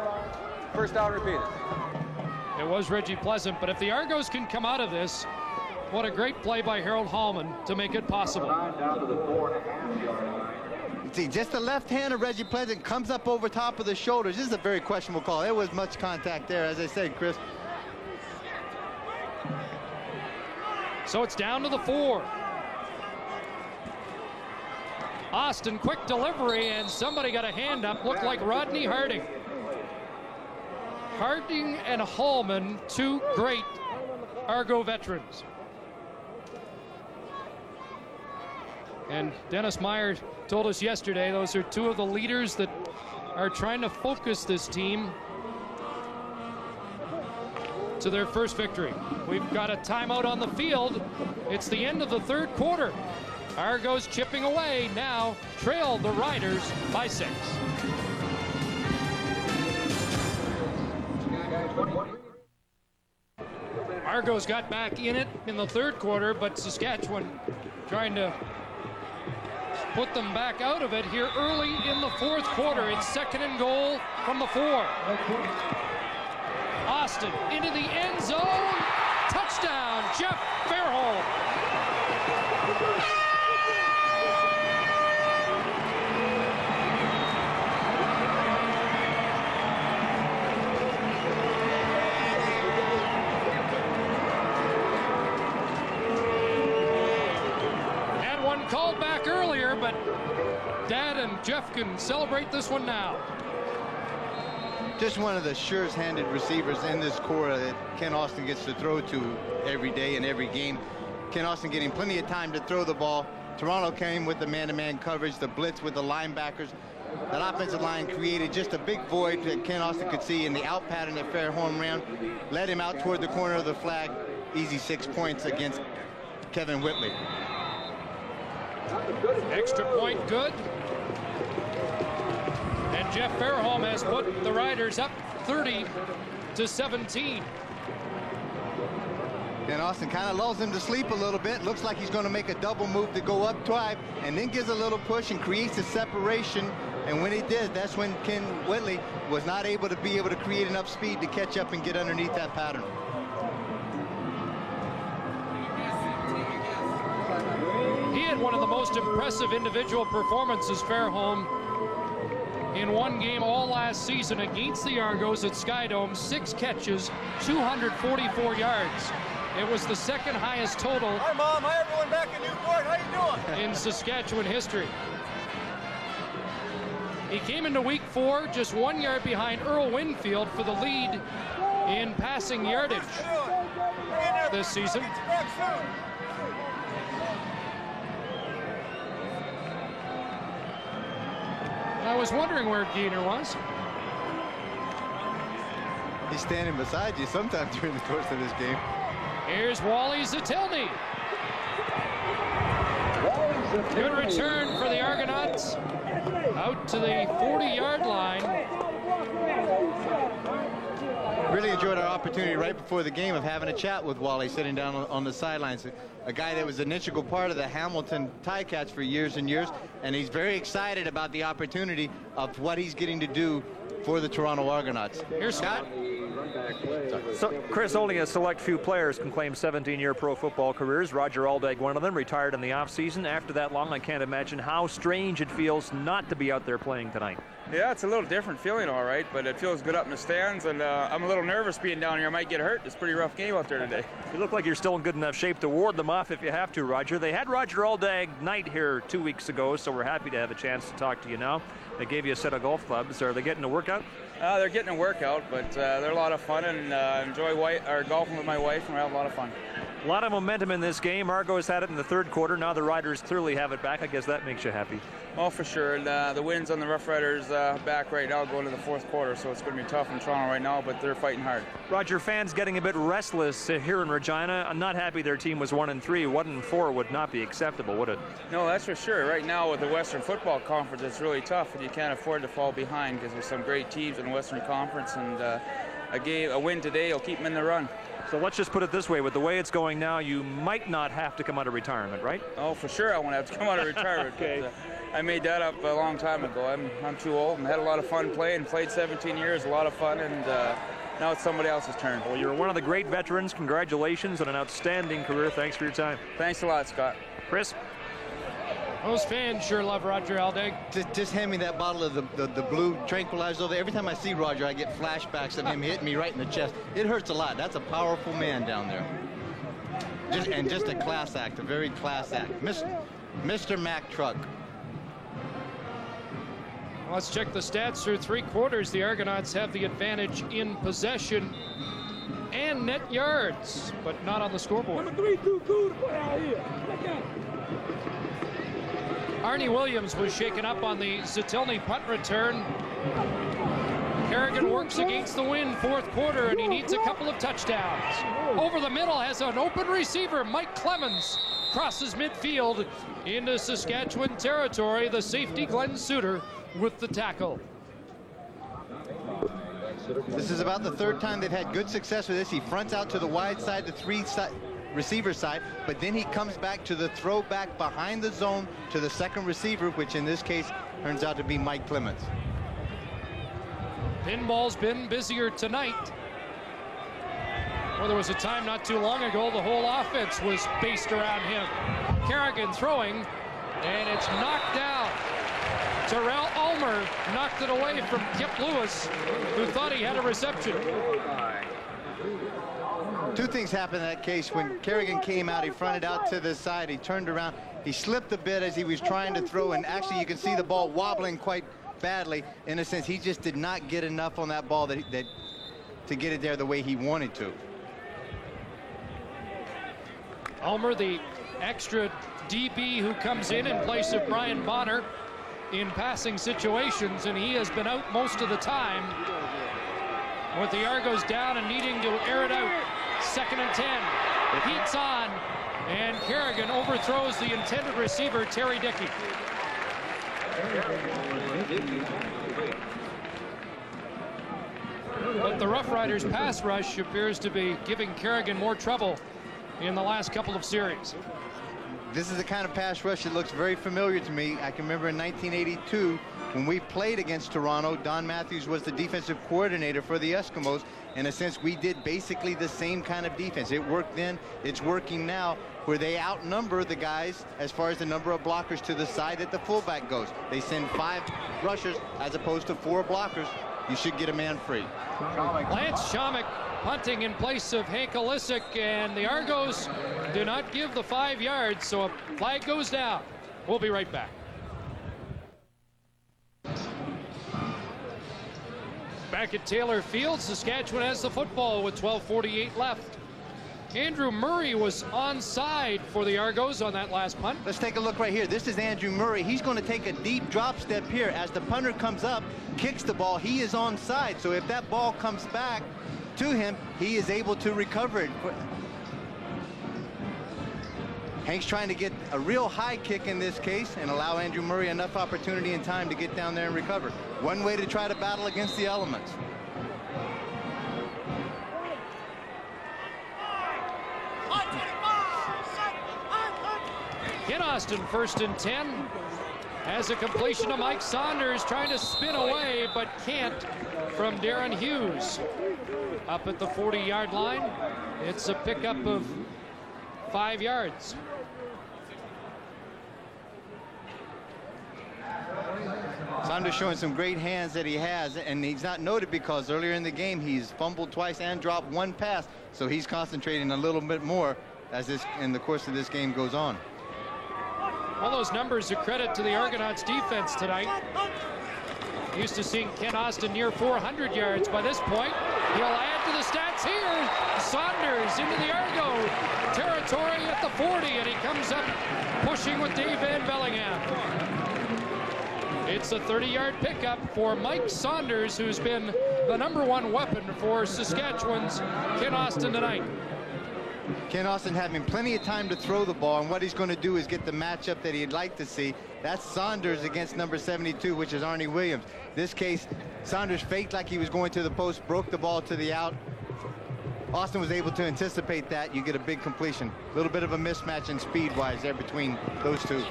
First down repeated. It was Reggie Pleasant, but if the Argos can come out of this, what a great play by Harold Hallman to make it possible. See, just the left hand of Reggie Pleasant comes up over top of the shoulders. This is a very questionable call. There was much contact there, as I said, Chris. So it's down to the 4. Austin, quick delivery, and somebody got a hand up. Looked like Rodney Harding. Harding and Hallman, 2 great Argo veterans. And Dennis Meyer told us yesterday those are 2 of the leaders that are trying to focus this team to their first victory. We've got a timeout on the field. It's the end of the 3rd quarter. Argos chipping away now, trail the Riders by 6. Argos got back in it in the 3rd quarter, but Saskatchewan trying to put them back out of it here early in the 4th quarter. It's 2nd and goal from the 4. Austin into the end zone. Touchdown, Jeff Fairholm. Had one called back earlier, but Dad and Jeff can celebrate this one now. Just one of the surest-handed receivers in this core that Ken Austin gets to throw to every day and every game. Ken Austin getting plenty of time to throw the ball. Toronto came with the man-to-man coverage, the blitz with the linebackers. That offensive line created just a big void that Ken Austin could see in the out pattern that Fairholm ran. Led him out toward the corner of the flag. Easy 6 points against Kevin Whitley. Extra point good. And Jeff Fairholm has put the Riders up 30-17. And Austin kind of lulls him to sleep a little bit. Looks like he's going to make a double move to go up drive, and then gives a little push and creates a separation. And when he did, that's when Ken Whitley was not able to create enough speed to catch up and get underneath that pattern. He had one of the most impressive individual performances, Fairholm, in one game all last season against the Argos at Skydome. 6 catches, 244 yards. It was the second highest total. Hi, Mom. Hi, everyone back in Newport. How you doing? In Saskatchewan history. He came into week 4 just 1 yard behind Earl Winfield for the lead in passing yardage this season. I was wondering where Gainer was. He's standing beside you sometime during the course of this game. Here's Wally Zatelny. Good return for the Argonauts. Out to the 40-yard line. Really enjoyed our opportunity right before the game of having a chat with Wally sitting down on the sidelines. A guy that was an integral part of the Hamilton Ticats for years and years, and he's very excited about the opportunity of what he's getting to do for the Toronto Argonauts. Here's Scott. So, Chris, only a select few players can claim 17-year pro football careers. Roger Aldag, one of them, retired in the offseason. After that long, I can't imagine how strange it feels not to be out there playing tonight. Yeah, it's a little different feeling, all right, but it feels good up in the stands, and I'm a little nervous being down here. I might get hurt. It's a pretty rough game out there today. You look like you're still in good enough shape to ward them off if you have to, Roger. They had Roger Aldag night here 2 weeks ago, so we're happy to have a chance to talk to you now. They gave you a set of golf clubs. Are they getting a workout? They're getting a workout, but they're a lot of fun, and enjoy golfing with my wife, and we have a lot of fun. A lot of momentum in this game. Argos had it in the third quarter. Now the Riders clearly have it back. I guess that makes you happy. Oh, for sure. And the wind's on the Rough Riders back right now going to the fourth quarter, so it's going to be tough in Toronto right now, but they're fighting hard. Roger, fans getting a bit restless here in Regina. I'm not happy their team was 1-3. 1-4 would not be acceptable, would it? No, that's for sure. Right now with the Western Football Conference, it's really tough, and you can't afford to fall behind because there's some great teams in the Western Conference, and a win today will keep them in the run. So let's just put it this way. With the way it's going now, you might not have to come out of retirement, right? Oh, for sure I won't have to come out of retirement. Okay. I made that up a long time ago. I'm too old and had a lot of fun playing. Played 17 years, a lot of fun, and now it's somebody else's turn. Well, you're one of the great veterans. Congratulations on an outstanding career. Thanks for your time. Thanks a lot, Scott. Chris? Those fans sure love Roger Aldag. Just hand me that bottle of the blue tranquilizer over there. Every time I see Roger, I get flashbacks of him hitting me right in the chest. It hurts a lot. That's a powerful man down there. Just a class act, a very class act. Mr. Mack Truck. Let's check the stats through 3 quarters. The Argonauts have the advantage in possession and net yards, but not on the scoreboard. Number 3, too cool to put out here. Look out. Arnie Williams was shaken up on the Zatelny punt return. Kerrigan works against the wind, fourth quarter, and he needs a couple of touchdowns. Over the middle has an open receiver. Mike Clemens crosses midfield into Saskatchewan territory. The safety, Glenn Suter, with the tackle. This is about the third time they've had good success with this. He fronts out to the wide side, the receiver side, but then he comes back to the throwback behind the zone to the second receiver, which in this case turns out to be Mike Clemens. Pinball's been busier tonight. Well, there was a time not too long ago the whole offense was based around him. Kerrigan throwing, and it's knocked down. Terrell Ulmer knocked it away from Kip Lewis, who thought he had a reception. Two things happened in that case. When Kerrigan came out, he fronted out to the side, he turned around, he slipped a bit as he was trying to throw, and actually you can see the ball wobbling quite badly. In a sense, he just did not get enough on that ball to get it there the way he wanted to. Ulmer, the extra DB who comes in place of Brian Bonner in passing situations, and he has been out most of the time. With the Argos down and needing to air it out. 2nd and 10. Heats on, and Kerrigan overthrows the intended receiver, Terry Dickey. But the Rough Riders pass rush appears to be giving Kerrigan more trouble in the last couple of series. This is the kind of pass rush that looks very familiar to me. I can remember in 1982 when we played against Toronto, Don Matthews was the defensive coordinator for the Eskimos. In a sense, we did basically the same kind of defense. It worked then, it's working now, where they outnumber the guys as far as the number of blockers to the side that the fullback goes. They send 5 rushers as opposed to 4 blockers. You should get a man free. Lance Shamik punting in place of Hank Olisic, and the Argos do not give the 5 yards, so a flag goes down. We'll be right back. Back at Taylor Field, Saskatchewan has the football with 12:48 left. Andrew Murray was onside for the Argos on that last punt. Let's take a look right here. This is Andrew Murray. He's going to take a deep drop step here. As the punter comes up, kicks the ball, he is onside. So if that ball comes back to him, he is able to recover it. Hank's trying to get a real high kick in this case and allow Andrew Murray enough opportunity and time to get down there and recover. One way to try to battle against the elements. In Austin, 1st and 10. Has a completion to Mike Saunders, trying to spin away, but can't, from Darren Hughes. Up at the 40-yard line. It's a pickup of 5 yards. Saunders showing some great hands that he has, and he's not noted because earlier in the game he's fumbled twice and dropped 1 pass, so he's concentrating a little bit more as this in the course of this game goes on. All those numbers are credit to the Argonauts defense tonight. Used to seeing Ken Austin near 400 yards by this point. He'll add to the stats here. Saunders into the Argo territory at the 40, and he comes up pushing with Dave Van Bellingham. It's a 30-yard pickup for Mike Saunders, who's been the #1 weapon for Saskatchewan's Ken Austin tonight. Ken Austin having plenty of time to throw the ball, and what he's going to do is get the matchup that he'd like to see. That's Saunders against number 72, which is Arnie Williams. This case, Saunders faked like he was going to the post, broke the ball to the out. Austin was able to anticipate that. You get a big completion. A little bit of a mismatch in speed-wise there between those two.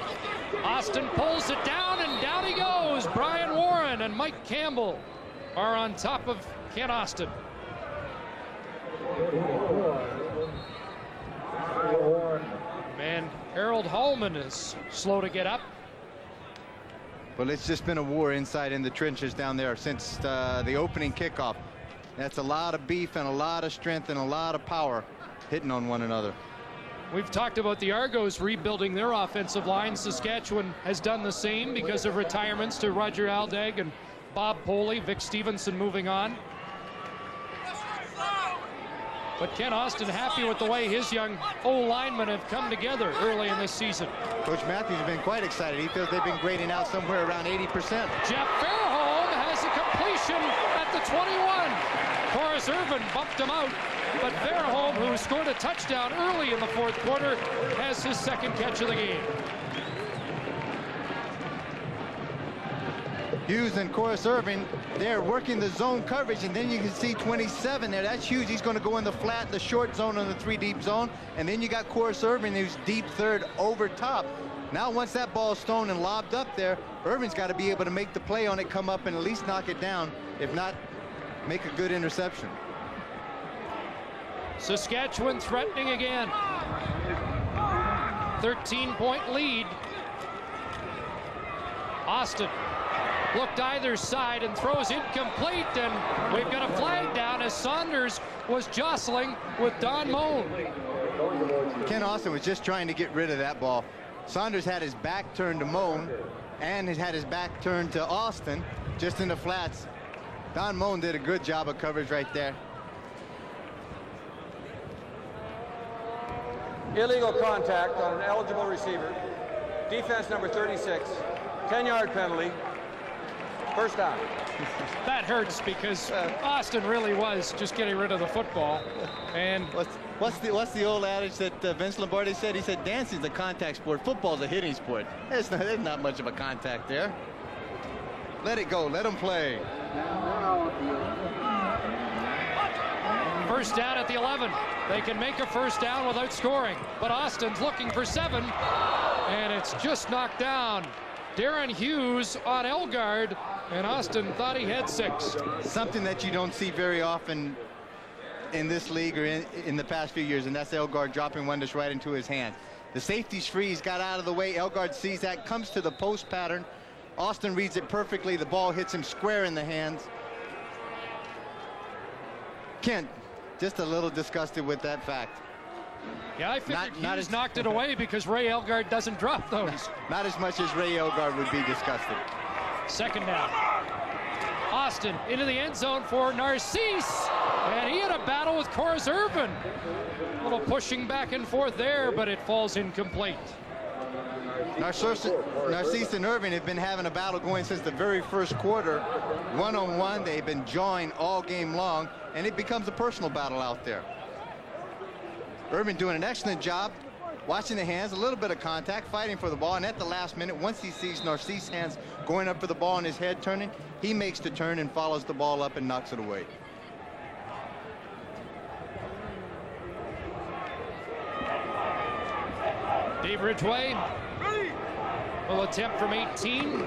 Austin pulls it down, and down he goes. Brian Warren and Mike Campbell are on top of Ken Austin. And Harold Hallman is slow to get up. Well, it's just been a war inside in the trenches down there since the opening kickoff. That's a lot of beef and a lot of strength and a lot of power hitting on one another. We've talked about the Argos rebuilding their offensive line. Saskatchewan has done the same because of retirements to Roger Aldag and Bob Poley, Vic Stevenson moving on. But Ken Austin happy with the way his young O-linemen have come together early in this season. Coach Matthews has been quite excited. He feels they've been grading out somewhere around 80%. Jeff Fairholm has a completion at the 21. Forrest Irvin bumped him out, but Fairholm, who scored a touchdown early in the 4th quarter, has his 2nd catch of the game. Hughes and Corus Irvin, they're working the zone coverage, and then you can see 27 there. That's Hughes. He's going to go in the flat, the short zone, on the 3 deep zone. And then you got Corus Irvin, who's deep third over top. Now, once that ball's thrown and lobbed up there, Irvin's got to be able to make the play on it, come up and at least knock it down. If not, make a good interception. Saskatchewan threatening again. 13-point lead. Austin looked either side and throws incomplete, and we've got a flag down as Saunders was jostling with Don Moan. Ken Austin was just trying to get rid of that ball. Saunders had his back turned to Moan and had his back turned to Austin just in the flats. Don Moan did a good job of coverage right there. Illegal contact on an eligible receiver. Defense number 36. 10-yard penalty. First down. That hurts because Austin really was just getting rid of the football. And what's the old adage that Vince Lombardi said? He said dancing's a contact sport, football's a hitting sport. There's not much of a contact there. Let it go. Let them play. First down at the 11. They can make a first down without scoring, but Austin's looking for 7, and it's just knocked down. Darren Hughes on Elgard, and Austin thought he had 6. Something that you don't see very often in this league or in the past few years, and that's Elgard dropping one just right into his hands. The safety's free. He's got out of the way. Elgard sees that, comes to the post pattern. Austin reads it perfectly. The ball hits him square in the hands. Kent, just a little disgusted with that fact. Yeah, I figured Hughes knocked it away because Ray Elgard doesn't drop those. Not as much as Ray Elgard would be disgusted. Second down. Austin into the end zone for Narcisse, and he had a battle with Corus Irvin. A little pushing back and forth there, but it falls incomplete. Narcisse and Irvin have been having a battle going since the very first quarter. One-on-one, they've been jawing all game long, and it becomes a personal battle out there. Irvin doing an excellent job, watching the hands, a little bit of contact, fighting for the ball, and at the last minute, once he sees Narcisse's hands going up for the ball and his head turning, he makes the turn and follows the ball up and knocks it away. Dave Ridgway will attempt from 18.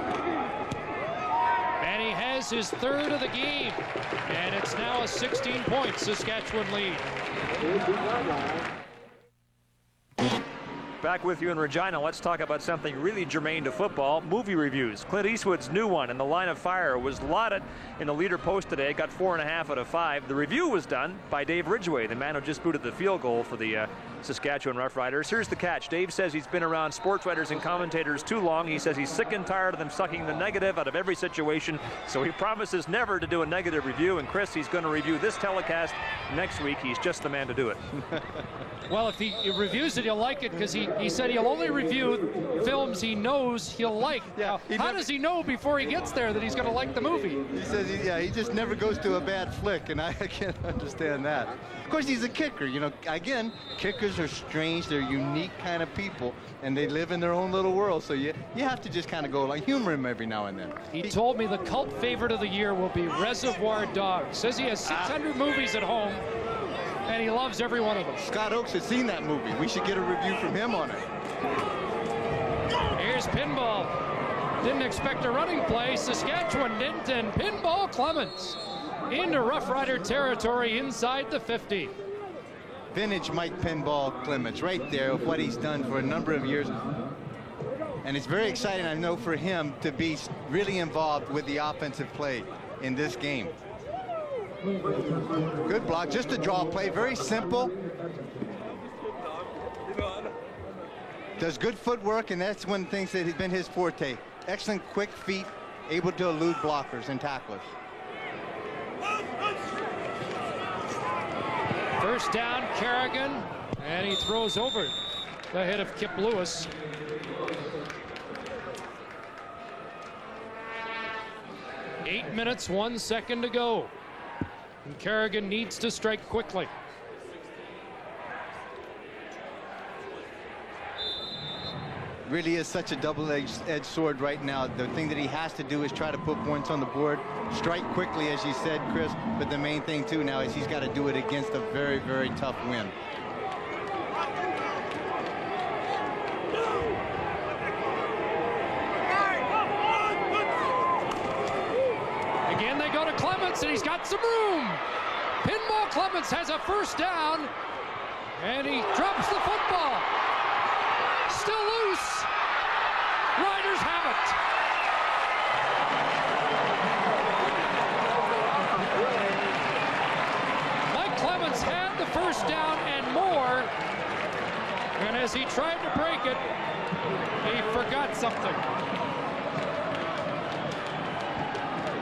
And he has his 3rd of the game. And it's now a 16-point Saskatchewan lead. Back with you in Regina. Let's talk about something really germane to football. Movie reviews. Clint Eastwood's new one, In the Line of Fire, was lauded in the Leader Post today. Got 4.5 out of 5. The review was done by Dave Ridgway, the man who just booted the field goal for the Saskatchewan Roughriders. Here's the catch. Dave says he's been around sports writers and commentators too long. He says he's sick and tired of them sucking the negative out of every situation, so he promises never to do a negative review. And Chris, he's going to review this telecast next week. He's just the man to do it. Well, if he reviews it, he'll like it, because he said he'll only review films he knows he'll like. Yeah, how does he know before he gets there that he's going to like the movie? He says, he just never goes to a bad flick, and I can't understand that. Of course, he's a kicker. You know, again, kickers are strange. They're unique kind of people, and they live in their own little world, so you have to just kind of go, like, humor him every now and then. He told me the cult favorite of the year will be Reservoir Dogs. Says he has 600 movies at home, and he loves every one of them. Scott Oakes has seen that movie. We should get a review from him on it. Here's Pinball. Didn't expect a running play. Saskatchewan didn't, and Pinball Clements into Rough Rider territory inside the 50. Vintage Mike Pinball Clements right there with what he's done for a number of years. And it's very exciting, I know, for him to be really involved with the offensive play in this game. Good block, just a draw play, very simple. Does good footwork, and that's one of the things that has been his forte. Excellent quick feet, able to elude blockers and tacklers. First down, Kerrigan, and he throws over the head of Kip Lewis. Eight minutes, 1 second to go. And Kerrigan needs to strike quickly. Really is such a double-edged sword right now. The thing that he has to do is try to put points on the board, strike quickly, as you said, Chris, but the main thing too now is he's got to do it against a very, very tough wind. Again, they go to Clements, and he's got some room. Pinball Clements has a first down, and he drops the football. Still loose. Riders have it. Mike Clements had the first down and more, and as he tried to break it, he forgot something.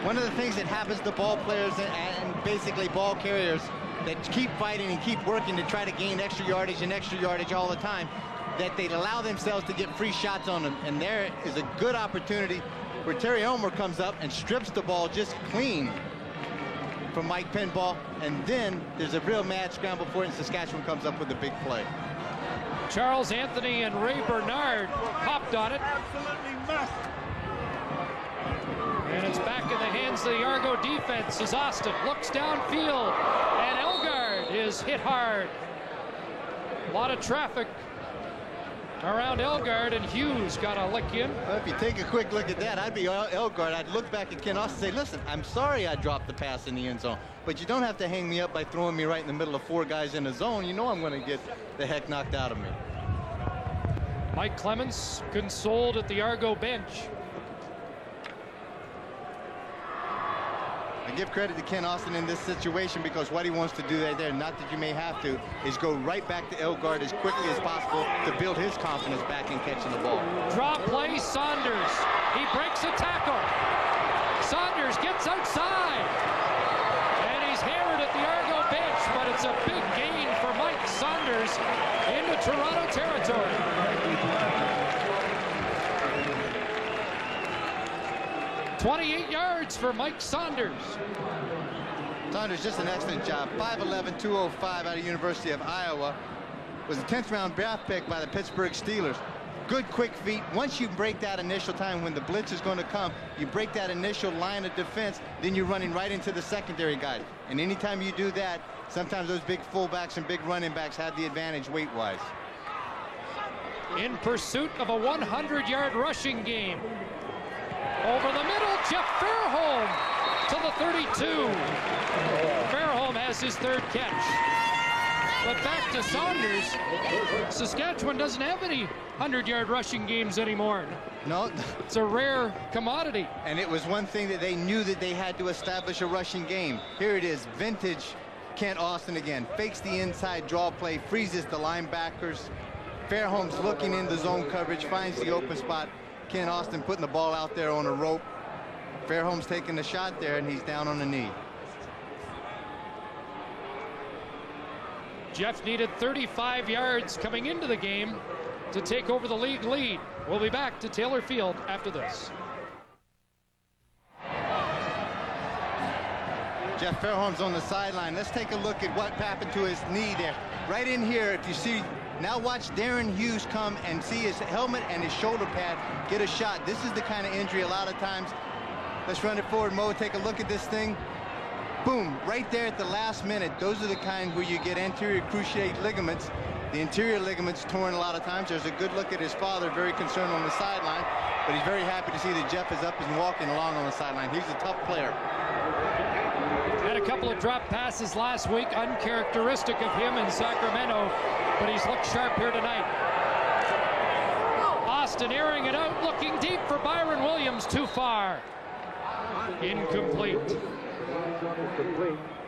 One of the things that happens to ball players and basically ball carriers that keep fighting and keep working to try to gain extra yardage all the time, that they allow themselves to get free shots on them. And there is a good opportunity where Terry Elmer comes up and strips the ball just clean from Mike Penball, and then there's a real mad scramble for it, and Saskatchewan comes up with a big play. Charles Anthony and Ray Bernard popped on it. Absolutely must. And it's back in the hands of the Argo defense as Austin looks downfield, and Elgard is hit hard. A lot of traffic around Elgard, and Hughes got a lick in. Well, if you take a quick look at that, I'd be Elgard. I'd look back at Ken Austin and say, listen, I'm sorry I dropped the pass in the end zone, but you don't have to hang me up by throwing me right in the middle of 4 guys in the zone. You know I'm going to get the heck knocked out of me. Mike Clemens consoled at the Argo bench. I give credit to Ken Austin in this situation, because what he wants to do there, not that you may have to, is go right back to Elgard as quickly as possible to build his confidence back in catching the ball. Draw play, Saunders. He breaks a tackle. Saunders gets outside. And he's hammered at the Argo bench, but it's a big gain for Mike Saunders into Toronto territory. 28 yards for Mike Saunders. Saunders, just an excellent job. 5'11", 205 out of University of Iowa. Was a 10th round draft pick by the Pittsburgh Steelers. Good quick feet. Once you break that initial time when the blitz is going to come, you break that initial line of defense, then you're running right into the secondary guys. And anytime you do that, sometimes those big fullbacks and big running backs have the advantage weight-wise. In pursuit of a 100-yard rushing game. Over the middle, Jeff Fairholm to the 32. Fairholm has his 3rd catch. But back to Saunders. Saskatchewan doesn't have any 100-yard rushing games anymore. No. It's a rare commodity. And it was one thing that they knew that they had to establish a rushing game. Here it is, vintage Kent Austin again. Fakes the inside draw play, freezes the linebackers. Fairholm's looking in the zone coverage, finds the open spot. Ken Austin putting the ball out there on a rope. Fairholm's taking the shot there, and he's down on the knee. Jeff needed 35 yards coming into the game to take over the league lead. We'll be back to Taylor Field after this. Jeff Fairholm's on the sideline. Let's take a look at what happened to his knee there. Right in here, if you see, now watch Darren Hughes come and see his helmet and his shoulder pad get a shot. This is the kind of injury a lot of times. Let's run it forward, Mo. Take a look at this thing. Boom, right there at the last minute. Those are the kind where you get anterior cruciate ligaments. The interior ligaments torn a lot of times. There's a good look at his father, very concerned on the sideline, but he's very happy to see that Jeff is up and walking along on the sideline. He's a tough player. Had a couple of drop passes last week, uncharacteristic of him in Sacramento, but he's looked sharp here tonight. Austin airing it out, looking deep for Byron Williams, too far. Incomplete.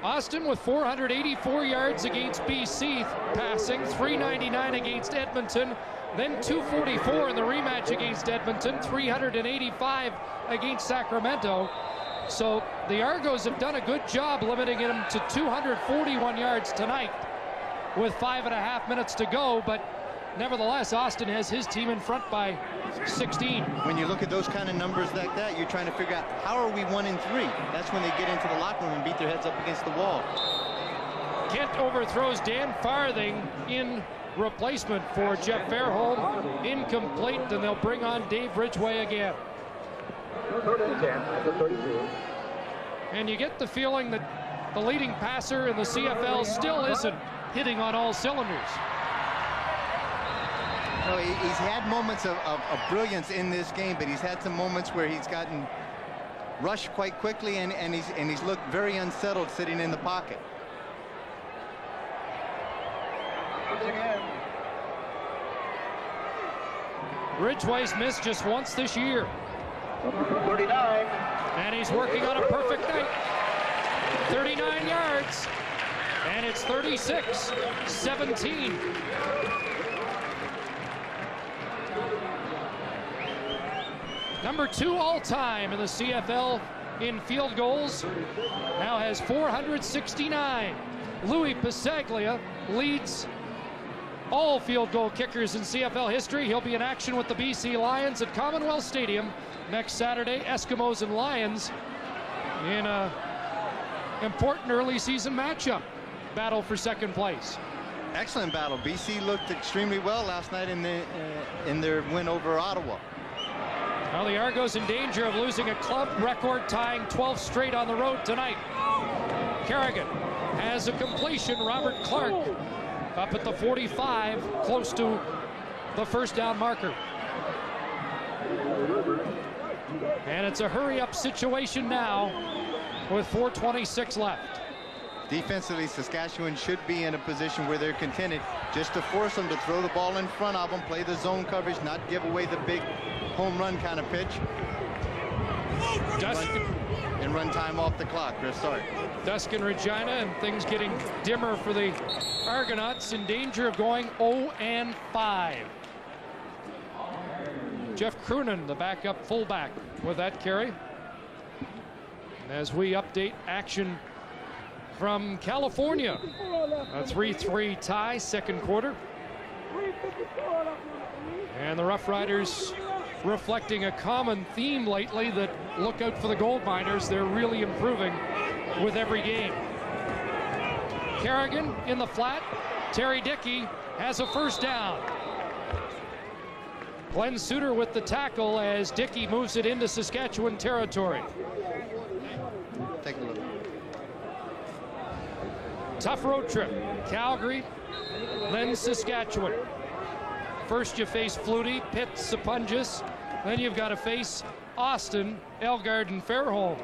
Austin with 484 yards against BC passing, 399 against Edmonton, then 244 in the rematch against Edmonton, 385 against Sacramento. So the Argos have done a good job limiting him to 241 yards tonight with 5.5 minutes to go, but nevertheless, Austin has his team in front by 16. When you look at those kind of numbers like that, you're trying to figure out, how are we 1-3? That's when they get into the locker room and beat their heads up against the wall. Kent overthrows Dan Farthing in replacement for Jeff Fairholm. Incomplete, and they'll bring on Dave Ridgway again. And you get the feeling that the leading passer in the CFL still isn't hitting on all cylinders. No, he's had moments of brilliance in this game, but he's had some moments where he's gotten rushed quite quickly, and he's looked very unsettled sitting in the pocket. Ridgway's missed just once this year. 39. And he's working on a perfect night. 39 yards. And it's 36-17. Number 2 all-time in the CFL in field goals. Now has 469. Louis Pisaglia leads all field goal kickers in CFL history. He'll be in action with the BC Lions at Commonwealth Stadium next Saturday. Eskimos and Lions in a important early season matchup. Battle for second place. Excellent battle. BC looked extremely well last night in their win over Ottawa. Well, the Argos in danger of losing a club record, tying 12 straight on the road tonight. Kerrigan has a completion. Robert Clark up at the 45, close to the first down marker. And it's a hurry-up situation now with 4:26 left. Defensively, Saskatchewan should be in a position where they're contented just to force them to throw the ball in front of them, play the zone coverage, not give away the big home run kind of pitch. And run time off the clock. Chris, sorry. Dusk in Regina, and things getting dimmer for the Argonauts, in danger of going 0-5. Jeff Croonan, the backup fullback, with that carry. And as we update action from California, a 3-3 tie, second quarter. And the Rough Riders reflecting a common theme lately, that look out for the gold miners. They're really improving with every game. Kerrigan in the flat. Terry Dickey has a first down. Glenn Suter with the tackle as Dickey moves it into Saskatchewan territory. Take a look. Tough road trip. Calgary, then Saskatchewan. First you face Flutie, Pitt, Sapungis. Then you've got to face Austin, Elgard, and Fairholm.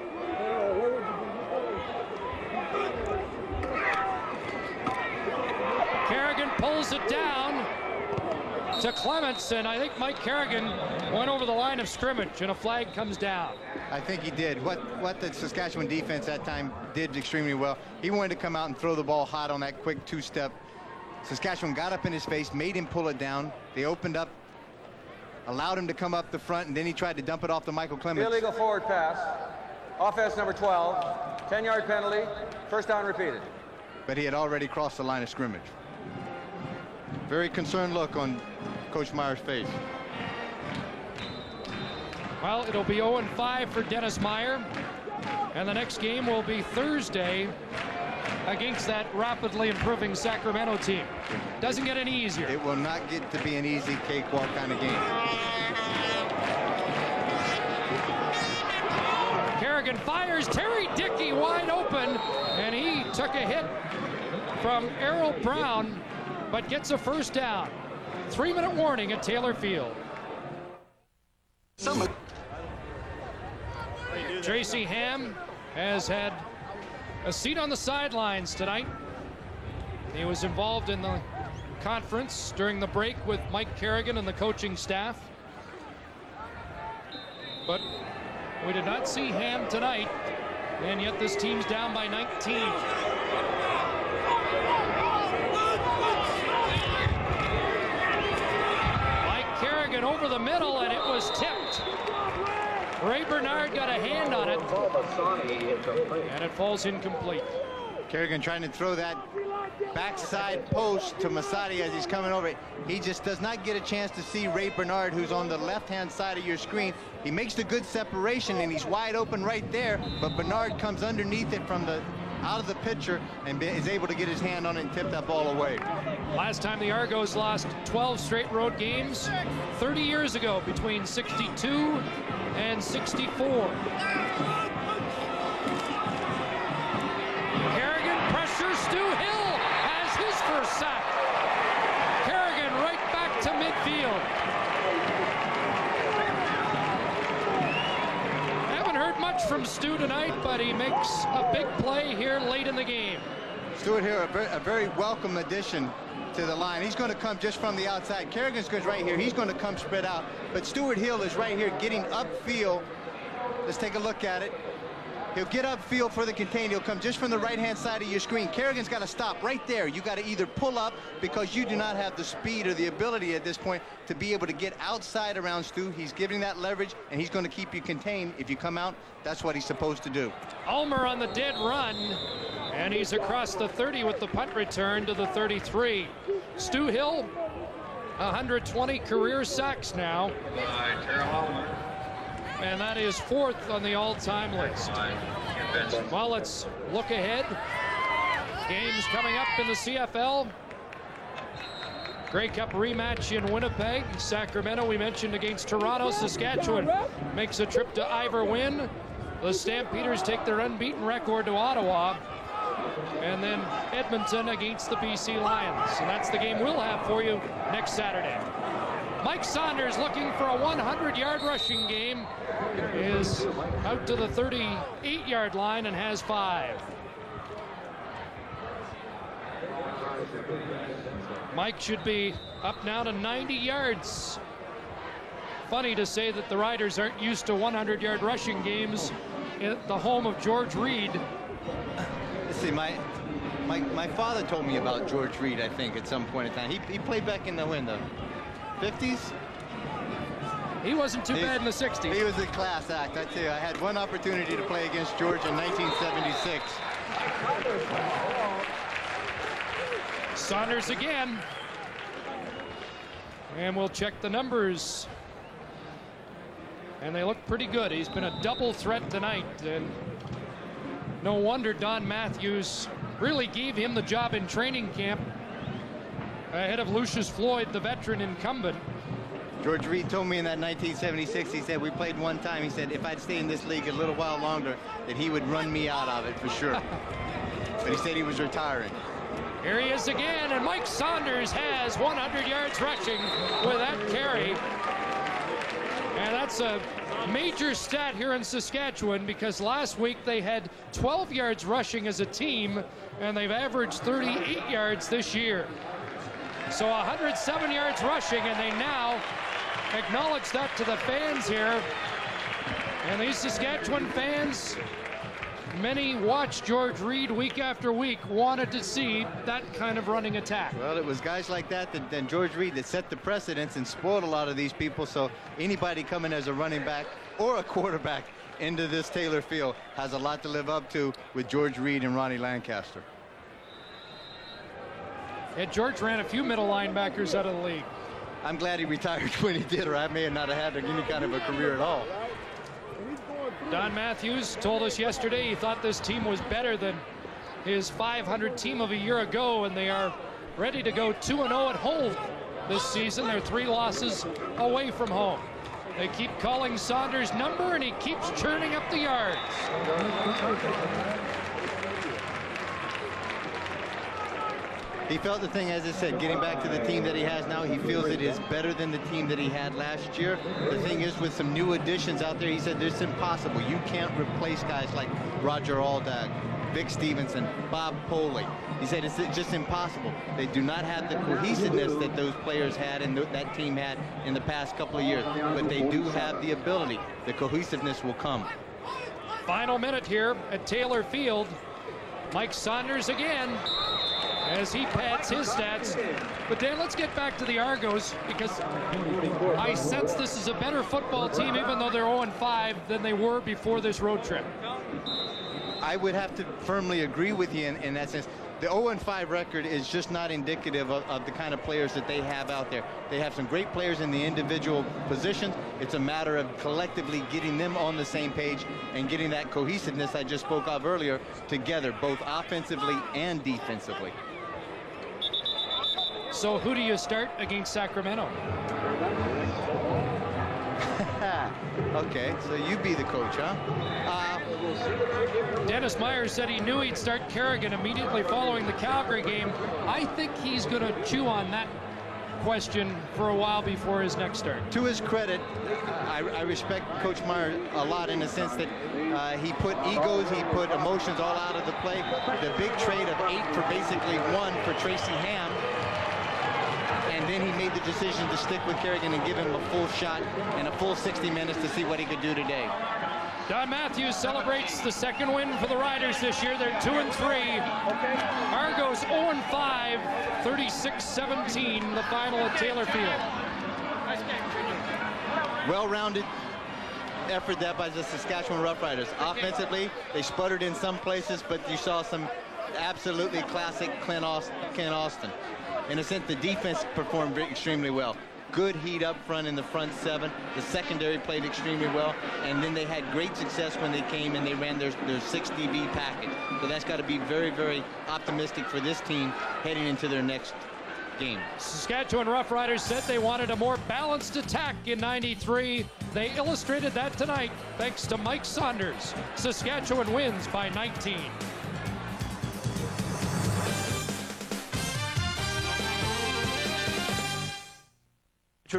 Kerrigan pulls it down to Clements, and I think Mike Kerrigan went over the line of scrimmage, and a flag comes down. I think he did. What the Saskatchewan defense that time did extremely well. He wanted to come out and throw the ball hot on that quick two-step. Saskatchewan got up in his face, made him pull it down. They opened up, allowed him to come up the front, and then he tried to dump it off to Michael Clements. Illegal forward pass. Offense number 12. 10-yard penalty. First down repeated. But he had already crossed the line of scrimmage. Very concerned look on Coach Meyer's face. Well, it'll be 0-5 for Dennis Meyer. And the next game will be Thursday against that rapidly improving Sacramento team. Doesn't get any easier. It will not get to be an easy cakewalk kind of game. Kerrigan fires. Terry Dickey wide open, and he took a hit from Errol Brown, but gets a first down. 3-minute warning at Taylor Field. Tracy Ham has had a seat on the sidelines tonight. He was involved in the conference during the break with Mike Kerrigan and the coaching staff. But we did not see Ham tonight, and yet this team's down by 19. Mike Kerrigan over the middle, and it was tipped. Ray Bernard got a hand on it, and it falls incomplete. Kerrigan trying to throw that backside post to Masadi as he's coming over. He just does not get a chance to see Ray Bernard, who's on the left-hand side of your screen. He makes the good separation, and he's wide open right there, but Bernard comes underneath it from the out of the picture and is able to get his hand on it and tip that ball away. Last time the Argos lost 12 straight road games, 30 years ago, between 62 and 64. Kerrigan pressures. Stu Hill has his first sack. Kerrigan right back to midfield. Haven't heard much from Stu tonight, but he makes a big play here late in the game. Stuart Hill, a very welcome addition to the line. He's going to come just from the outside. Kerrigan's goes right here. He's going to come spread out. But Stuart Hill is right here getting upfield. Let's take a look at it. He'll get upfield for the contain. He'll come just from the right-hand side of your screen. Kerrigan's got to stop right there. You got to either pull up because you do not have the speed or the ability at this point to be able to get outside around Stu. He's giving that leverage, and he's going to keep you contained. If you come out, that's what he's supposed to do. Ulmer on the dead run, And he's across the 30 with the punt return to the 33. Stu Hill, 120 career sacks now. And that is 4th on the all-time list. Well, let's look ahead. Games coming up in the CFL. Grey Cup rematch in Winnipeg. Sacramento, we mentioned, against Toronto. Saskatchewan makes a trip to Ivor Wynne. The Stampeders take their unbeaten record to Ottawa. And then Edmonton against the BC Lions. And that's the game we'll have for you next Saturday. Mike Saunders, looking for a 100-yard rushing game, is out to the 38-yard line and has 5. Mike should be up now to 90 yards. Funny to say that the Riders aren't used to 100-yard rushing games at the home of George Reed. See, my father told me about George Reed, I think, at some point in time. He played back in the 50s? He wasn't too bad in the 60s. He was a class act, I tell you. I had one opportunity to play against George in 1976. Saunders again. And we'll check the numbers. And they look pretty good. He's been a double threat tonight. And no wonder Don Matthews really gave him the job in training camp ahead of Lucius Floyd, the veteran incumbent. George Reed told me in that 1976, he said, we played one time. He said, if I'd stay in this league a little while longer, that he would run me out of it for sure. But he said he was retiring. Here he is again, and Mike Saunders has 100 yards rushing with that carry. And that's a major stat here in Saskatchewan, because last week they had 12 yards rushing as a team, and they've averaged 38 yards this year. So 107 yards rushing, and they now acknowledge that to the fans here. And these Saskatchewan fans, many watch George Reed week after week, wanted to see that kind of running attack. Well, it was guys like that than George Reed that set the precedence and spoiled a lot of these people. So anybody coming as a running back or a quarterback into this Taylor Field has a lot to live up to with George Reed and Ronnie Lancaster. Yeah, George ran a few middle linebackers out of the league. I'm glad he retired when he did, or I may have not had any kind of a career at all. Don Matthews told us yesterday he thought this team was better than his 500 team of a year ago, and they are ready to go 2-0 at home this season. They're 3 losses away from home. They keep calling Saunders' number, and he keeps churning up the yards. He felt the thing, as I said, getting back to the team that he has now, he feels it is better than the team that he had last year. The thing is, with some new additions out there, he said it's impossible. You can't replace guys like Roger Aldag, Vic Stevenson, Bob Poley. He said it's just impossible. They do not have the cohesiveness that those players had and that team had in the past couple of years. But they do have the ability. The cohesiveness will come. Final minute here at Taylor Field. Mike Saunders again, as he pads his stats. But Dan, let's get back to the Argos, because I sense this is a better football team, even though they're 0-5, than they were before this road trip. I would have to firmly agree with you in that sense. The 0-5 record is just not indicative of the kind of players that they have out there. They have some great players in the individual positions. It's a matter of collectively getting them on the same page and getting that cohesiveness I just spoke of earlier together, both offensively and defensively. So who do you start against Sacramento? Okay, so you be the coach, huh? Dennis Myers said he knew he'd start Kerrigan immediately following the Calgary game. I think he's going to chew on that question for a while before his next start. To his credit, I respect Coach Myers a lot in the sense that he put egos, he put emotions all out of the play. The big trade of 8 for basically 1 for Tracy Ham. And then he made the decision to stick with Kerrigan and give him a full shot and a full 60 minutes to see what he could do today. Don Matthews celebrates the second win for the Riders this year. They're 2-3. Argos 0-5, 36-17, the final at Taylor Field. Well-rounded effort that by the Saskatchewan Roughriders. Offensively, they sputtered in some places, but you saw some absolutely classic Ken Austin. In a sense, the defense performed extremely well. Good heat up front in the front seven. The secondary played extremely well, and then they had great success when they came and they ran their 6 DB package. So that's got to be very, very optimistic for this team heading into their next game. Saskatchewan Roughriders said they wanted a more balanced attack in '93. They illustrated that tonight thanks to Mike Saunders. Saskatchewan wins by 19.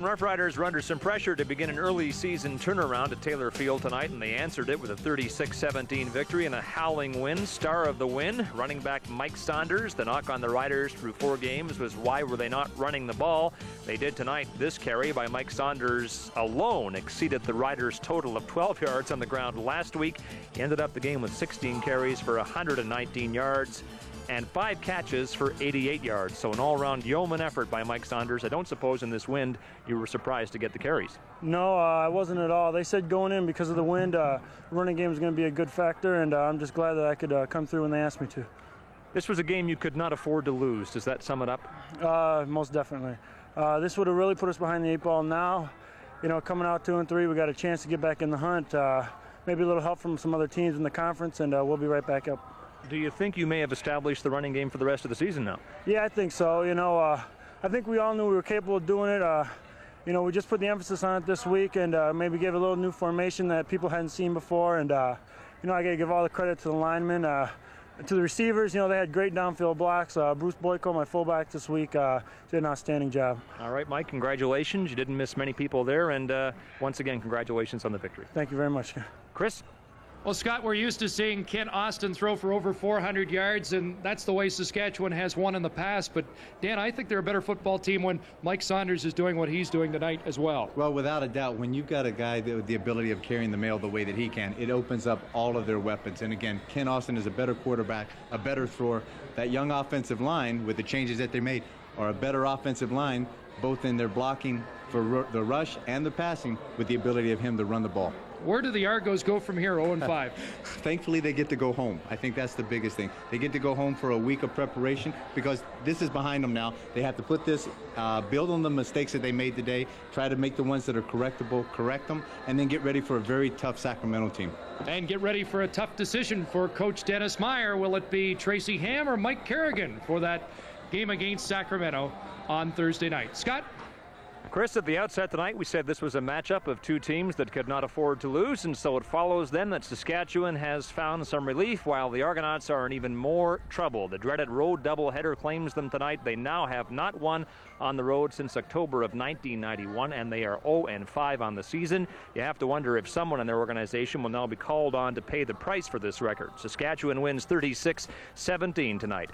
Rough Riders were under some pressure to begin an early season turnaround at Taylor Field tonight, and they answered it with a 36-17 victory and a howling win. Star of the win, running back Mike Saunders. The knock on the Riders through 4 games was why were they not running the ball? They did tonight. This carry by Mike Saunders alone exceeded the Riders' total of 12 yards on the ground last week. He ended up the game with 16 carries for 119 yards. And 5 catches for 88 yards. So an all-round yeoman effort by Mike Saunders. I don't suppose in this wind you were surprised to get the carries. No, I wasn't at all. They said going in because of the wind, running game is going to be a good factor, and I'm just glad that I could come through when they asked me to. This was a game you could not afford to lose. Does that sum it up? Most definitely. This would have really put us behind the 8 ball. Now, coming out 2-3, we got a chance to get back in the hunt. Maybe a little help from some other teams in the conference, and we'll be right back up. Do you think you may have established the running game for the rest of the season now? Yeah, I think so. I think we all knew we were capable of doing it. We just put the emphasis on it this week and maybe give a little new formation that people hadn't seen before. And, I got to give all the credit to the linemen, to the receivers. They had great downfield blocks. Bruce Boyko, my fullback this week, did an outstanding job. All right, Mike, congratulations. You didn't miss many people there. And once again, congratulations on the victory. Thank you very much. Chris? Well, Scott, we're used to seeing Ken Austin throw for over 400 yards, and that's the way Saskatchewan has won in the past. But, Dan, I think they're a better football team when Mike Saunders is doing what he's doing tonight as well. Well, without a doubt, when you've got a guy with the ability of carrying the mail the way that he can, it opens up all of their weapons. And, again, Ken Austin is a better quarterback, a better thrower. That young offensive line, with the changes that they made, are a better offensive line, both in their blocking for the rush and the passing, with the ability of him to run the ball. Where do the Argos go from here, 0-5? Thankfully, they get to go home. I think that's the biggest thing. They get to go home for a week of preparation because this is behind them now. They have to put this, build on the mistakes that they made today, try to make the ones that are correctable, correct them, and then get ready for a very tough Sacramento team. And get ready for a tough decision for Coach Dennis Meyer. Will it be Tracy Ham or Mike Kerrigan for that game against Sacramento on Thursday night? Scott? Chris, at the outset tonight, we said this was a matchup of 2 teams that could not afford to lose, and so it follows then that Saskatchewan has found some relief while the Argonauts are in even more trouble. The dreaded road doubleheader claims them tonight. They now have not won on the road since October of 1991, and they are 0-5 on the season. You have to wonder if someone in their organization will now be called on to pay the price for this record. Saskatchewan wins 36-17 tonight.